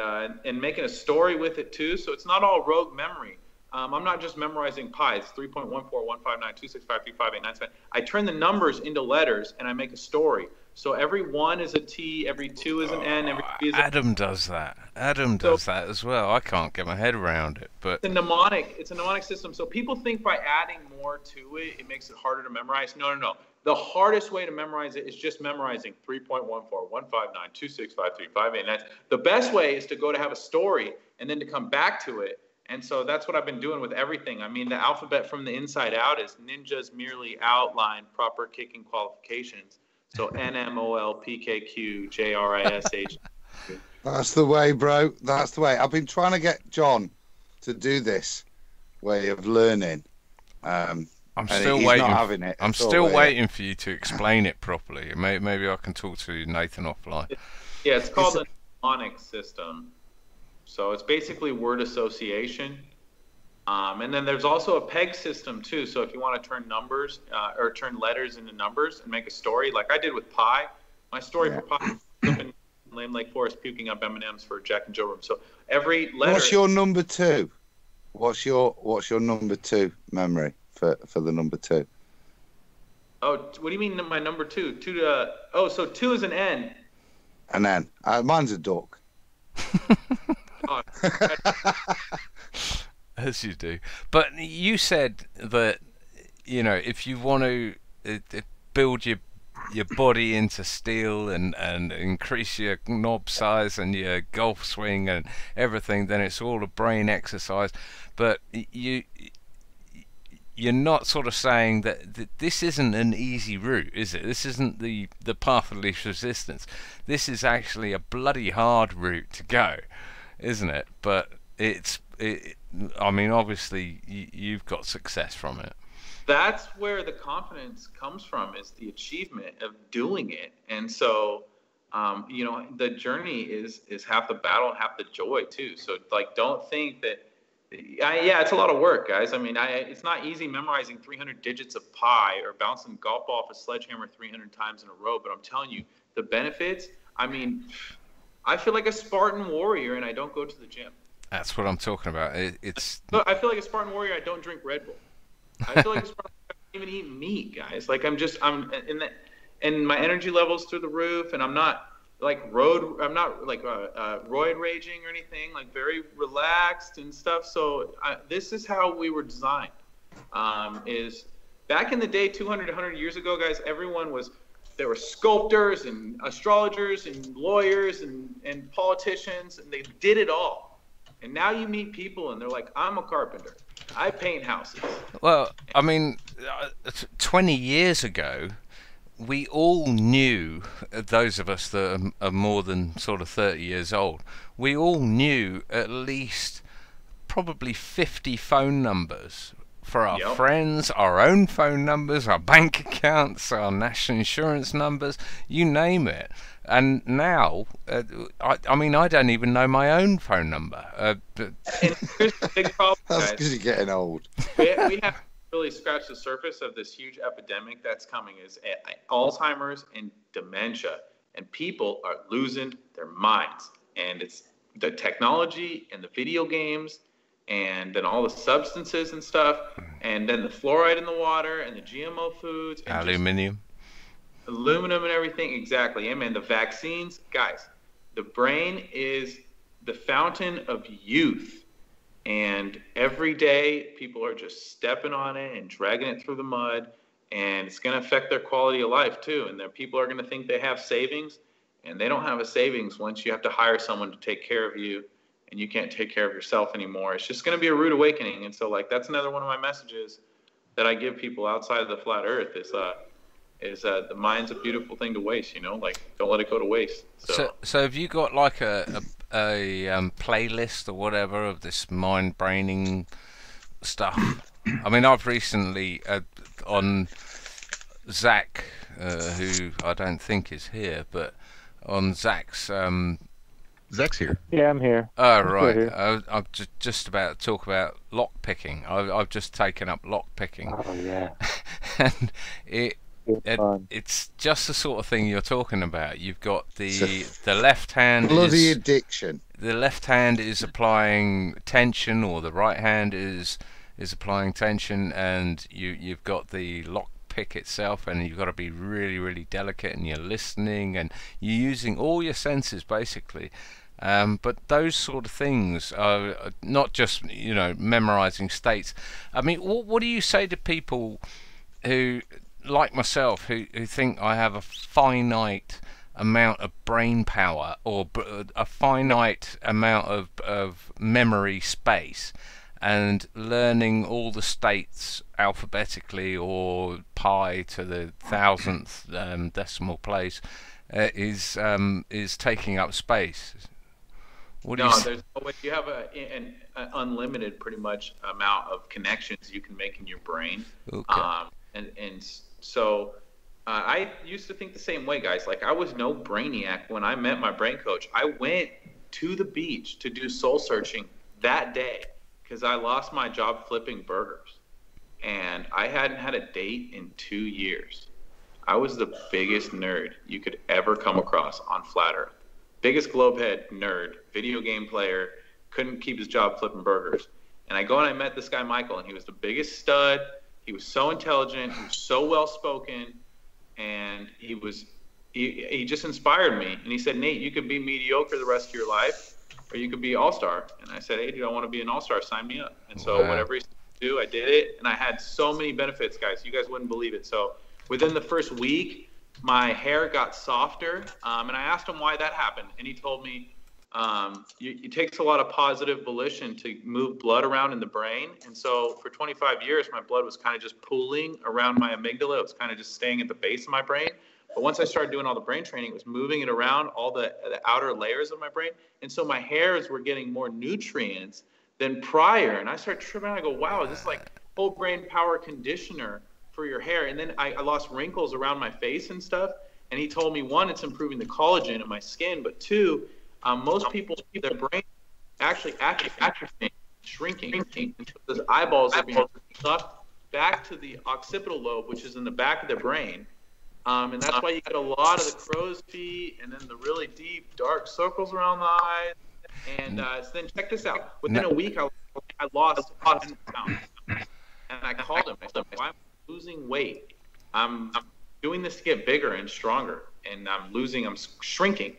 making a story with it too. So it's not all rogue memory. I'm not just memorizing pi. It's 3.1415926535897. I turn the numbers into letters, and I make a story. So every 1 is a T, every 2 is an N, every 3 is a... Adam does that. Adam does that as well. I can't get my head around it, but... It's a mnemonic system. So people think by adding more to it, it makes it harder to memorize. No. The hardest way to memorize it is just memorizing 3.1415926535897. The best way is to go to have a story and then to come back to it. And so that's what I've been doing with everything. I mean, the alphabet from the inside out is ninjas merely outline proper kicking qualifications. So NMOLPKQJRISH. That's the way, bro. That's the way. I've been trying to get John to do this way of learning. I'm still waiting. Not having it. I'm still waiting for you to explain it properly. Maybe I can talk to Nathan offline. Yeah, it's called the mnemonic system. So it's basically word association. And then there's also a peg system too. So if you want to turn numbers or turn letters into numbers and make a story, like I did with Pi, my story for Pi was up in Lame Lake Forest puking up M&Ms for Jack and Joe room. So every letter. What's your number 2? What's your number 2 memory for the number 2? Oh, what do you mean my number 2? So 2 is an N. An N. Mine's a duck. Oh, As you do. But you said that, if you want to build your body into steel and increase your knob size and your golf swing and everything, then it's all a brain exercise. But you're not sort of saying that this isn't an easy route, is it? This isn't the path of least resistance. This is actually a bloody hard route to go, isn't it? But obviously you've got success from it. That's where the confidence comes from, is the achievement of doing it. And so, the journey is half the battle, half the joy too. So don't think that, it's a lot of work, guys. It's not easy memorizing 300 digits of pi or bouncing golf ball off a sledgehammer 300 times in a row. But I'm telling you, the benefits, I feel like a Spartan warrior and I don't go to the gym. That's what I'm talking about. I feel like a Spartan warrior. I don't drink Red Bull. I feel like a Spartan warrior, I don't even eat meat, guys. And my energy level's through the roof, and I'm not roid raging or anything. Like very relaxed and stuff. So this is how we were designed. Is back in the day, 200, 100 years ago, guys. There were sculptors and astrologers and lawyers and politicians, and they did it all. And now you meet people and they're like, I'm a carpenter. I paint houses. Well, 20 years ago, we all knew, those of us that are more than sort of 30 years old, we all knew at least probably 50 phone numbers for our friends, our own phone numbers, our bank accounts, our national insurance numbers, you name it. And now, I don't even know my own phone number. And here's the big problem, That's because you're getting old. We have really scratched the surface of this huge epidemic that's coming, is Alzheimer's and dementia. And people are losing their minds. And it's the technology and the video games and then all the substances and stuff, and then the fluoride in the water and the GMO foods. And aluminum and everything, exactly. Amen. The vaccines, guys, the brain is the fountain of youth. And every day people are just stepping on it and dragging it through the mud, and it's going to affect their quality of life too. And then people are going to think they have savings, and they don't have a savings once you have to hire someone to take care of you, and you can't take care of yourself anymore. It's just going to be a rude awakening. And so that's another one of my messages that I give people outside of the flat earth is the mind's a beautiful thing to waste, don't let it go to waste. So have you got like a playlist or whatever of this mind braining stuff? I've recently on Zach, who I don't think is here, but on Zach's Zach's here. Yeah, I'm here. Oh, right. I'm just about to talk about lock picking. I've just taken up lock picking. Oh yeah. And it's just the sort of thing you're talking about. You've got the left hand. Bloody addiction. The left hand is applying tension, or the right hand is applying tension, and you've got the lock pick itself, and you've got to be really, really delicate, and you're listening, and you're using all your senses basically. But those sort of things are not just memorizing states. What do you say to people who, like myself, who think I have a finite amount of brain power or a finite amount of memory space, and learning all the states alphabetically or pi to the 1000th decimal place is taking up space? There's no way. You have an unlimited, pretty much, amount of connections you can make in your brain. Okay. So I used to think the same way, guys. Like, I was no brainiac when I met my brain coach. I went to the beach to do soul searching that day because I lost my job flipping burgers. And I hadn't had a date in 2 years. I was the biggest nerd you could ever come across on Flat Earth. Biggest globehead nerd, video game player, couldn't keep his job flipping burgers. And I go and I met this guy, Michael, and he was the biggest stud. He was so intelligent. He was so well-spoken. And he just inspired me. And he said, Nate, you could be mediocre the rest of your life, or you could be all-star. And I said, hey, dude, I want to be an all-star. Sign me up. And so whatever he said to do, I did it. And I had so many benefits, guys. You guys wouldn't believe it. So within the first week, my hair got softer. And I asked him why that happened. And he told me, it takes a lot of positive volition to move blood around in the brain. And so for 25 years, my blood was kind of just pooling around my amygdala. It was kind of just staying at the base of my brain. But once I started doing all the brain training, it was moving it around all the outer layers of my brain. And so my hairs were getting more nutrients than prior. And I started tripping out. I go, wow, this is like whole brain power conditioner for your hair. And then I lost wrinkles around my face and stuff. And he told me, one, it's improving the collagen in my skin. But two, most people, their brain actually atrophying, shrinking. And so those eyeballs are being sucked back to the occipital lobe, which is in the back of their brain. And that's why you get a lot of the crow's feet and then the really deep, dark circles around the eyes. And so then check this out. Within a week, I lost 10 pounds. And I called him. I said, why am I losing weight? I'm doing this to get bigger and stronger. And I'm shrinking.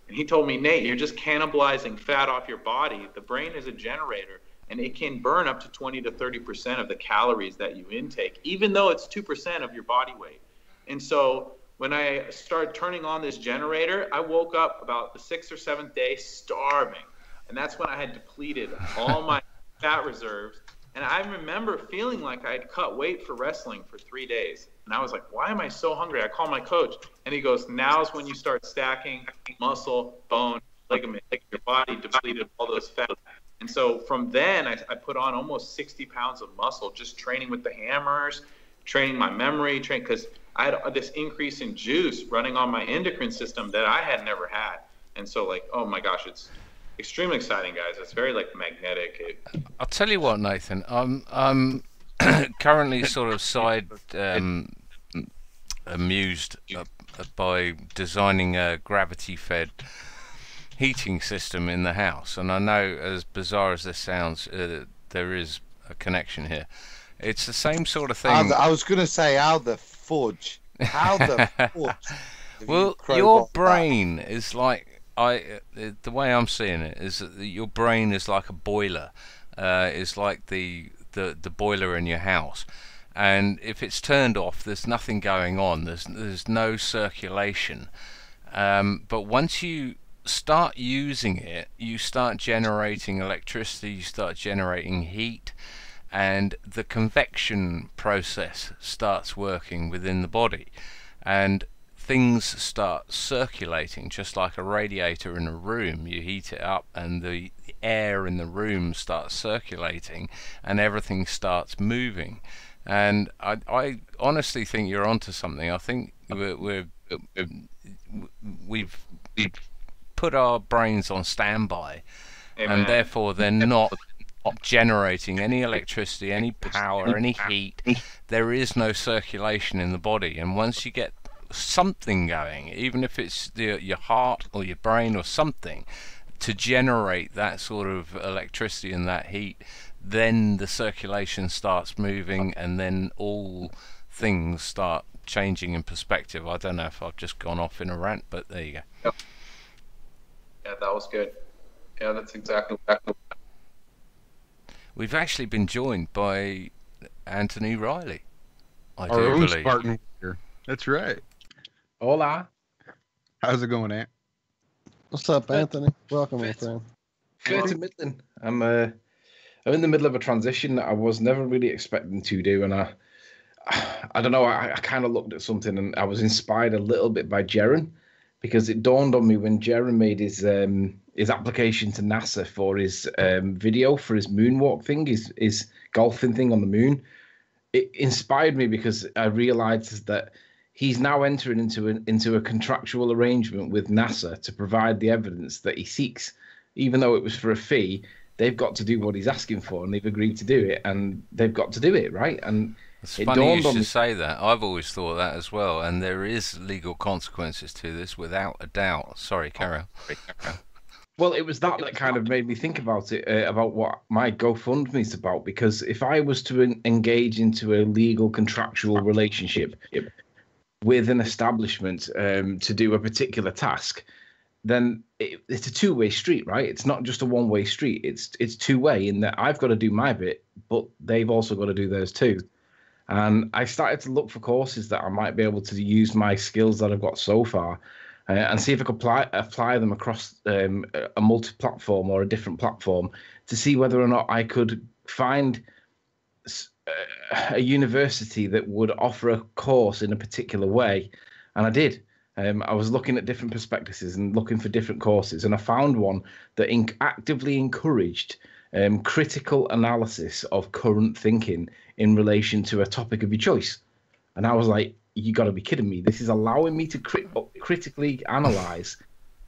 And he told me, Nate, you're just cannibalizing fat off your body. The brain is a generator, and it can burn up to 20 to 30% of the calories that you intake, even though it's 2% of your body weight. And so when I started turning on this generator, I woke up about the 6th or 7th day starving. And that's when I had depleted all my fat reserves. And I remember feeling like I had cut weight for wrestling for 3 days. And I was like, why am I so hungry? I called my coach, and he goes, now's when you start stacking muscle, bone, ligament, your body depleted all those fat. And so from then, I put on almost 60 pounds of muscle, just training with the hammers, training my memory, because I had this increase in juice running on my endocrine system that I had never had. And so, like, oh my gosh, it's extremely exciting, guys. It's very, like, magnetic. I'll tell you what, Nathan. I'm currently sort of side amused by designing a gravity-fed heating system in the house. And I know, as bizarre as this sounds, there is a connection here. It's the same sort of thing. I was going to say, how the fudge? Well, your brain is like, the way I'm seeing it is that your brain is like a boiler. It's like the boiler in your house, and if it's turned off, there's nothing going on. There's no circulation. But once you start using it, you start generating electricity. You start generating heat. And the convection process starts working within the body, and things start circulating just like a radiator in a room. You heat it up and the air in the room starts circulating and everything starts moving. And I honestly think you're onto something. I think we've put our brains on standby. Amen. And therefore they're not generating any electricity, any power, any heat. There is no circulation in the body, and once you get something going, even if it's your heart or your brain or something, to generate that sort of electricity and that heat, then the circulation starts moving, and then all things start changing in perspective. I don't know if I've just gone off in a rant, but there you go. Yeah, that was good. Yeah, that's exactly. We've actually been joined by Anthony Riley. Our own Spartan here. That's right. Hola. How's it going, Ant? What's up, Anthony? Welcome, my friend. Good to Midland. I'm in the middle of a transition that I was never really expecting to do, and I don't know. I kind of looked at something, and I was inspired a little bit by Jaren, because it dawned on me when Jaren made his application to NASA for his video for his moonwalk thing, his golfing thing on the moon. It inspired me because I realized that he's now entering into a contractual arrangement with NASA to provide the evidence that he seeks. even though it was for a fee, they've got to do what he's asking for, and they've agreed to do it, and they've got to do it, right? And it's it funny you dawned on should me. say that. I've always thought that as well, and there is legal consequences to this, without a doubt. Sorry, carry on. Well, it was that kind of made me think about it, about what my GoFundMe is about. Because if I was to engage into a legal contractual relationship with an establishment to do a particular task, then it's a two-way street, right? It's not just a one-way street. It's two-way in that I've got to do my bit, but they've also got to do theirs too. And I started to look for courses that I might be able to use my skills that I've got so far and see if I could apply them across a multi-platform or a different platform to see whether or not I could find a university that would offer a course in a particular way. And I did. I was looking at different prospectuses and looking for different courses, and I found one that actively encouraged critical analysis of current thinking in relation to a topic of your choice. And I was like, you got to be kidding me. This is allowing me to critically analyze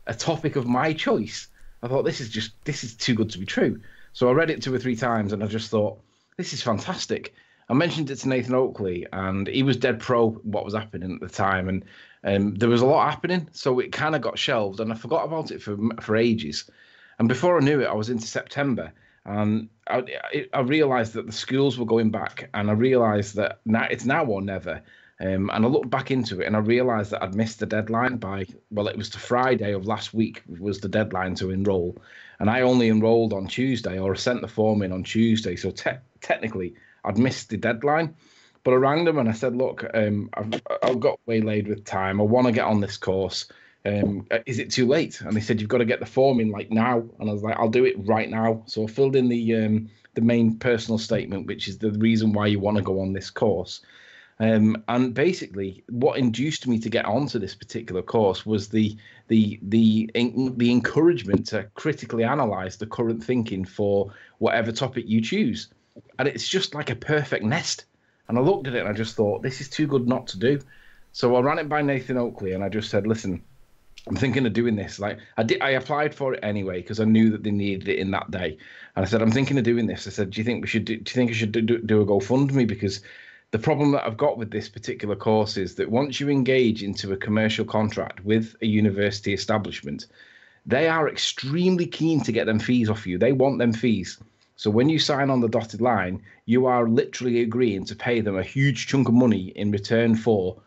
a topic of my choice. I thought, this is too good to be true. So I read it 2 or 3 times, and I just thought, this is fantastic. I mentioned it to Nathan Oakley, and he was dead pro what was happening at the time. And there was a lot happening, so it kind of got shelved, and I forgot about it for ages. And before I knew it, I was into September, and I realised that the schools were going back, and I realised that it's now or never. And I looked back into it, and I realised that I'd missed the deadline it was the Friday of last week was the deadline to enrol. And I only enrolled on Tuesday, or sent the form in on Tuesday. So technically, I'd missed the deadline. But I rang them and I said, look, I've got waylaid with time. I want to get on this course. Is it too late? And they said, you've got to get the form in like now. And I was like, I'll do it right now. So I filled in the main personal statement, which is the reason why you want to go on this course. And basically, what induced me to get onto this particular course was the encouragement to critically analyze the current thinking for whatever topic you choose. And it's just like a perfect nest. And I looked at it and I just thought, this is too good not to do. So I ran it by Nathan Oakley, and I just said, listen, I'm thinking of doing this. Like I applied for it anyway because I knew that they needed it in that day. And I said, I'm thinking of doing this. I said, do you think I should do a GoFundMe? Because the problem that I've got with this particular course is that once you engage into a commercial contract with a university establishment, they are extremely keen to get them fees off you. They want them fees. So when you sign on the dotted line, you are literally agreeing to pay them a huge chunk of money in return for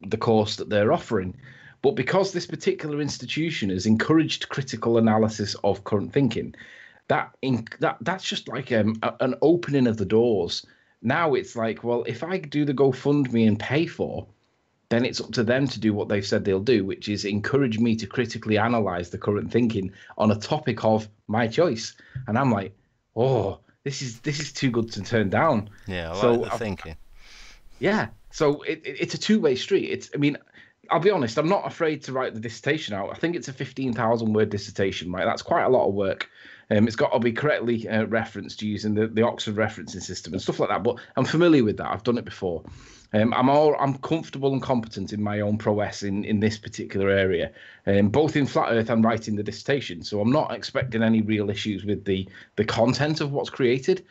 the course that they're offering. But because this particular institution has encouraged critical analysis of current thinking, that's just like an opening of the doors. Now it's like, well, if I do the GoFundMe and pay for, then it's up to them to do what they've said they'll do, which is encourage me to critically analyze the current thinking on a topic of my choice. And I'm like, oh, this is too good to turn down. Yeah, I like the thinking. Yeah, so it's a two-way street. I'll be honest, I'm not afraid to write the dissertation out. I think it's a 15,000-word dissertation, right? That's quite a lot of work. It's got to be correctly referenced using the Oxford referencing system and stuff like that. But I'm familiar with that. I've done it before. I'm comfortable and competent in my own prowess in this particular area, both in flat Earth and writing the dissertation. So I'm not expecting any real issues with the content of what's created.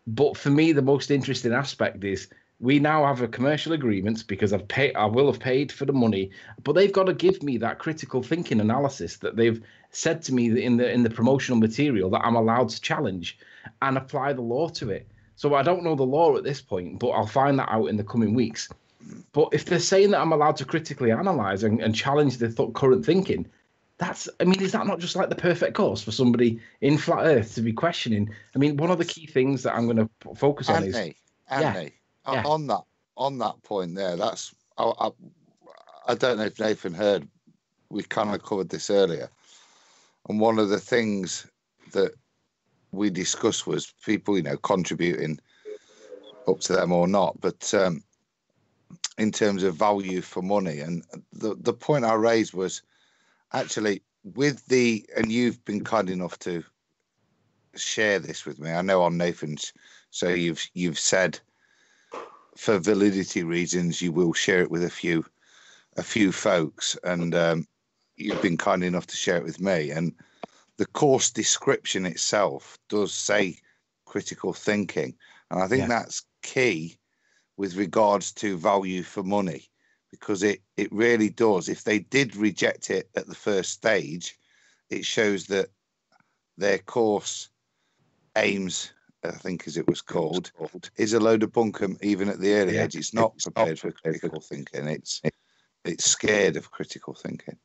But for me, the most interesting aspect is we now have a commercial agreement because I will have paid for the money, but they've got to give me that critical thinking analysis that they've said to me in the promotional material that I'm allowed to challenge and apply the law to it. So I don't know the law at this point, but I'll find that out in the coming weeks. But if they're saying that I'm allowed to critically analyze and challenge the current thinking, is that not just like the perfect course for somebody in flat Earth to be questioning? One of the key things that I'm going to focus on is on that point there. That's I don't know if Nathan heard. We kind of covered this earlier, and one of the things that we discussed was people, contributing up to them or not, but in terms of value for money. And the point I raised was actually and you've been kind enough to share this with me. I know on Nathan's, so you've said for validity reasons you will share it with a few folks, and you've been kind enough to share it with me. And the course description itself does say critical thinking, and I think that's key with regards to value for money, because it really does. If they did reject it at the first stage, it shows that their course aims, I think as it was called, is a load of bunkum even at the early age. It's not prepared for critical thinking. It's scared of critical thinking.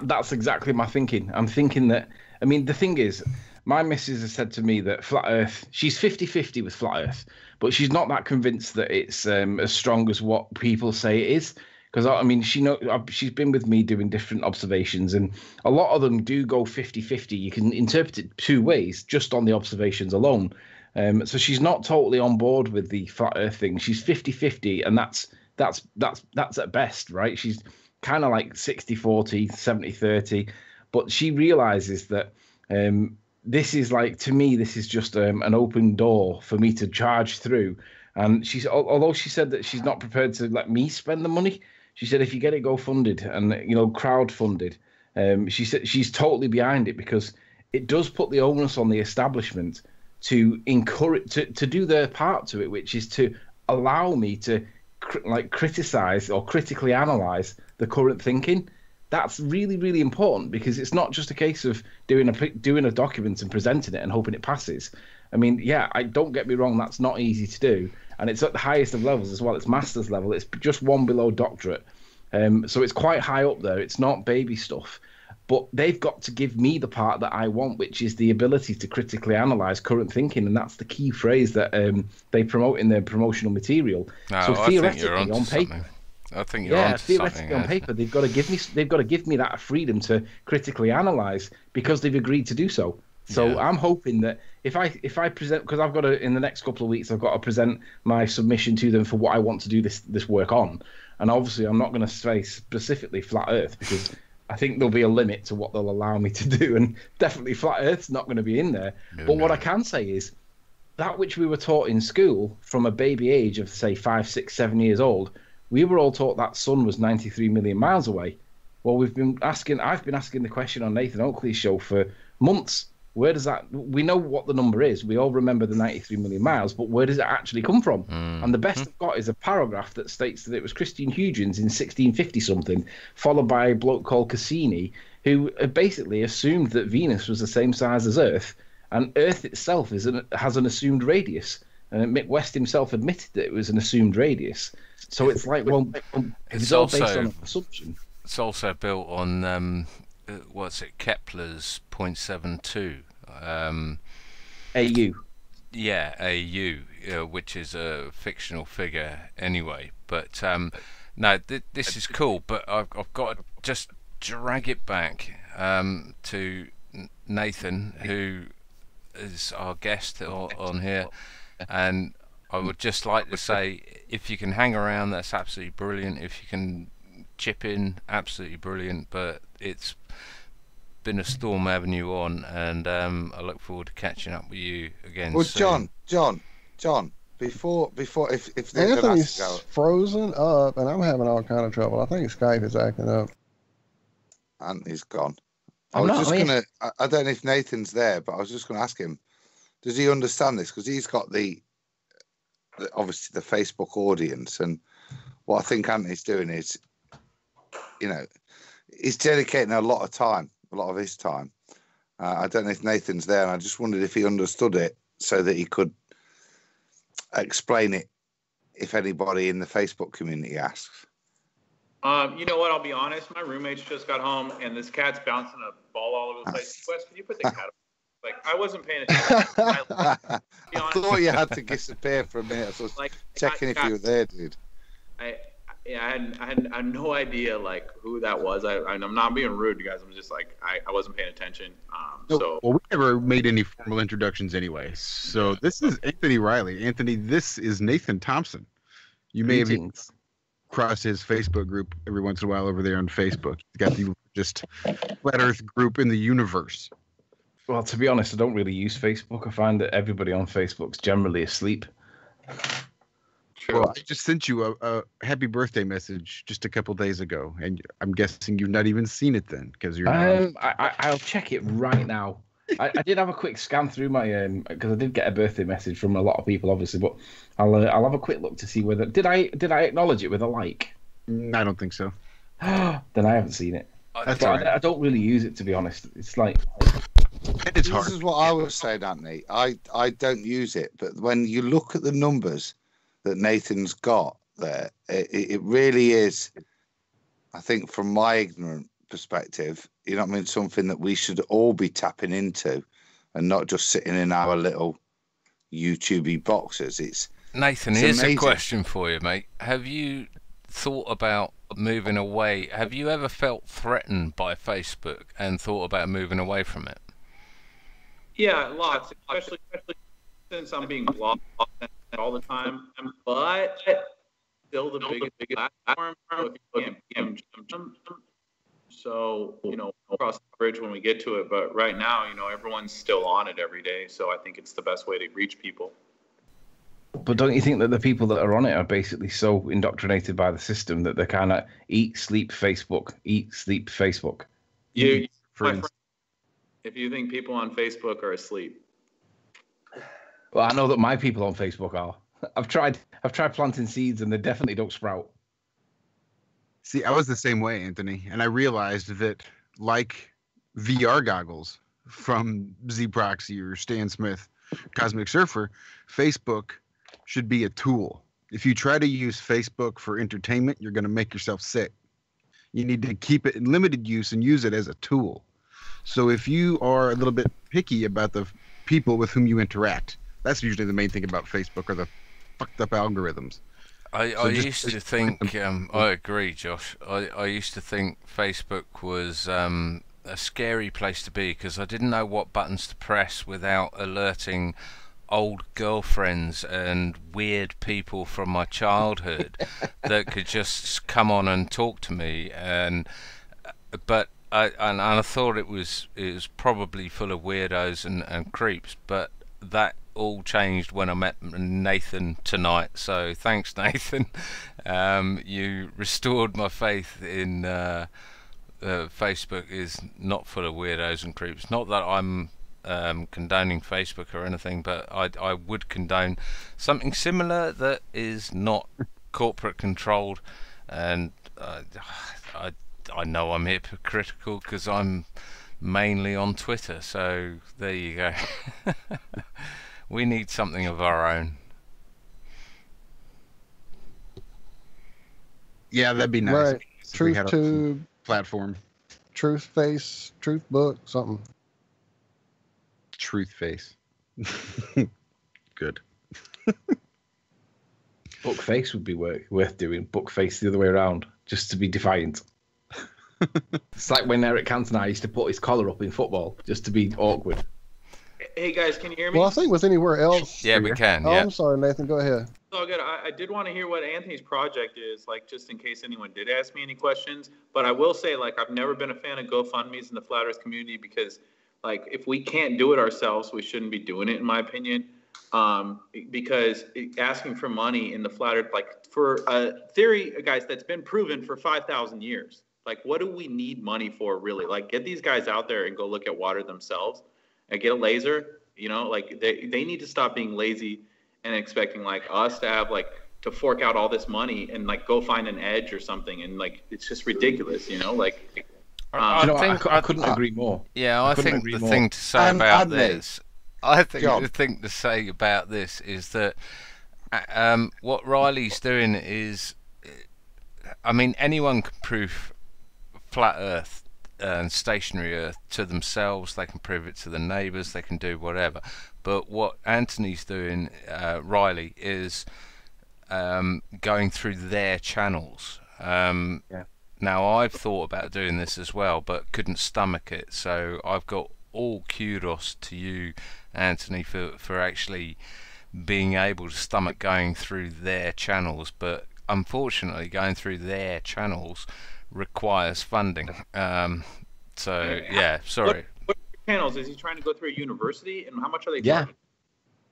That's exactly my thinking. I'm thinking that, I mean, the thing is, my missus has said to me that Flat Earth, she's 50-50 with Flat Earth, but she's not that convinced that it's as strong as what people say it is. Because, I mean, she's been with me doing different observations, and a lot of them do go 50-50. You can interpret it two ways, just on the observations alone. So she's not totally on board with the Flat Earth thing. She's 50-50, and that's at best, right? She's kind of like 60-40, 70-30, but she realizes that this is like, to me, this is just an open door for me to charge through. And although she said that she's not prepared to let me spend the money, she said if you get it GoFunded and crowd funded, she said she's totally behind it, because it does put the onus on the establishment to encourage to do their part to it, which is to allow me to criticize or critically analyze the current thinking. That's really, really important, because it's not just a case of doing a document and presenting it and hoping it passes. I mean, don't get me wrong, that's not easy to do, and it's at the highest of levels as well. It's master's level. It's just one below doctorate, so it's quite high up there. It's not baby stuff, but they've got to give me the part that I want, which is the ability to critically analyze current thinking, and that's the key phrase that they promote in their promotional material. No, so theoretically, on paper, I think you're onto theoretically on paper, they've got to give me that freedom to critically analyze, because they've agreed to do so. So I'm hoping that if I present, because I've got to, in the next couple of weeks, I've got to present my submission to them for what I want to do this work on, and obviously I'm not going to say specifically Flat Earth, because I think there'll be a limit to what they'll allow me to do, and definitely Flat Earth's not going to be in there. But what I can say is that which we were taught in school from a baby age of, say, 5, 6, 7 years old, we were all taught that sun was 93 million miles away. Well, I've been asking the question on Nathan Oakley's show for months. Where does that? We know what the number is. We all remember the 93 million miles, but where does it actually come from? And the best I've got is a paragraph that states that it was Christian Huygens in 1650 something, followed by a bloke called Cassini, who basically assumed that Venus was the same size as Earth, and Earth itself has an assumed radius. And Mick West himself admitted that it was an assumed radius. So it's like, well, it's all based on an assumption. It's also built on Kepler's 0.72 AU. Yeah, AU, which is a fictional figure anyway. But no, this is cool. But I've got to just drag it back to Nathan, who is our guest on here, and I would just like to say, if you can hang around, that's absolutely brilliant. If you can chip in, absolutely brilliant. But it's been a storm having you on, and I look forward to catching up with you again. Well, soon. John, before if Anthony's frozen up, and I'm having all kind of trouble. I think Skype is acting up. Anthony's gone. I don't know if Nathan's there, but I was just gonna ask him, does he understand this? Because he's got the obviously the Facebook audience, and what I think Anthony's doing is, he's dedicating a lot of his time. I don't know if Nathan's there, and I just wondered if he understood it so that he could explain it if anybody in the Facebook community asks. You know what? I'll be honest. My roommates just got home, and this cat's bouncing a ball all over the place. Wes, can you put the cat up? Like, I wasn't paying attention. I thought you had to disappear for a minute. I was checking if you were there, dude. I had no idea who that was. I'm not being rude, you guys. I'm just I wasn't paying attention. Well, we never made any formal introductions anyway. So this is Anthony Riley. Anthony, this is Nathan Thompson. You may have crossed his Facebook group every once in a while over there on Facebook. He's got the just Flat Earth group in the universe. Well, to be honest, I don't really use Facebook. I find that everybody on Facebook's generally asleep. True. Well, I just sent you a happy birthday message just a couple days ago, and I'm guessing you've not even seen it then, because you're not. I'll check it right now. I did have a quick scan through my because I did get a birthday message from a lot of people, obviously, but I'll have a quick look to see whether did I acknowledge it with a like. I don't think so. Then I haven't seen it. That's all right. I don't really use it, to be honest. It's like It's hard. This is what I was saying, Anthony. I don't use it, but when you look at the numbers that Nathan's got there, it really is, I think, from my ignorant perspective, you know what I mean, something that we should all be tapping into and not just sitting in our little YouTubey boxes. Nathan, here's a question for you, mate. Have you thought about moving away? Have you ever felt threatened by Facebook and thought about moving away from it? Yeah, lots, especially since I'm being blocked all the time. But still the biggest platform. So, cross the bridge when we get to it. But right now, everyone's still on it every day. So I think it's the best way to reach people. But don't you think that the people that are on it are basically so indoctrinated by the system that they kind of eat, sleep, Facebook, eat, sleep, Facebook? My friend, if you think people on Facebook are asleep. Well, I know that my people on Facebook are. I've tried planting seeds and they definitely don't sprout. See, I was the same way, Anthony, and I realized that, like VR goggles from Z-Proxy or Stan Smith, Cosmic Surfer, Facebook should be a tool. If you try to use Facebook for entertainment, you're going to make yourself sick. You need to keep it in limited use and use it as a tool. So if you are a little bit picky about the people with whom you interact, that's usually the main thing about Facebook, are the fucked up algorithms. I used to think, I agree, Josh. I used to think Facebook was a scary place to be because I didn't know what buttons to press without alerting old girlfriends and weird people from my childhood that could just come on and talk to me. But I thought it was probably full of weirdos and creeps, but that all changed when I met Nathan tonight. So thanks, Nathan. You restored my faith in Facebook is not full of weirdos and creeps. Not that I'm condoning Facebook or anything, but I would condone something similar that is not corporate controlled. And I know I'm hypocritical because I'm mainly on Twitter, so there you go. We need something of our own. Yeah, that'd be nice. Right. Truth Tube platform. Truth Face, Truth Book, something. Truth Face. Good. Book Face would be worth doing. Book Face the other way around, just to be defiant. It's like when Eric Cantona used to put his collar up in football, just to be awkward. Hey guys, can you hear me? Well, I think with anywhere else. Yeah, we can. Oh, Yeah. I'm sorry, Nathan. Go ahead. It's all good. I did want to hear what Anthony's project is, like, just in case anyone did ask me any questions. But I will say, like, I've never been a fan of GoFundMe's in the Flat Earth community because, like, if we can't do it ourselves, we shouldn't be doing it, in my opinion. Because asking for money in the Flat Earth, like, for a theory, guys, that's been proven for 5,000 years. Like, what do we need money for, really? Like, get these guys out there and go look at water themselves and get a laser. Like, they need to stop being lazy and expecting, like, us to have, like, to fork out all this money and, like, go find an edge or something. And, like, it's just ridiculous, like. I couldn't agree more. Yeah, I think the thing to say about this, the thing to say about this is that what Riley's doing is, I mean, anyone can prove flat Earth and stationary Earth to themselves. They can prove it to the neighbours. They can do whatever. But what Anthony's doing, Riley, is going through their channels. Now, I've thought about doing this as well, but couldn't stomach it. So I've got all kudos to you, Anthony, for actually being able to stomach going through their channels. But unfortunately, going through their channels requires funding. So yeah, sorry. What channels is he trying to go through a university, and how much are they charging?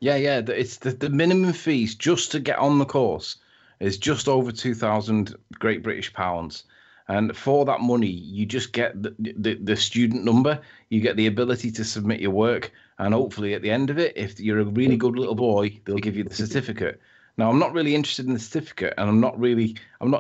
Yeah. It's the minimum fees just to get on the course is just over 2,000 Great British pounds. And for that money, you just get the student number, you get the ability to submit your work, and hopefully at the end of it, if you're a really good little boy, they'll give you the certificate. Now, I'm not really interested in the certificate, and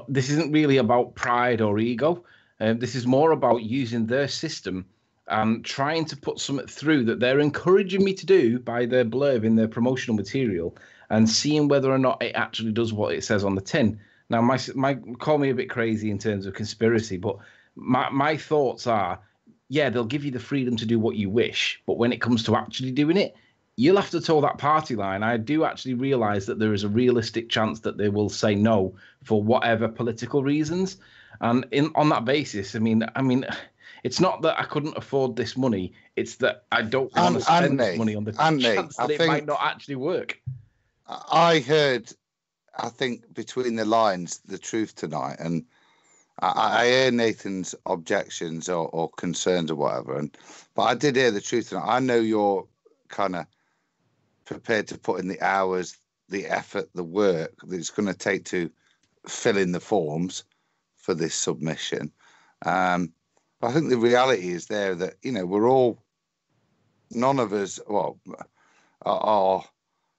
this isn't really about pride or ego. This is more about using their system and trying to put something through that they're encouraging me to do by their blurb in their promotional material and seeing whether or not it actually does what it says on the tin. Now, my call me a bit crazy in terms of conspiracy, but my thoughts are, yeah, they'll give you the freedom to do what you wish, but when it comes to actually doing it, you'll have to toe that party line. I do actually realize that there is a realistic chance that they will say no for whatever political reasons. And on that basis, I mean, it's not that I couldn't afford this money. It's that I don't want to spend this money on the chance that it might not actually work. I heard, I think, between the lines, the truth tonight. And I hear Nathan's objections or concerns or whatever. But I did hear the truth tonight. I know you're kind of prepared to put in the hours, the effort, the work that it's going to take to fill in the forms for this submission. But I think the reality is there that, none of us, are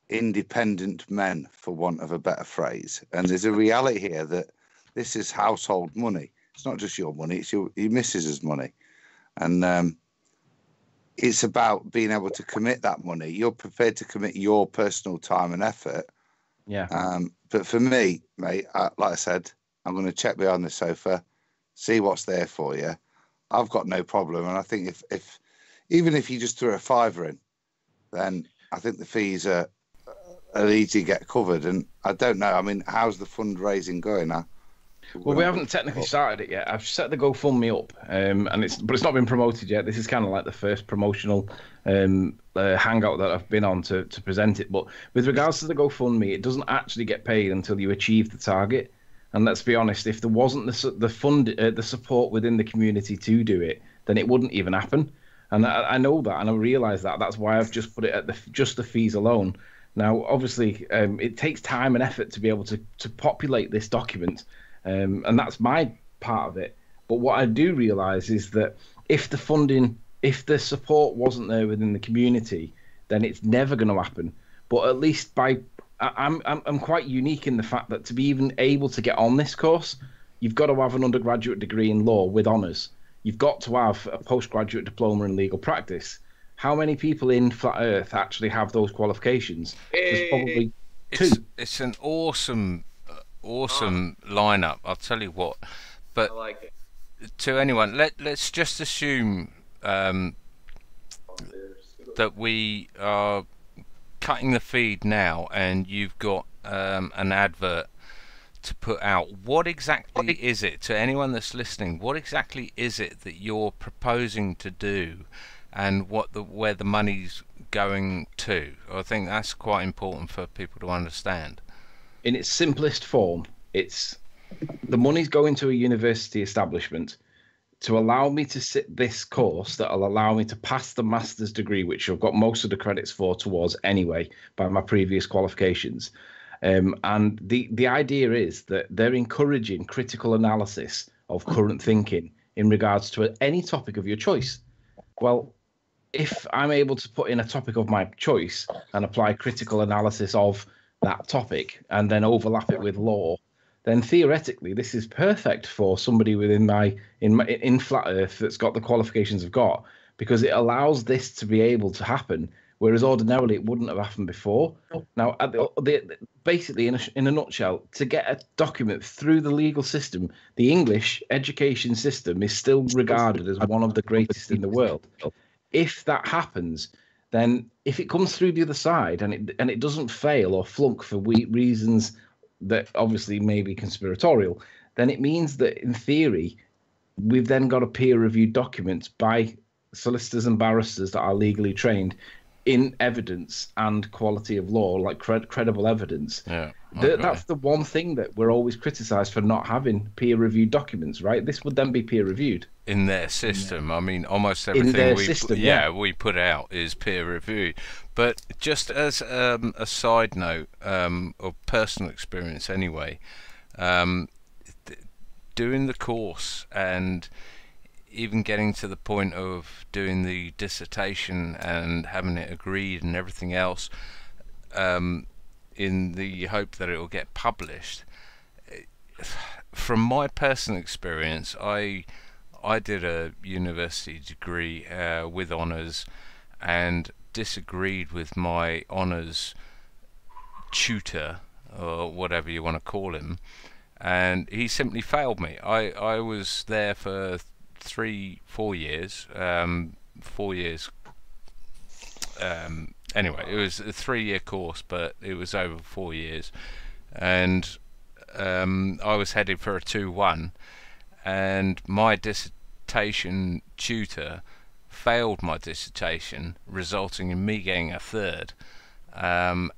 independent men, for want of a better phrase. And there's a reality here that this is household money. It's not just your money, it's your missus's money. And it's about being able to commit that money. You're prepared to commit your personal time and effort. Yeah. But for me, mate, like I said, I'm going to check behind the sofa, see what's there for you. I've got no problem. And I think if even if you just threw a fiver in, then I think the fees are easy to get covered. And I don't know. I mean, how's the fundraising going now? Well, we haven't technically started it yet. I've set the GoFundMe up, but it's not been promoted yet. This is kind of like the first promotional hangout that I've been on to present it. But with regards to the GoFundMe, it doesn't actually get paid until you achieve the target. And let's be honest, if there wasn't the support within the community to do it, then it wouldn't even happen. And I know that, and I realise that. That's why I've just put it at just the fees alone. Now, obviously, it takes time and effort to be able to populate this document. And that's my part of it. But what I do realise is that if the support wasn't there within the community, then it's never going to happen. But at least I'm quite unique in the fact that to be even able to get on this course, you've got to have an undergraduate degree in law with honours. You've got to have a postgraduate diploma in legal practice. How many people in Flat Earth actually have those qualifications? There's probably two. It's an awesome lineup, I'll tell you what. But I like it. To anyone, let's just assume that we are cutting the feed now and you've got an advert to put out. What exactly is it, to anyone that's listening, what exactly is it that you're proposing to do, and where the money's going to? I think that's quite important for people to understand. In its simplest form, it's the money's going to a university establishment to allow me to sit this course that'll allow me to pass the master's degree, which I've got most of the credits for towards anyway by my previous qualifications. And the idea is that they're encouraging critical analysis of current thinking in regards to any topic of your choice. Well, if I'm able to put in a topic of my choice and apply critical analysis of that topic and then overlap it with law, then theoretically this is perfect for somebody within in Flat Earth that's got the qualifications I've got, because it allows this to be able to happen, whereas ordinarily it wouldn't have happened before. Now, basically, in a nutshell, to get a document through the legal system, the English education system is still regarded as one of the greatest in the world. If that happens, then if it comes through the other side and it doesn't fail or flunk for reasons that obviously may be conspiratorial, then it means that in theory we've then got a peer-reviewed document by solicitors and barristers that are legally trained, in evidence and quality of law, like credible evidence. Yeah, That's the one thing that we're always criticised for not having peer-reviewed documents, right? This would then be peer-reviewed. In their system. I mean, almost In everything their we system, we put out is peer-reviewed. But just as a side note, of personal experience anyway, doing the course and even getting to the point of doing the dissertation and having it agreed and everything else, in the hope that it will get published. From my personal experience, I did a university degree with honours and disagreed with my honours tutor, or whatever you want to call him, and he simply failed me. I was there for 4 years. 4 years. Anyway, it was a 3-year course, but it was over 4 years, and I was headed for a 2-1, and my dissertation tutor failed my dissertation, resulting in me getting a 3rd,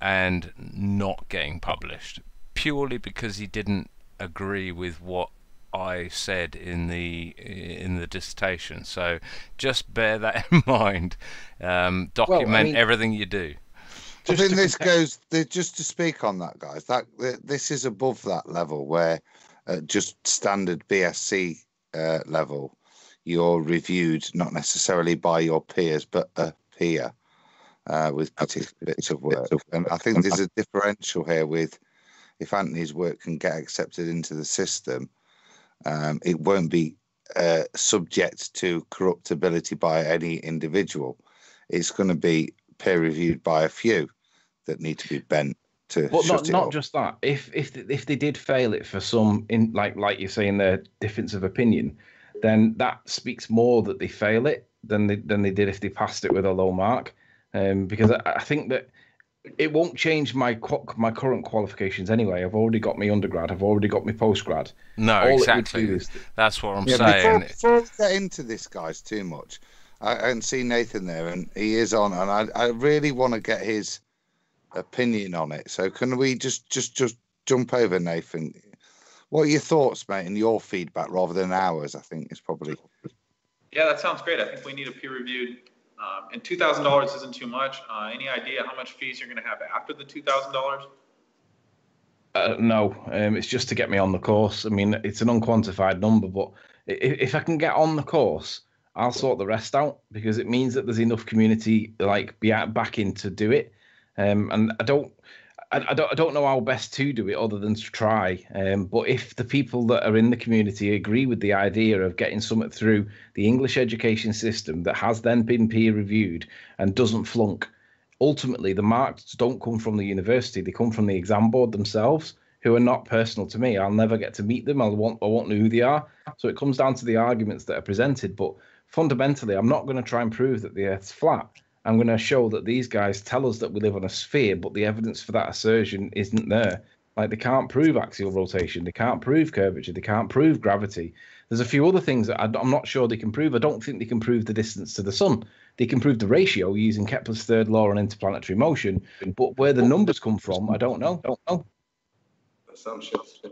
and not getting published, purely because he didn't agree with what I said in the dissertation. So just bear that in mind. Document everything you do. I think this goes, just to speak on that, guys, that this is above that level where just standard BSc level, you're reviewed not necessarily by your peers, but a peer with particular bits of work. And I think there's a differential here with, if Anthony's work can get accepted into the system, it won't be subject to corruptibility by any individual. It's going to be peer reviewed by a few that need to be bent to. But shut not up. just that. If they did fail it for some, in like you're saying, their difference of opinion, then that speaks more that they fail it than they did if they passed it with a low mark. Because I think that it won't change my current qualifications anyway. I've already got my undergrad. I've already got my postgrad. No, All exactly. That's what I'm saying. Before we get into this, guys, too much, I can see Nathan there, and he is on, and I really want to get his opinion on it. So can we just jump over, Nathan? What are your thoughts, mate, and your feedback rather than ours? I think is probably. Yeah, that sounds great. I think we need a peer-reviewed. And $2,000 isn't too much. Any idea how much fees you're going to have after the $2,000? No, it's just to get me on the course. I mean, it's an unquantified number, but if I can get on the course, I'll sort the rest out, because it means that there's enough community backing to do it. And I don't know how best to do it other than to try. But if the people that are in the community agree with the idea of getting something through the English education system that has then been peer reviewed and doesn't flunk, ultimately the marks don't come from the university. They come from the exam board themselves, who are not personal to me. I'll never get to meet them. I won't know who they are. So it comes down to the arguments that are presented. But fundamentally, I'm not going to try and prove that the Earth's flat. I'm going to show that these guys tell us that we live on a sphere, but the evidence for that assertion isn't there. Like, they can't prove axial rotation, they can't prove curvature, they can't prove gravity. There's a few other things that I'm not sure they can prove. I don't think they can prove the distance to the sun. They can prove the ratio using Kepler's third law on interplanetary motion, but where the numbers come from, I don't know. Assumptions.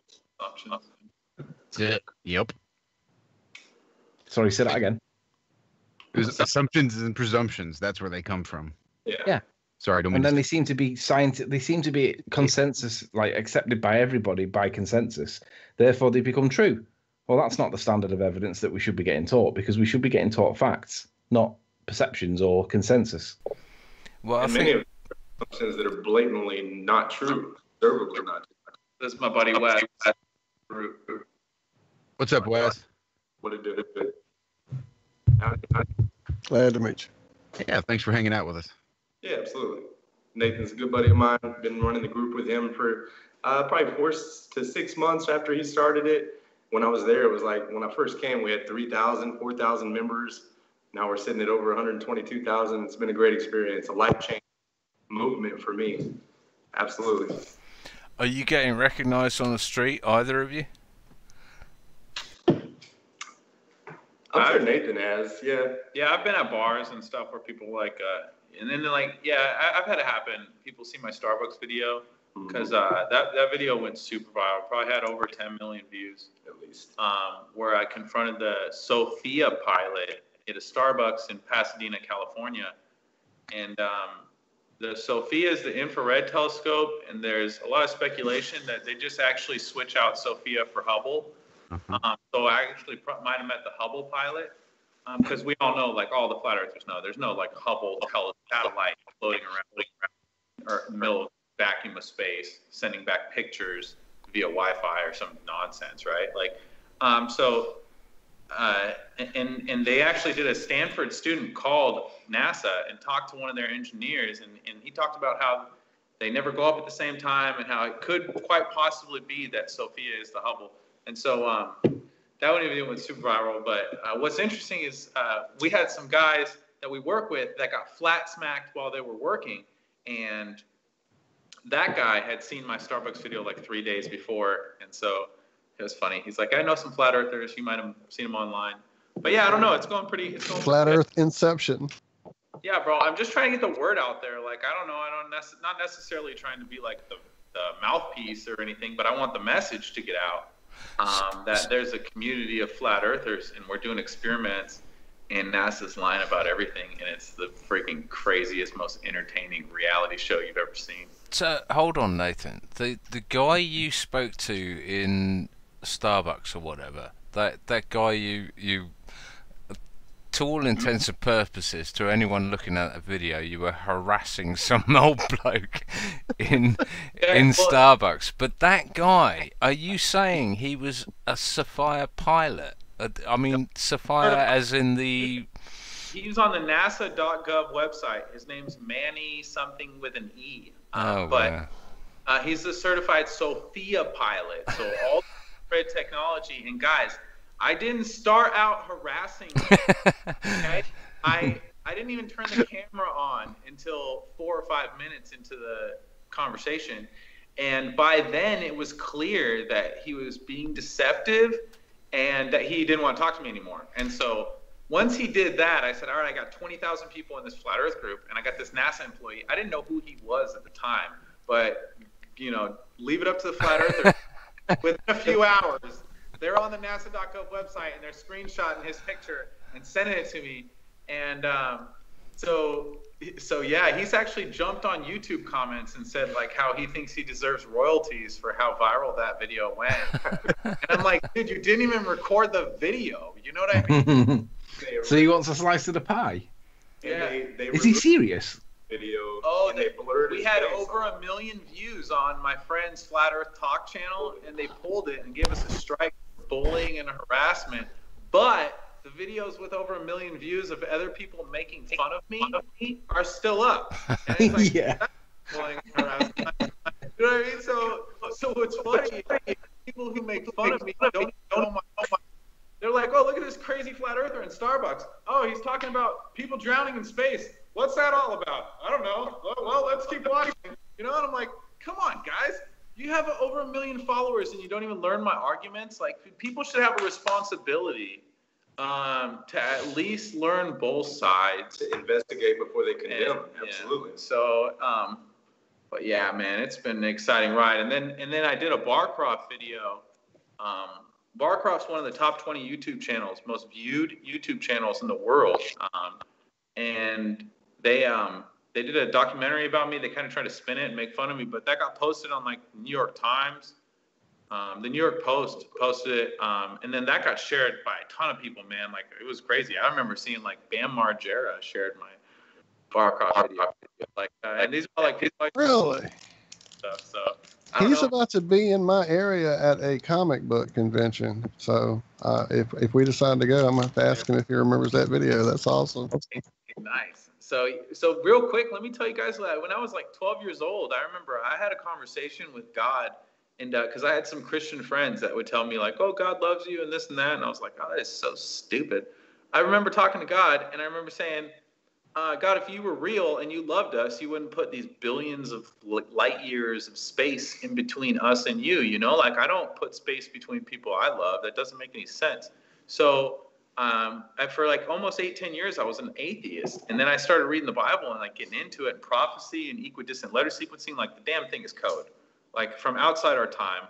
Yep. Sorry, say that again. It was assumptions and presumptions. That's where they come from. Yeah. Sorry, don't mean. And then they seem to be They seem to be consensus, like accepted by everybody by consensus. Therefore, they become true. Well, that's not the standard of evidence that we should be getting taught, because we should be getting taught facts, not perceptions or consensus. Well, I think many of the assumptions that are blatantly not true, observably not true. This is my buddy Wes. What's up, Wes? What it do? Glad to meet you. Yeah, thanks for hanging out with us. Yeah, absolutely. Nathan's a good buddy of mine. Been running the group with him for probably 4 to 6 months after he started it. When I was there, it was like when I first came, we had 3,000, 4,000 members. Now we're sitting at over 122,000. It's been a great experience, a life-changing movement for me. Absolutely. Are you getting recognized on the street, either of you? I'm sure Nathan has. Yeah. Yeah, I've been at bars and stuff where people like, and then like, yeah, I've had it happen. People see my Starbucks video because that video went super viral. Probably had over 10 million views at least. Where I confronted the Sophia pilot at a Starbucks in Pasadena, California, and the Sophia is the infrared telescope, and there's a lot of speculation that they just actually switch out Sophia for Hubble. So I actually might have met the Hubble pilot, because we all know, like all the flat earthers know, there's no like Hubble satellite floating around or middle vacuum of space sending back pictures via Wi-Fi or some nonsense, right? Like, and they actually did a Stanford student called NASA and talked to one of their engineers, and he talked about how they never go up at the same time and how it could quite possibly be that Sophia is the Hubble. And so that one video went super viral. But what's interesting is we had some guys that we work with that got flat smacked while they were working, and that guy had seen my Starbucks video like 3 days before, and so it was funny. He's like, I know some flat earthers. You might have seen them online. But yeah, I don't know. It's going flat Earth Inception. Yeah, bro. I'm just trying to get the word out there. Like, I don't know. Not necessarily trying to be like the mouthpiece or anything, but I want the message to get out. That there's a community of flat earthers, and we're doing experiments, and NASA's lying about everything, and it's the freaking craziest, most entertaining reality show you've ever seen. So hold on, Nathan. The guy you spoke to in Starbucks or whatever, that guy you to all intents and purposes, to anyone looking at the video, you were harassing some old bloke in Starbucks. But that guy, are you saying he was a Sophia pilot? I mean, Sophia as in the... He's on the NASA.gov website. His name's Manny something with an E. He's a certified Sophia pilot. So all the technology. And guys, I didn't start out harassing him, okay? I didn't even turn the camera on until 4 or 5 minutes into the conversation. And by then it was clear that he was being deceptive and that he didn't want to talk to me anymore. And so once he did that, I said, all right, I got 20,000 people in this flat earth group, and I got this NASA employee. I didn't know who he was at the time, but, you know, leave it up to the flat earther. Within a few hours, they're on the NASA.gov website, and they're screenshotting his picture and sending it to me. And so yeah, he's actually jumped on YouTube comments and said, like, how he thinks he deserves royalties for how viral that video went. And I'm like, dude, you didn't even record the video. You know what I mean? So he wants a slice of the pie? Yeah. Is he serious? Video. Oh, we had over 1 million views on my friend's Flat Earth Talk channel, and they pulled it and gave us a strike for bullying and harassment. But the videos with over 1 million views of other people making fun of me are still up. And it's like, yeah. Bullying and harassment. You know what I mean? So what's funny is people who make fun of me don't know my. They're like, oh, look at this crazy flat earther in Starbucks. Oh, he's talking about people drowning in space. What's that all about? I don't know. Well, let's keep watching. You know, and I'm like, come on, guys. You have over 1 million followers and you don't even learn my arguments. Like, people should have a responsibility to at least learn both sides. To investigate before they condemn. Absolutely. Yeah. So, but yeah, man, it's been an exciting ride. And then I did a Barcroft video. Barcroft's one of the top 20 YouTube channels, most viewed YouTube channels in the world. And they did a documentary about me. They kind of tried to spin it and make fun of me, but that got posted on like New York Times. The New York Post posted it, and then that got shared by a ton of people, man. Like, it was crazy. I remember seeing like Bam Margera shared my Barcroft video. Like, and these are like really stuff. So he's about to be in my area at a comic book convention. So if we decide to go, I'm gonna have to ask him if he remembers that video. That's awesome. Nice. So real quick, let me tell you guys that when I was like 12 years old, I remember I had a conversation with God, and because I had some Christian friends that would tell me like, oh, God loves you and this and that, and I was like, oh, that is so stupid. I remember talking to God, and I remember saying, God, if you were real and you loved us, you wouldn't put these billions of light years of space in between us and you, you know? Like, I don't put space between people I love. That doesn't make any sense. So For like almost 8-10 years, I was an atheist. And then I started reading the Bible and like getting into it, and prophecy and equidistant letter sequencing. Like the damn thing is code. Like from outside our time,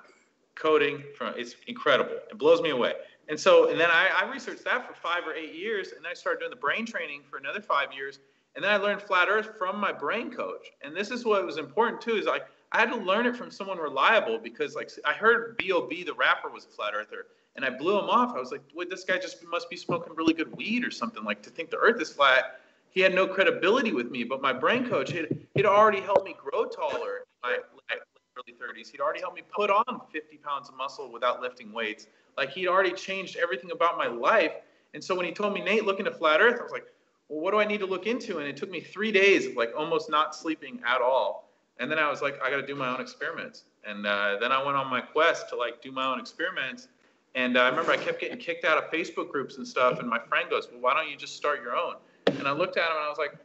coding it's incredible. It blows me away. And then I researched that for 5 or 8 years, and then I started doing the brain training for another 5 years. And then I learned flat Earth from my brain coach. And this is what was important too, is like I had to learn it from someone reliable, because like I heard B.O.B. the rapper was a flat earther, and I blew him off. I was like, wait, this guy just must be smoking really good weed or something, like to think the earth is flat. He had no credibility with me, but my brain coach, he'd already helped me grow taller in my early 30s. He'd already helped me put on 50 pounds of muscle without lifting weights. Like he'd already changed everything about my life. And so when he told me, Nate, look into flat earth, I was like, well, what do I need to look into? And it took me 3 days of like almost not sleeping at all. And then I was like, I got to do my own experiments. And then I went on my quest to like do my own experiments. And I remember I kept getting kicked out of Facebook groups and stuff. And my friend goes, well, why don't you just start your own? And I looked at him and I was like,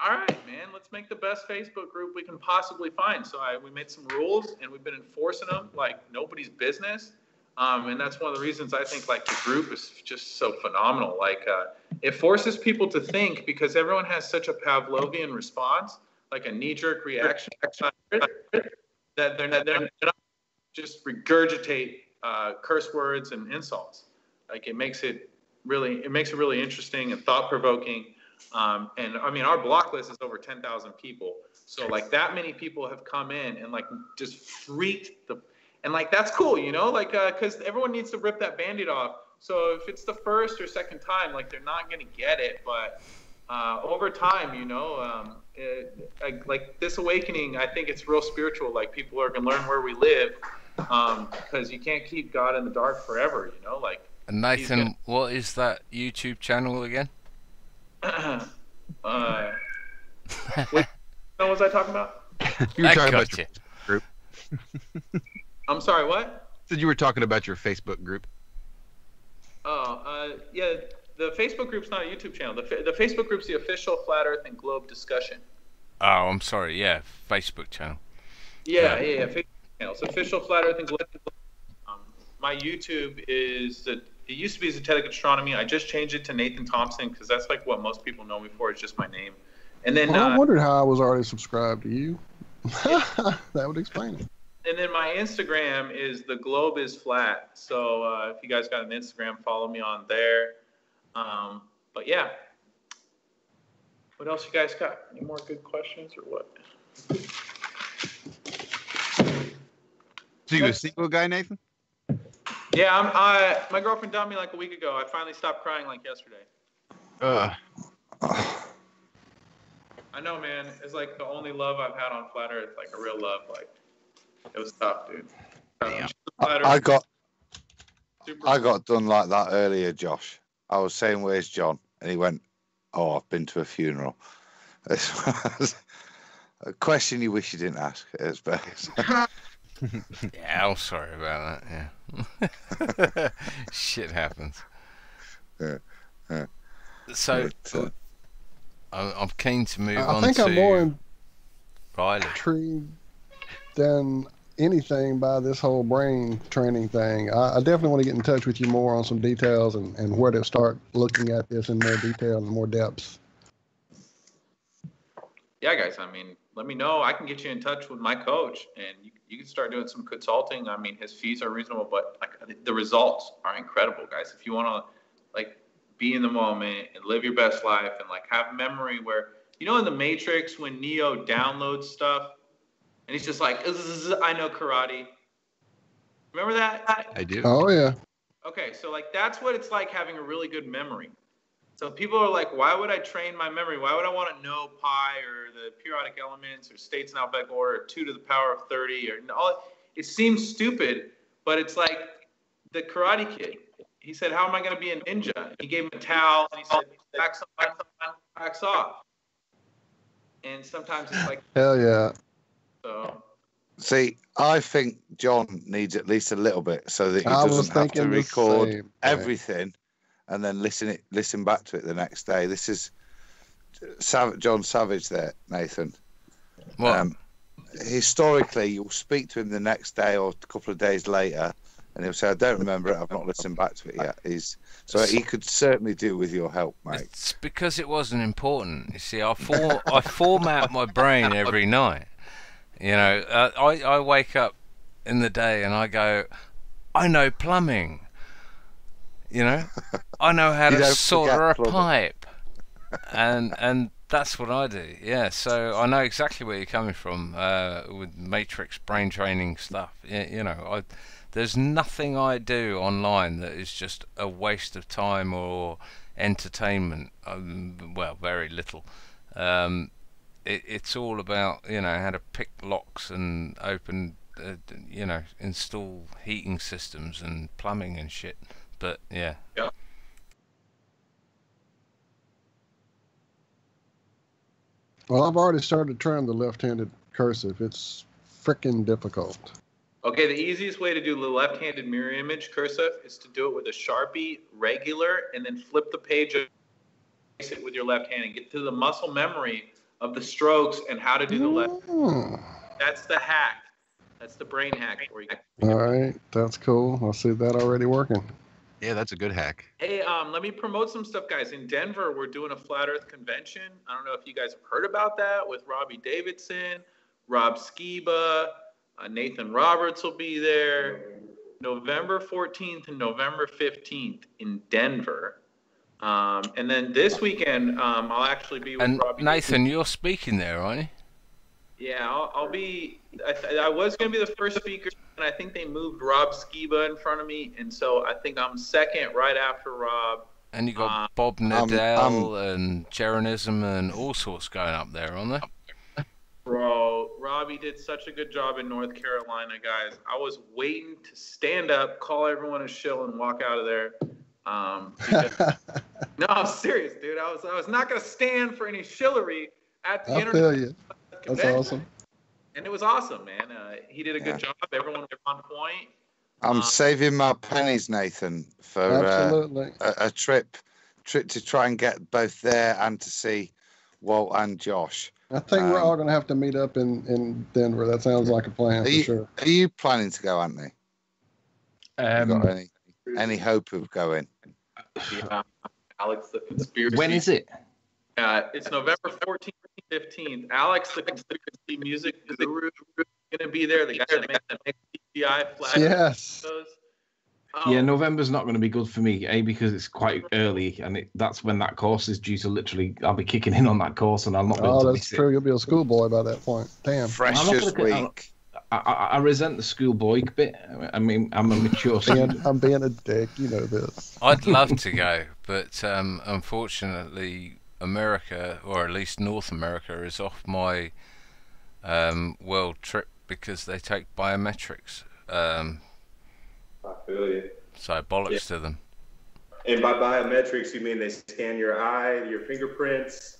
all right, man, let's make the best Facebook group we can possibly find. So we made some rules, and we've been enforcing them like nobody's business. And that's one of the reasons I think like the group is just so phenomenal. Like it forces people to think, because everyone has such a Pavlovian response, like a knee-jerk reaction, that they're not just regurgitate curse words and insults. Like it makes it really interesting and thought-provoking. And I mean, our block list is over 10,000 people. So like that many people have come in and like just freaked and like, that's cool, you know, like, cause everyone needs to rip that Band-Aid off. So if it's the first or second time, like they're not going to get it. But over time, you know, like this awakening, I think it's real spiritual. Like people are going to learn where we live, because you can't keep God in the dark forever, you know, like. And Nathan, what is that YouTube channel again? What was I talking about? You were talking about your group. I'm sorry, what? Said you were talking about your Facebook group. Oh, yeah, the Facebook group's not a YouTube channel. The Facebook group's the official Flat Earth and Globe discussion. Oh, I'm sorry, yeah, Facebook channel. Yeah, Facebook channel. It's official Flat Earth and Globe. My YouTube is it used to be Zetetic Astronomy. I just changed it to Nathan Thompson, because that's like what most people know me for. It's just my name. And then I wondered how I was already subscribed to you. That would explain it. And then my Instagram is The Globe is Flat. So if you guys got an Instagram, follow me on there. But yeah. What else you guys got? Any more good questions or what? So you a single guy, Nathan? Yeah, my girlfriend dumped me like a week ago. I finally stopped crying like yesterday. I know, man. It's like the only love I've had on Flat Earth, like a real love. Like it was tough, dude. I got done like that earlier, Josh. I was saying, "Where's John?" And he went, "Oh, I've been to a funeral." This was a question you wish you didn't ask. It's best. Yeah, I'm sorry about that. Yeah, shit happens. So I'm keen to move on. I think I'm more Riley. intrigued than anything by this whole brain training thing. I definitely want to get in touch with you more on some details and where to start looking at this in more detail and more depths. Yeah, guys. I mean, let me know. I can get you in touch with my coach, and you can start doing some consulting. I mean, his fees are reasonable, but like the results are incredible, guys. If you want to like be in the moment and live your best life and like have memory where, you know, in the Matrix when Neo downloads stuff and he's just like, I know karate. Remember that? I do. Oh yeah. Okay, so like that's what it's like having a really good memory. So people are like, why would I train my memory? Why would I want to know pi or the periodic elements or states in alphabetical order or 2 to the power of 30 or all? It seems stupid, but it's like the Karate Kid. He said, how am I going to be a ninja? He gave him a towel and he said, wax off. And sometimes it's like, hell yeah. So. See, I think John needs at least a little bit so that he doesn't have to record everything and then listen back to it the next day. This is John Savage there, Nathan. What? Historically, you'll speak to him the next day or a couple of days later, And he'll say, I don't remember it, I've not listened back to it yet. So he could certainly do with your help, mate. It's because it wasn't important. You see, I format my brain every night. You know, I wake up in the day and I go, I know plumbing. You know, I know how to solder a pipe. And that's what I do. Yeah, so I know exactly where you're coming from with matrix brain training stuff. You know, there's nothing I do online that is just a waste of time or entertainment. Well, very little. It's all about, you know, how to pick locks and open, you know, install heating systems and plumbing and shit. But yeah. Yeah. Well, I've already started trying the left-handed cursive. It's freaking difficult. Okay, the easiest way to do the left-handed mirror image cursive is to do it with a Sharpie regular and then flip the page and face it with your left hand and get to the muscle memory of the strokes and how to do the left. That's the hack. That's the brain hack for you. All right, that's cool. I see that already working. Yeah, that's a good hack. Hey, let me promote some stuff, guys. In Denver, we're doing a Flat Earth convention. I don't know if you guys have heard about that with Robbie Davidson, Rob Skiba, Nathan Roberts will be there. November 14th and November 15th in Denver. And then this weekend, I'll actually be with Robbie. Nathan, you're speaking there, aren't you? Yeah, I'll be. I was going to be the first speaker, and I think they moved Rob Skiba in front of me, and so I think I'm second right after Rob. And you got Bob Nadell and Jeranism and all sorts going up there, aren't there? Bro, Robbie did such a good job in North Carolina, guys. I was waiting to stand up, call everyone a shill, and walk out of there. No, I'm serious, dude. I was not going to stand for any shillery at the internet. I feel you. That's awesome. And it was awesome, man. He did a good job. Everyone was on point. I'm saving my pennies, Nathan, for a trip to try and get both there and to see Walt and Josh. I think we're all going to have to meet up in Denver. That sounds like a plan for sure. Are you planning to go, Anthony? You got any hope of going? Yeah, Alex the Conspiracy. When is it? It's November 14th, 15th. Alex the Conspiracy Music Guru is going to be there. The guy that makes TGI flat. Yes. Yeah, November's not going to be good for me, because it's quite early, and that's when that course is due to literally, I'll be kicking in on that course, and I'll not be able to miss it. Oh, that's true. You'll be a schoolboy by that point. Damn. Freshers week. I resent the schoolboy bit. I mean, I'm a mature student. I'm being a dick. You know this. I'd love to go, but unfortunately, America, or at least North America, is off my world trip because they take biometrics. I feel you. So bollocks to them. And by biometrics, you mean they scan your eye, your fingerprints?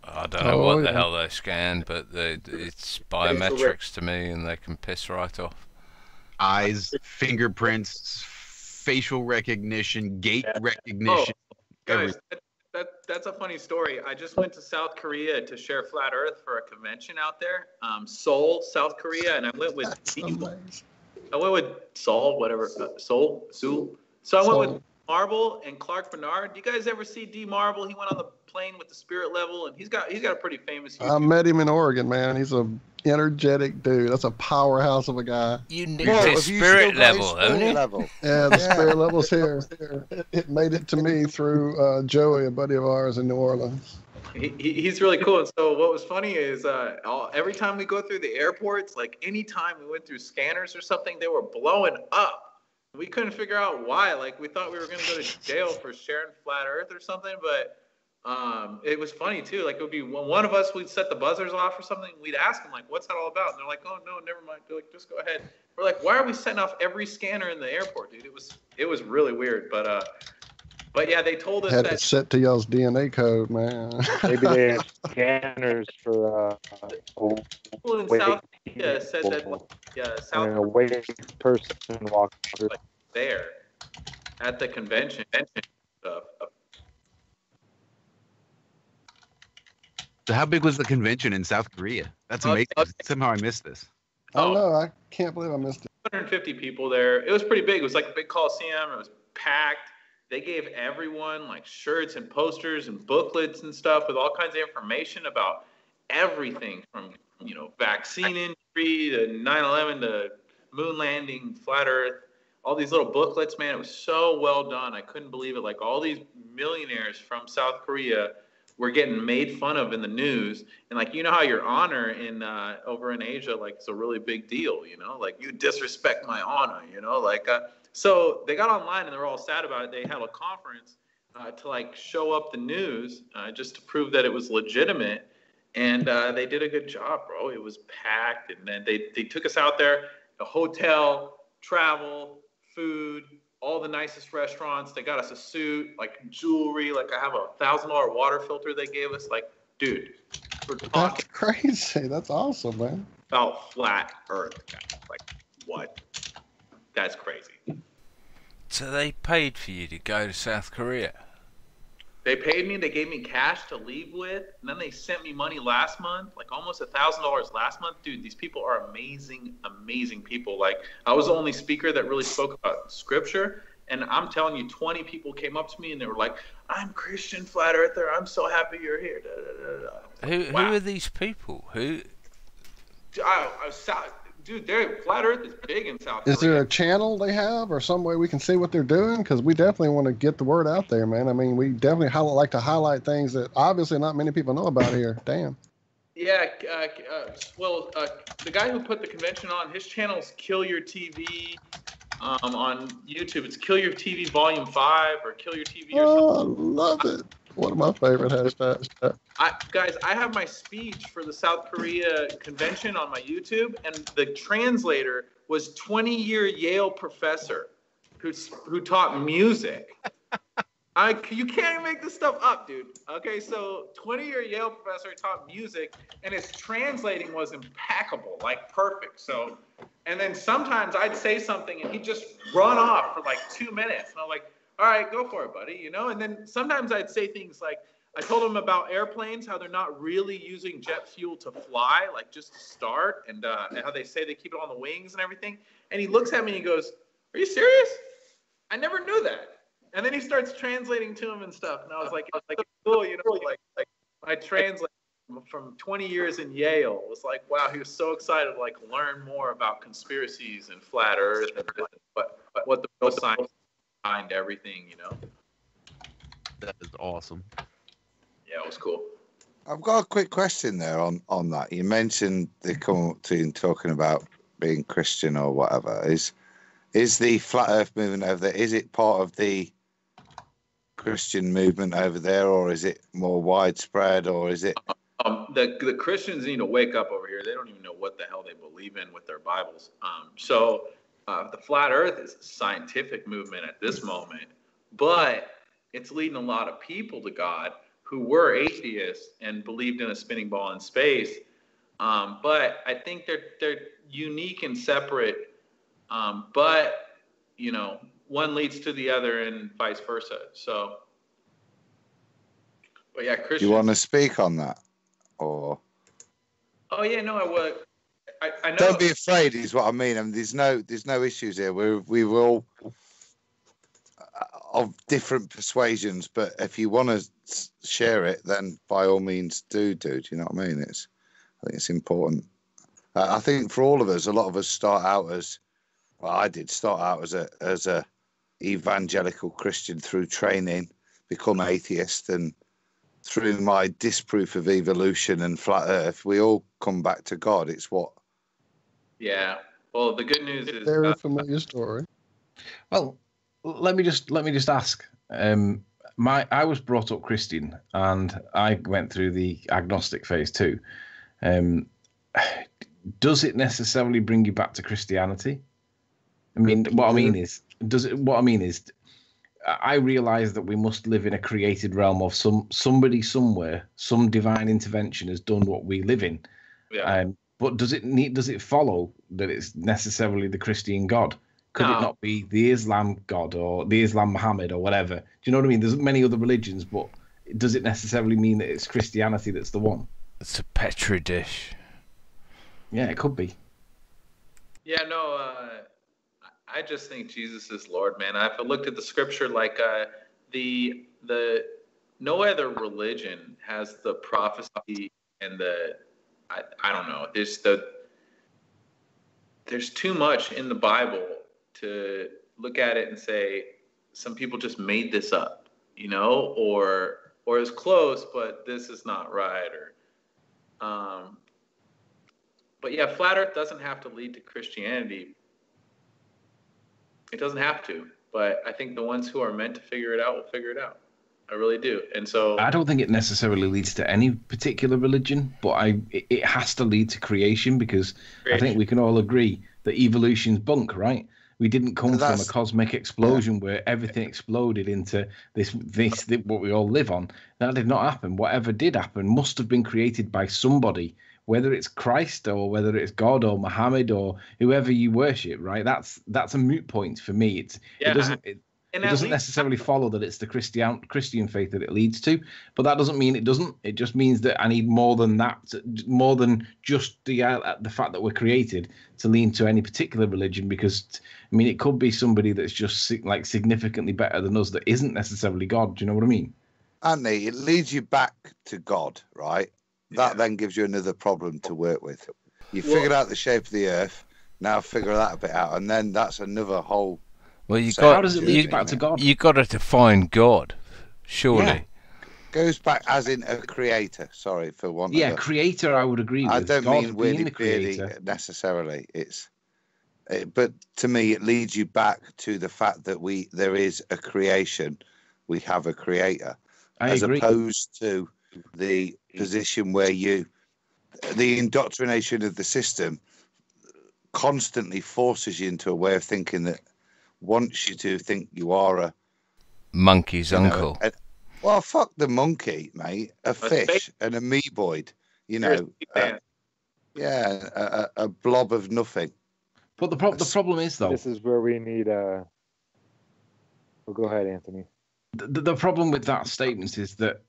I don't know what the hell they scan, but it's biometrics to me, and they can piss right off. Eyes, fingerprints, facial recognition, gait recognition. Guys, that's a funny story. I just went to South Korea to share Flat Earth for a convention out there, Seoul, South Korea, and I went with Seoul, whatever, Seoul. So I went with Marble and Clark Bernard. Do you guys ever see D Marble? He went on the plane with the Spirit Level, and he's got a pretty famous YouTube. I met him in Oregon, man. He's a energetic dude. That's a powerhouse of a guy. You need his Spirit Level, haven't you? Yeah, the Spirit Level's here. It made it to me through Joey, a buddy of ours in New Orleans. He's really cool. And so what was funny is every time we go through the airports, like anytime we went through scanners or something, they were blowing up. We couldn't figure out why. Like, we thought we were going to go to jail for sharing Flat Earth or something, but it was funny too. Like, it would be one of us, we'd set the buzzers off or something. We'd ask them, like, what's that all about? And they're like, oh no, never mind. They're like, just go ahead. We're like, why are we setting off every scanner in the airport, dude? It was really weird. But yeah, they told us had that it set to y'all's DNA code, man. Maybe they have scanners for people in South Korea said that South a waiting person walk like there at the convention stuff. So how big was the convention in South Korea? That's amazing. Somehow I missed this. Oh no, I can't believe I missed it. 250 people there. It was pretty big. It was like a big coliseum. It was packed. They gave everyone like shirts and posters and booklets and stuff with all kinds of information about everything from, vaccine injury to 9/11 to moon landing, flat Earth, all these little booklets, man. It was so well done. I couldn't believe it. Like all these millionaires from South Korea were getting made fun of in the news. And like, how your honor in over in Asia, like it's a really big deal, like you disrespect my honor, so they got online and they were all sad about it. They had a conference to like show up the news just to prove that it was legitimate. And they did a good job, bro. It was packed. And then they took us out there, a hotel, travel, food, all the nicest restaurants. They got us a suit, like jewelry. Like I have a $1,000 water filter they gave us. Like, dude, we're talking. That's crazy. That's awesome, man. About flat Earth, guys. Like, what? That's crazy. So they paid for you to go to South Korea? They paid me. They gave me cash to leave with, and then they sent me money last month, like almost $1,000 last month. Dude, these people are amazing, amazing people. Like I was the only speaker that really spoke about scripture, and I'm telling you, 20 people came up to me and they were like, "I'm Christian flat earther. I'm so happy you're here." Who are these people? Who? Dude, flat Earth is big in South Korea. Is there a channel they have or some way we can see what they're doing? Because we definitely want to get the word out there, man. I mean, we definitely like to highlight things that obviously not many people know about here. Damn. Yeah, the guy who put the convention on, his channel's Kill Your TV on YouTube. It's Kill Your TV Volume 5 or Kill Your TV or something. I love it. One of my favorite hashtags. Guys, I have my speech for the South Korea convention on my YouTube, and the translator was 20-year Yale professor who taught music. You can't even make this stuff up, dude. Okay, so 20-year Yale professor taught music, and his translating was impeccable, like perfect. So, and then sometimes I'd say something, and he'd just run off for like 2 minutes, and I'm like, all right, go for it, buddy, And then sometimes I'd say things like, I told him about airplanes, how they're not really using jet fuel to fly, like just to start, and how they say they keep it on the wings and everything. And he looks at me and he goes, "Are you serious? I never knew that." And then he starts translating to him and stuff. And I was like cool, like I translate from 20 years in Yale. It was like, wow, he was so excited to like learn more about conspiracies and flat Earth and what the real science behind everything, That is awesome. Yeah, it was cool. I've got a quick question there on that. You mentioned they come up to you talking about being Christian or whatever. Is the flat Earth movement over there? Is it part of the Christian movement over there, or is it more widespread, or is it? The Christians need to wake up over here. They don't even know what the hell they believe in with their Bibles. So the flat Earth is a scientific movement at this moment, but it's leading a lot of people to God who were atheists and believed in a spinning ball in space. But I think they're unique and separate. But one leads to the other and vice versa. So, but yeah, Christians. You want to speak on that, or? Oh yeah, no, I would. I know. Don't be afraid, is what I mean. I mean, there's no issues here. We were all of different persuasions, but if you want to share it, then by all means do. Do you know what I mean? I think it's important. I think for all of us, a lot of us start out as, well, I did start out as a evangelical Christian through training, become atheist, and through my disproof of evolution and flat Earth, we all come back to God. It's what. Yeah. Well, the good news is very familiar story. Well, let me just ask. I was brought up Christian, and I went through the agnostic phase too. Does it necessarily bring you back to Christianity? I mean, what I mean is, I realize that we must live in a created realm of somebody somewhere, some divine intervention has done what we live in. Yeah. But does it follow that it's necessarily the Christian God? Could it not be the Islam God or the Islam Muhammad or whatever? Do you know what I mean? There's many other religions, but does it necessarily mean that it's Christianity that's the one? It's a petri dish. Yeah, it could be. Yeah, no, I just think Jesus is Lord, man. I've looked at the scripture like the no other religion has the prophecy and I don't know. There's too much in the Bible to look at it and say some people just made this up, you know, or it's close, but this is not right, but yeah, flat Earth doesn't have to lead to Christianity. It doesn't have to, but I think the ones who are meant to figure it out will figure it out. I really do. And so I don't think it necessarily leads to any particular religion, but it has to lead to creation, because I think we can all agree that evolution's bunk, right? We didn't come from a cosmic explosion where everything exploded into this what we all live on. That did not happen. Whatever did happen must have been created by somebody, whether it's Christ or whether it's God or Muhammad or whoever you worship, right? That's a moot point for me. It doesn't necessarily follow that it's the Christian faith that it leads to, but that doesn't mean it doesn't. It just means that I need more than that, more than just the fact that we're created to lean to any particular religion. Because I mean, it could be somebody that's just like significantly better than us that isn't necessarily God. Do you know what I mean? Andy, it leads you back to God, right? That then gives you another problem to work with. You figured out the shape of the Earth. Now figure that a bit out, and then that's another whole. Well, how does it lead back to God? You got to define God, surely. Yeah. Goes back as in a creator. Sorry for one. Yeah, creator. I would agree with. I don't God mean really necessarily. But to me, it leads you back to the fact that there is a creation, we have a creator, as opposed to the position where the indoctrination of the system constantly forces you into a way of thinking that wants you to think you are a monkey's uncle. Well, fuck the monkey, mate. A fish, an amoeboid, a blob of nothing. But the problem is, though, this is where we need well, go ahead, Anthony. The problem with that statement is that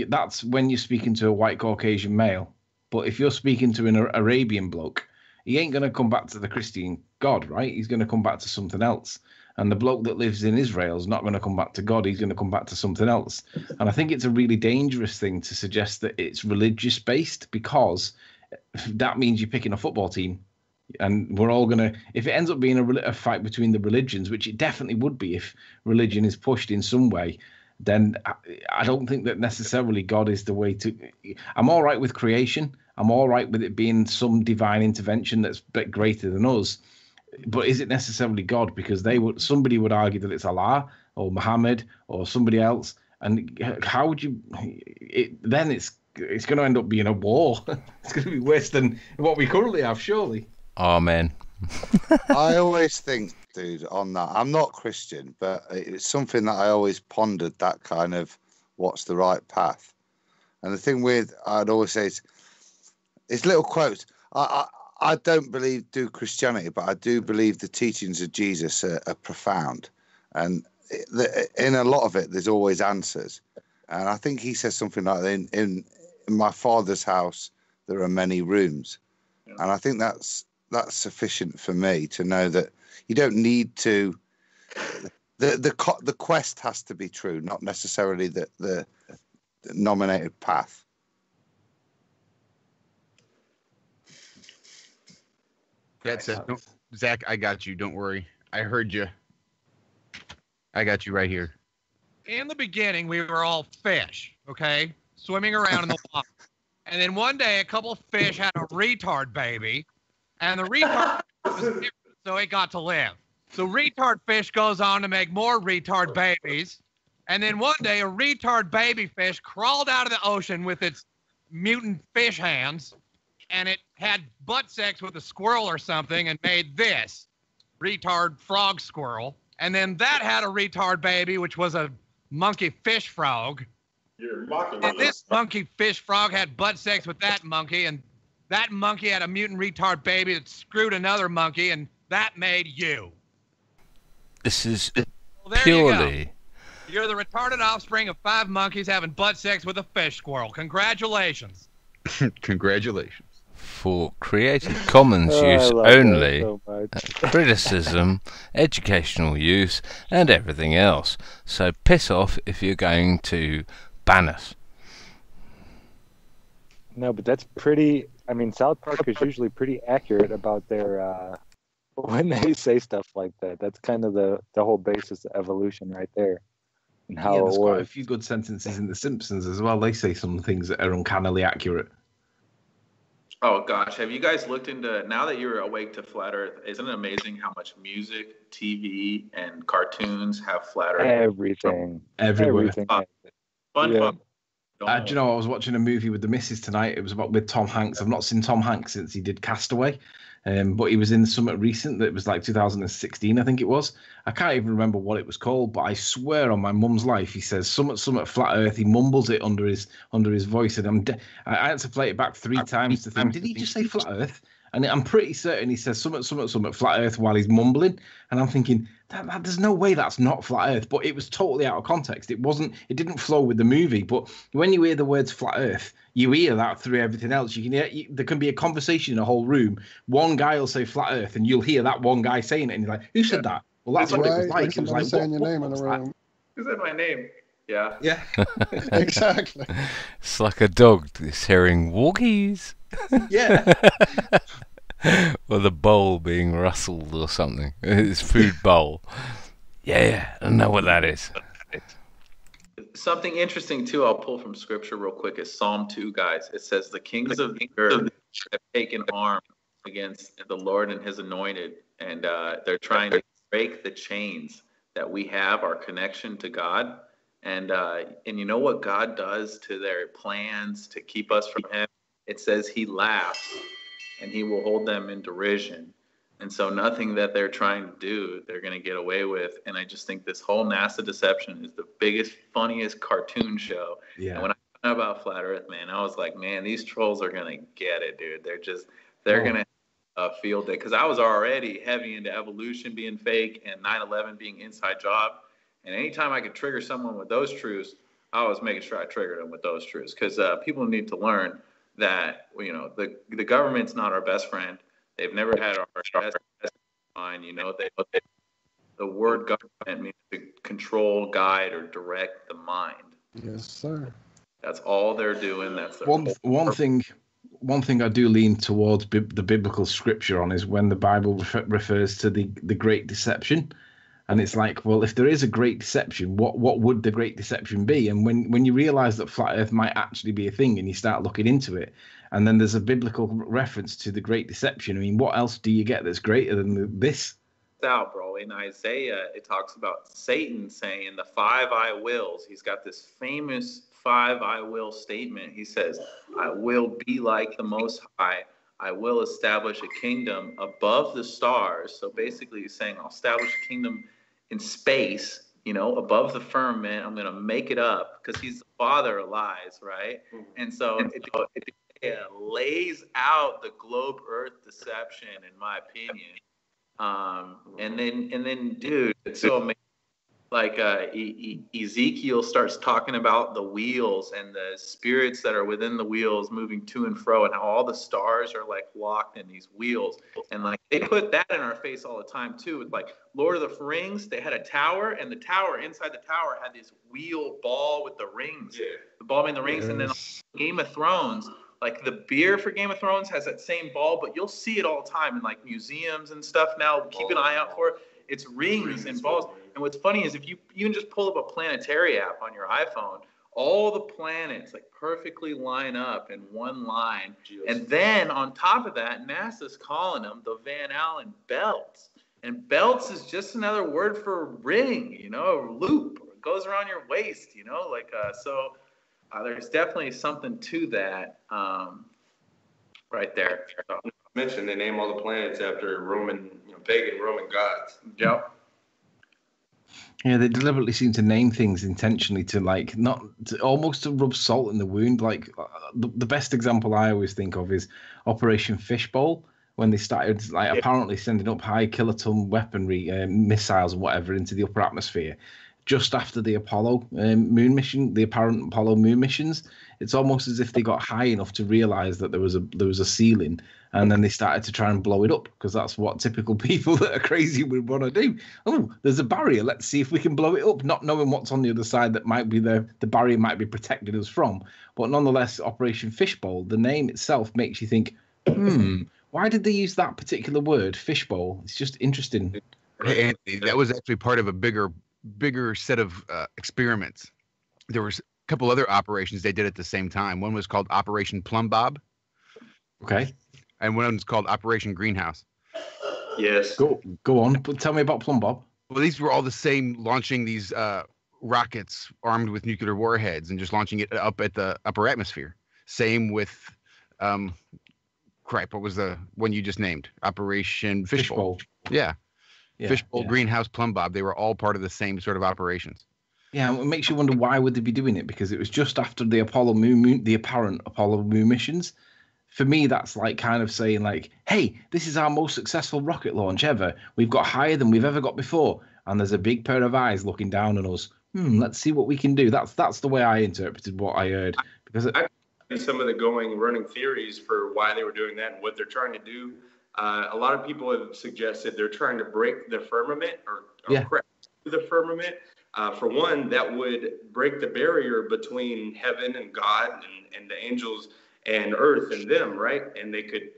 that's when you're speaking to a white Caucasian male. But if you're speaking to an Arabian bloke, he ain't going to come back to the Christian God, right? He's going to come back to something else. And the bloke that lives in Israel is not going to come back to God. He's going to come back to something else. And I think it's a really dangerous thing to suggest that it's religious-based, because that means you're picking a football team. And we're all going to, if it ends up being a fight between the religions, which it definitely would be if religion is pushed in some way, then I don't think that necessarily God is the way to. I'm all right with creation. I'm all right with it being some divine intervention that's a bit greater than us. But is it necessarily God? Because somebody would argue that it's Allah or Muhammad or somebody else. And how would you? Then it's going to end up being a war. It's going to be worse than what we currently have, surely. Amen. I always think, dude, on that, I'm not Christian, but it's something that I always pondered, that kind of what's the right path. And the thing I'd always say is little quotes. I don't do Christianity, but I do believe the teachings of Jesus are profound. And in a lot of it, there's always answers. And I think he says something like, in my Father's house, there are many rooms. And I think that's sufficient for me to know that you don't need to. The quest has to be true, not necessarily the nominated path. That's it. Zach, I got you. Don't worry. I heard you. I got you right here. In the beginning, we were all fish, okay? Swimming around in the water. And then one day, a couple of fish had a retard baby. And the retard was different, so it got to live. So retard fish goes on to make more retard babies. And then one day, a retard baby fish crawled out of the ocean with its mutant fish hands. And it had butt sex with a squirrel or something and made this retard frog squirrel. And then that had a retard baby, which was a monkey fish frog. You're mocking me. And this monkey fish frog had butt sex with that monkey, and that monkey had a mutant retard baby that screwed another monkey, and that made you. This is well, purely. You're the retarded offspring of 5 monkeys having butt sex with a fish squirrel. Congratulations. Congratulations. for Creative Commons Oh, I use love that only, so much. criticism, educational use, and everything else. So piss off if you're going to ban us. No, but that's pretty. I mean, South Park is usually pretty accurate about their when they say stuff like that. That's kind of the whole basis of evolution right there, and how Yeah, it there's quite a works. few good sentences in The Simpsons as well. They say some things that are uncannily accurate. Oh gosh, have you guys looked into, now that you're awake to flat Earth, isn't it amazing how much music, TV, and cartoons have flat Earth? Everything. Everywhere. Everything. Fun Yeah. fun. Do you know, I was watching a movie with the missus tonight. It was with Tom Hanks. I've not seen Tom Hanks since he did Castaway, but he was in something recent that was like 2016, I think it was. I can't even remember what it was called, but I swear on my mum's life, he says something flat Earth. He mumbles it under his voice, and I had to play it back 3 times to think, did he just say flat Earth? And I'm pretty certain he says something flat Earth while he's mumbling, and I'm thinking that there's no way that's not flat Earth. But it was totally out of context. It didn't flow with the movie. But when you hear the words flat Earth, you hear that through everything else. You can hear there can be a conversation in a whole room. One guy will say flat Earth, and you'll hear that one guy saying it, and you're like, who said that? Well, that's what it was like. It was like, saying your name in the room. Who said my name? Yeah. Yeah. Exactly. It's like a dog that's hearing woggies. Yeah. Or the bowl being rustled or something. It's food bowl. Yeah, I know what that is. Something interesting too, I'll pull from scripture real quick, is Psalm 2, guys. It says, the kings of the earth have taken arms against the Lord and his anointed, and they're trying to break the chains that we have, our connection to God. And you know what God does to their plans to keep us from him? It says he laughs and he will hold them in derision. And so nothing that they're trying to do, they're going to get away with. And I just think this whole NASA deception is the biggest, funniest cartoon show. Yeah. And when I found out about Flat Earth, man, I was like, man, these trolls are going to get it, dude. They're going to field it. Because I was already heavy into evolution being fake and 9/11 being inside job. And anytime I could trigger someone with those truths, I was making sure I triggered them with those truths. Because people need to learn that, you know, the government's not our best friend. They've never had our best mind. You know, the word government means to control, guide, or direct the mind. Yes, sir. That's all they're doing. That's their one thing I do lean towards the biblical scripture on is when the Bible refers to the great deception. And it's like, well, if there is a great deception, what would the great deception be? And when you realize that flat Earth might actually be a thing and you start looking into it, and then there's a biblical reference to the great deception, I mean, what else do you get that's greater than this? Out, bro. In Isaiah, it talks about Satan saying the 5 I wills. He's got this famous 5 I will statement. He says, I will be like the Most High. I will establish a kingdom above the stars. So basically he's saying, I'll establish a kingdom in space, you know, above the firmament. I'm going to make it up because he's the father of lies, right? And so it lays out the globe earth deception, in my opinion. And then, dude, it's so amazing. Like Ezekiel starts talking about the wheels and the spirits that are within the wheels moving to and fro, and how all the stars are like locked in these wheels. And like they put that in our face all the time too. With like Lord of the Rings, they had a tower, and the tower inside the tower had this wheel ball with the rings. Yeah. The ball being the rings, and then Game of Thrones. Like the beer for Game of Thrones has that same ball, but you'll see it all the time in like museums and stuff now. Keep an eye out for it. It's rings and balls. And what's funny is if you can just pull up a planetary app on your iPhone, all the planets like perfectly line up in one line. And then on top of that, NASA's calling them the Van Allen belts. And belts is just another word for ring, you know, a loop. It goes around your waist, you know, like so. There's definitely something to that right there. So. Mentioned they name all the planets after pagan Roman gods. Yep. Yeah, they deliberately seem to name things intentionally to like almost to rub salt in the wound. Like the best example I always think of is Operation Fishbowl, when they started apparently sending up high kiloton weaponry, missiles and whatever into the upper atmosphere. Just after the Apollo moon mission, the apparent Apollo moon missions, It's almost as if they got high enough to realize that there was a ceiling, and then they started to try and blow it up, because that's what typical people that are crazy would want to do. Oh, there's a barrier. Let's see if we can blow it up, not knowing what's on the other side that might be the barrier might be protecting us from. But nonetheless, Operation Fishbowl, the name itself makes you think, why did they use that particular word, fishbowl? It's just interesting. Hey, Anthony, that was actually part of a bigger set of experiments. There was a couple other operations they did at the same time. One was called Operation Plumb Bob. Okay. And one was called Operation Greenhouse. Yes. Go on. Tell me about Plumb Bob. Well, these were all the same, launching these rockets armed with nuclear warheads and just launching it up at the upper atmosphere. Same with, what was the one you just named? Operation Fishbowl. Yeah. Fishbowl, Greenhouse, Plumb Bob. They were all part of the same sort of operations. Yeah, it makes you wonder, why would they be doing it? Because it was just after the apparent Apollo moon missions. For me, that's like kind of saying like, hey, this is our most successful rocket launch ever. We've got higher than we've ever got before. And there's a big pair of eyes looking down on us. Let's see what we can do. That's the way I interpreted what I heard. Because some of the running theories for why they were doing that and what they're trying to do. A lot of people have suggested they're trying to break the firmament or crack the firmament. For one, that would break the barrier between heaven and God and the angels and earth and them, right? And they could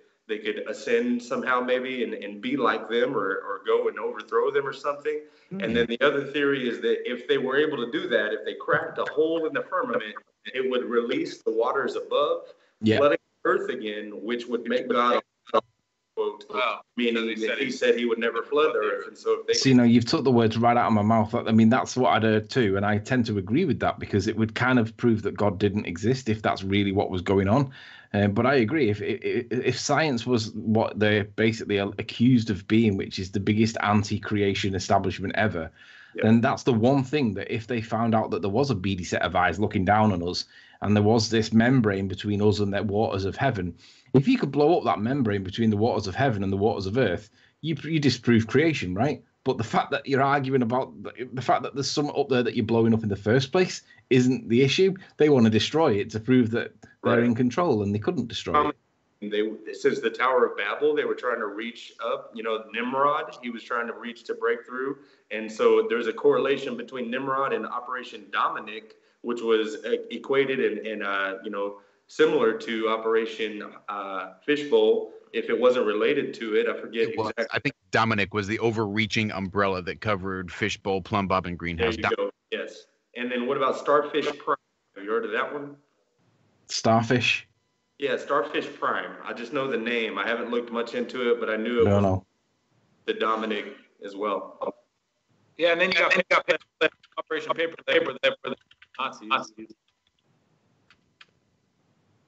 ascend somehow maybe and be like them or go and overthrow them or something. And then the other theory is that if they were able to do that, if they cracked a hole in the firmament, it would release the waters above, flooding earth again, which would make God quote, meaning that he said he would never flood the earth. And so if they you've took the words right out of my mouth. I mean, that's what I'd heard too, and I tend to agree with that, because it would kind of prove that God didn't exist if that's really what was going on. But I agree, if science was what they're basically accused of being, which is the biggest anti-creation establishment ever, then that's the one thing that if they found out that there was a beady set of eyes looking down on us, and there was this membrane between us and the waters of heaven, if you could blow up that membrane between the waters of heaven and the waters of earth, you disprove creation, right? But the fact that you're arguing about the fact that there's something up there that you're blowing up in the first place isn't the issue. They want to destroy it to prove that they're in control, and they couldn't destroy it. Since the Tower of Babel, they were trying to reach up. Nimrod, he was trying to reach to break through. And so there's a correlation between Nimrod and Operation Dominic, which was equated and similar to Operation Fishbowl. If it wasn't related to it, I forget exactly. I think Dominic was the overreaching umbrella that covered Fishbowl, Plumb Bob, and Greenhouse. There you go. Yes. And then what about Starfish Prime? Have you heard of that one? Starfish? Yeah, Starfish Prime. I just know the name. I haven't looked much into it, but I knew it was the Dominic as well. Yeah, and then you got Operation Paper there for the Nazis.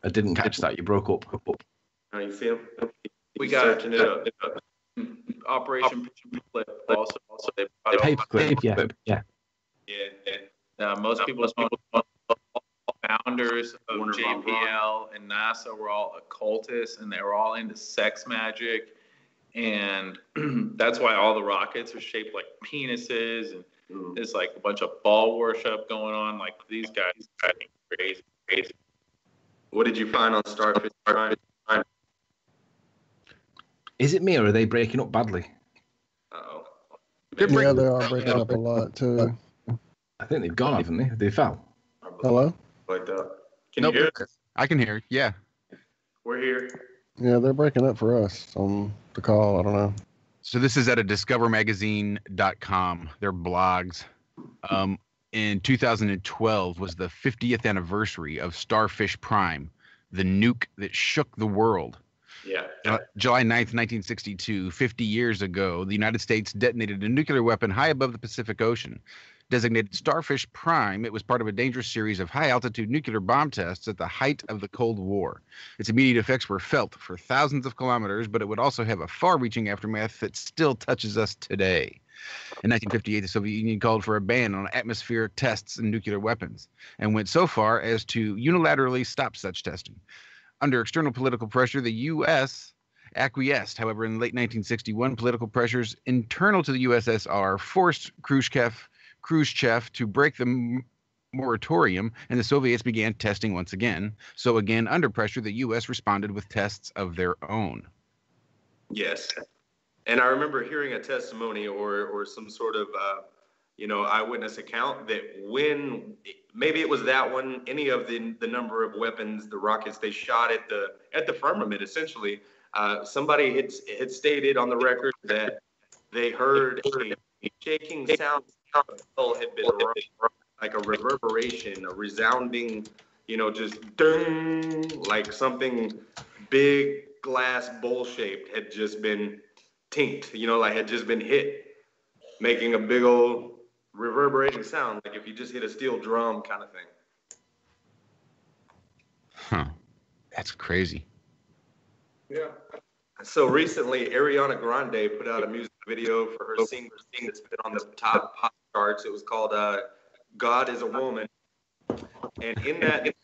I didn't catch that. You broke up. Oh, you see him? We got searching it up. Operation Paperclip. Also, they Paperclip. Yeah. Most people founders of JPL and NASA were all occultists, and they were all into sex magic, and that's why all the rockets are shaped like penises, and there's like a bunch of ball worship going on. Like, these guys are crazy. What did you find on Starfish Prime? Is it me, or are they breaking up badly? Uh-oh. They are breaking up a lot too. I think they've gone, haven't they? They fell. Hello? Can you hear us? I can hear. Yeah. We're here. Yeah, they're breaking up for us on the call. I don't know. So this is at a discovermagazine.com. Their blogs. In 2012 was the 50th anniversary of Starfish Prime, the nuke that shook the world. Yeah. July 9th, 1962, 50 years ago, the United States detonated a nuclear weapon high above the Pacific Ocean. Designated Starfish Prime, it was part of a dangerous series of high-altitude nuclear bomb tests at the height of the Cold War. Its immediate effects were felt for thousands of kilometers, but it would also have a far-reaching aftermath that still touches us today. In 1958, the Soviet Union called for a ban on atmospheric tests and nuclear weapons, and went so far as to unilaterally stop such testing. Under external political pressure, the U.S. acquiesced. However, in late 1961, political pressures internal to the USSR forced Khrushchev to break the moratorium, and the Soviets began testing once again. So again, under pressure, the U.S. responded with tests of their own. Yes. And I remember hearing a testimony or some sort of, eyewitness account that when, maybe it was that one, any of the number of weapons, the rockets they shot at the firmament, essentially, somebody had stated on the record that they heard a shaking sound had been rung, like a reverberation, a resounding, just ding, like something big glass bowl shaped had just been tinked, like had just been hit, making a big old reverberating sound, like if you just hit a steel drum kind of thing. Huh. That's crazy. Yeah. So recently, Ariana Grande put out a music video for her single that's been on the top pop charts. It was called God is a Woman. And in that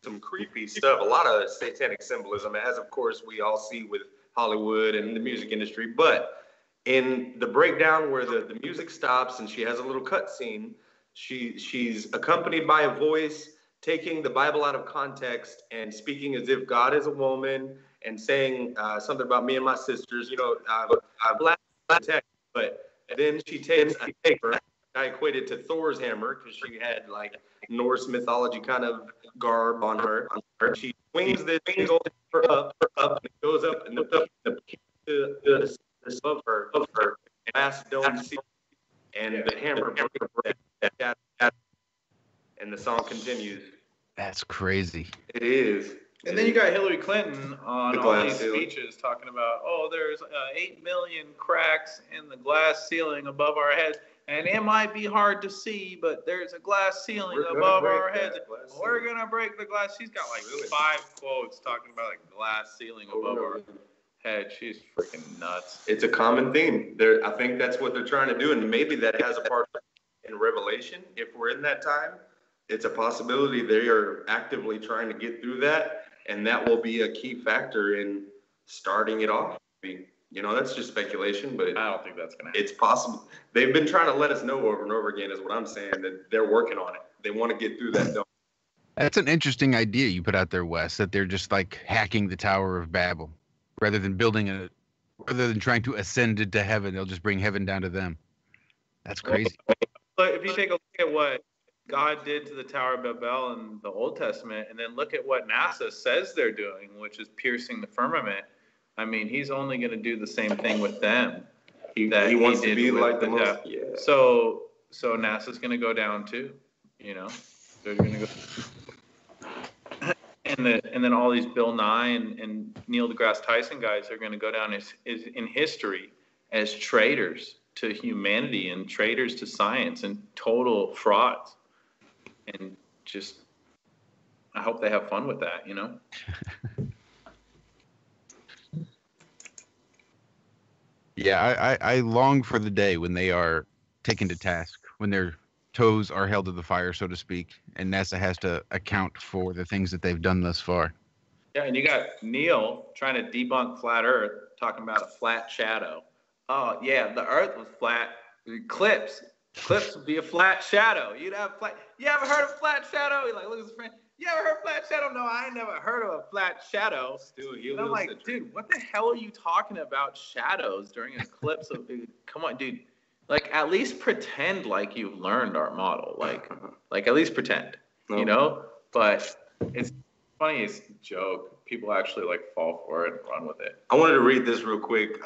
some creepy stuff, a lot of satanic symbolism, as of course we all see with Hollywood and the music industry. But in the breakdown where the music stops and she has a little cut scene, she's accompanied by a voice taking the Bible out of context and speaking as if God is a woman and saying something about me and my sisters, black text. But then she takes a paper. I equated to Thor's hammer because she had like Norse mythology kind of garb on her. She swings the thing up, and it goes up, and the above her, glass dome seal, and the hammer breaks that, and the song continues. That's crazy. It is. And then you got Hillary Clinton on all these speeches talking about, there's 8 million cracks in the glass ceiling above our heads. And it might be hard to see, but there's a glass ceiling above our heads. We're going to break the glass. She's got like 5 quotes talking about like glass ceiling above our head. She's freaking nuts. It's a common theme. I think that's what they're trying to do. And maybe that has a part in Revelation. If we're in that time, it's a possibility they are actively trying to get through that. And that will be a key factor in starting it off. That's just speculation, but I don't think that's going to happen. It's possible. They've been trying to let us know over and over again is what I'm saying, that they're working on it. They want to get through that dome. That's an interesting idea you put out there, Wes, that they're just like hacking the Tower of Babel rather than trying to ascend it to heaven. They'll just bring heaven down to them. That's crazy. But if you take a look at what God did to the Tower of Babel in the Old Testament, and then look at what NASA says they're doing, which is piercing the firmament, I mean, he's only going to do the same thing with them. He wants to be like the most. Yeah. So NASA's going to go down too. They're going to go. And then all these Bill Nye and Neil deGrasse Tyson guys are going to go down as in history as traitors to humanity and traitors to science and total frauds. And just, I hope they have fun with that. Yeah, I long for the day when they are taken to task, when their toes are held to the fire, so to speak, and NASA has to account for the things that they've done thus far. Yeah, and you got Neil trying to debunk flat Earth, talking about a flat shadow. Oh, yeah, the Earth was flat. Eclipse would be a flat shadow. You'd have flat. You ever heard of flat shadow? He like, look at his friend. You ever heard of flat shadow? No, I ain't never heard of a flat shadow. And I'm like, dude, what the hell are you talking about shadows during eclipse? Come on, dude. Like, at least pretend like you've learned our model. Like at least pretend, But it's funny. It's a joke. People actually fall for it and run with it. I wanted to read this real quick.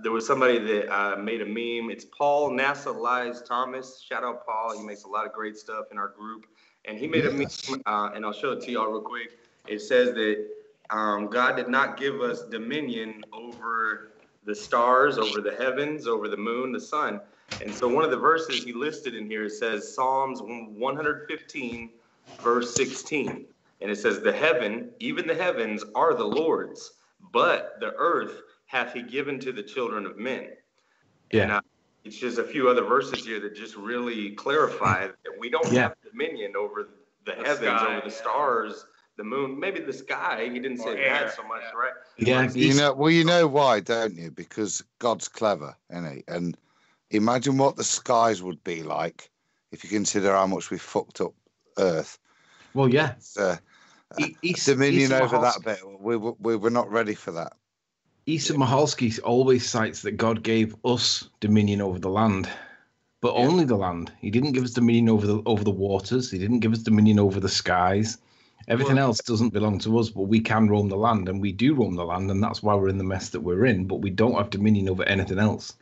There was somebody that made a meme. It's Paul NASA Lies Thomas. Shout out Paul. He makes a lot of great stuff in our group. And he made a meme, and I'll show it to y'all real quick. It says that God did not give us dominion over the stars, over the heavens, over the moon, the sun. And so one of the verses he listed in here says Psalms 115, verse 16. And it says, even the heavens are the Lord's, but the earth hath he given to the children of men. Yeah. And it's just a few other verses here that just really clarify that we don't have dominion over the heavens, sky, over the stars, the moon, maybe the sky. He didn't say that so much, right? Yeah. You know why, don't you? Because God's clever, isn't he? And imagine what the skies would be like if you consider how much we fucked up Earth. Well, yeah. Dominion over that bit, we were not ready for that. Issa Mahalski always cites that God gave us dominion over the land, but only the land. He didn't give us dominion over the waters. He didn't give us dominion over the skies. Everything else doesn't belong to us, but we can roam the land, and we do roam the land, and that's why we're in the mess that we're in, but we don't have dominion over anything else.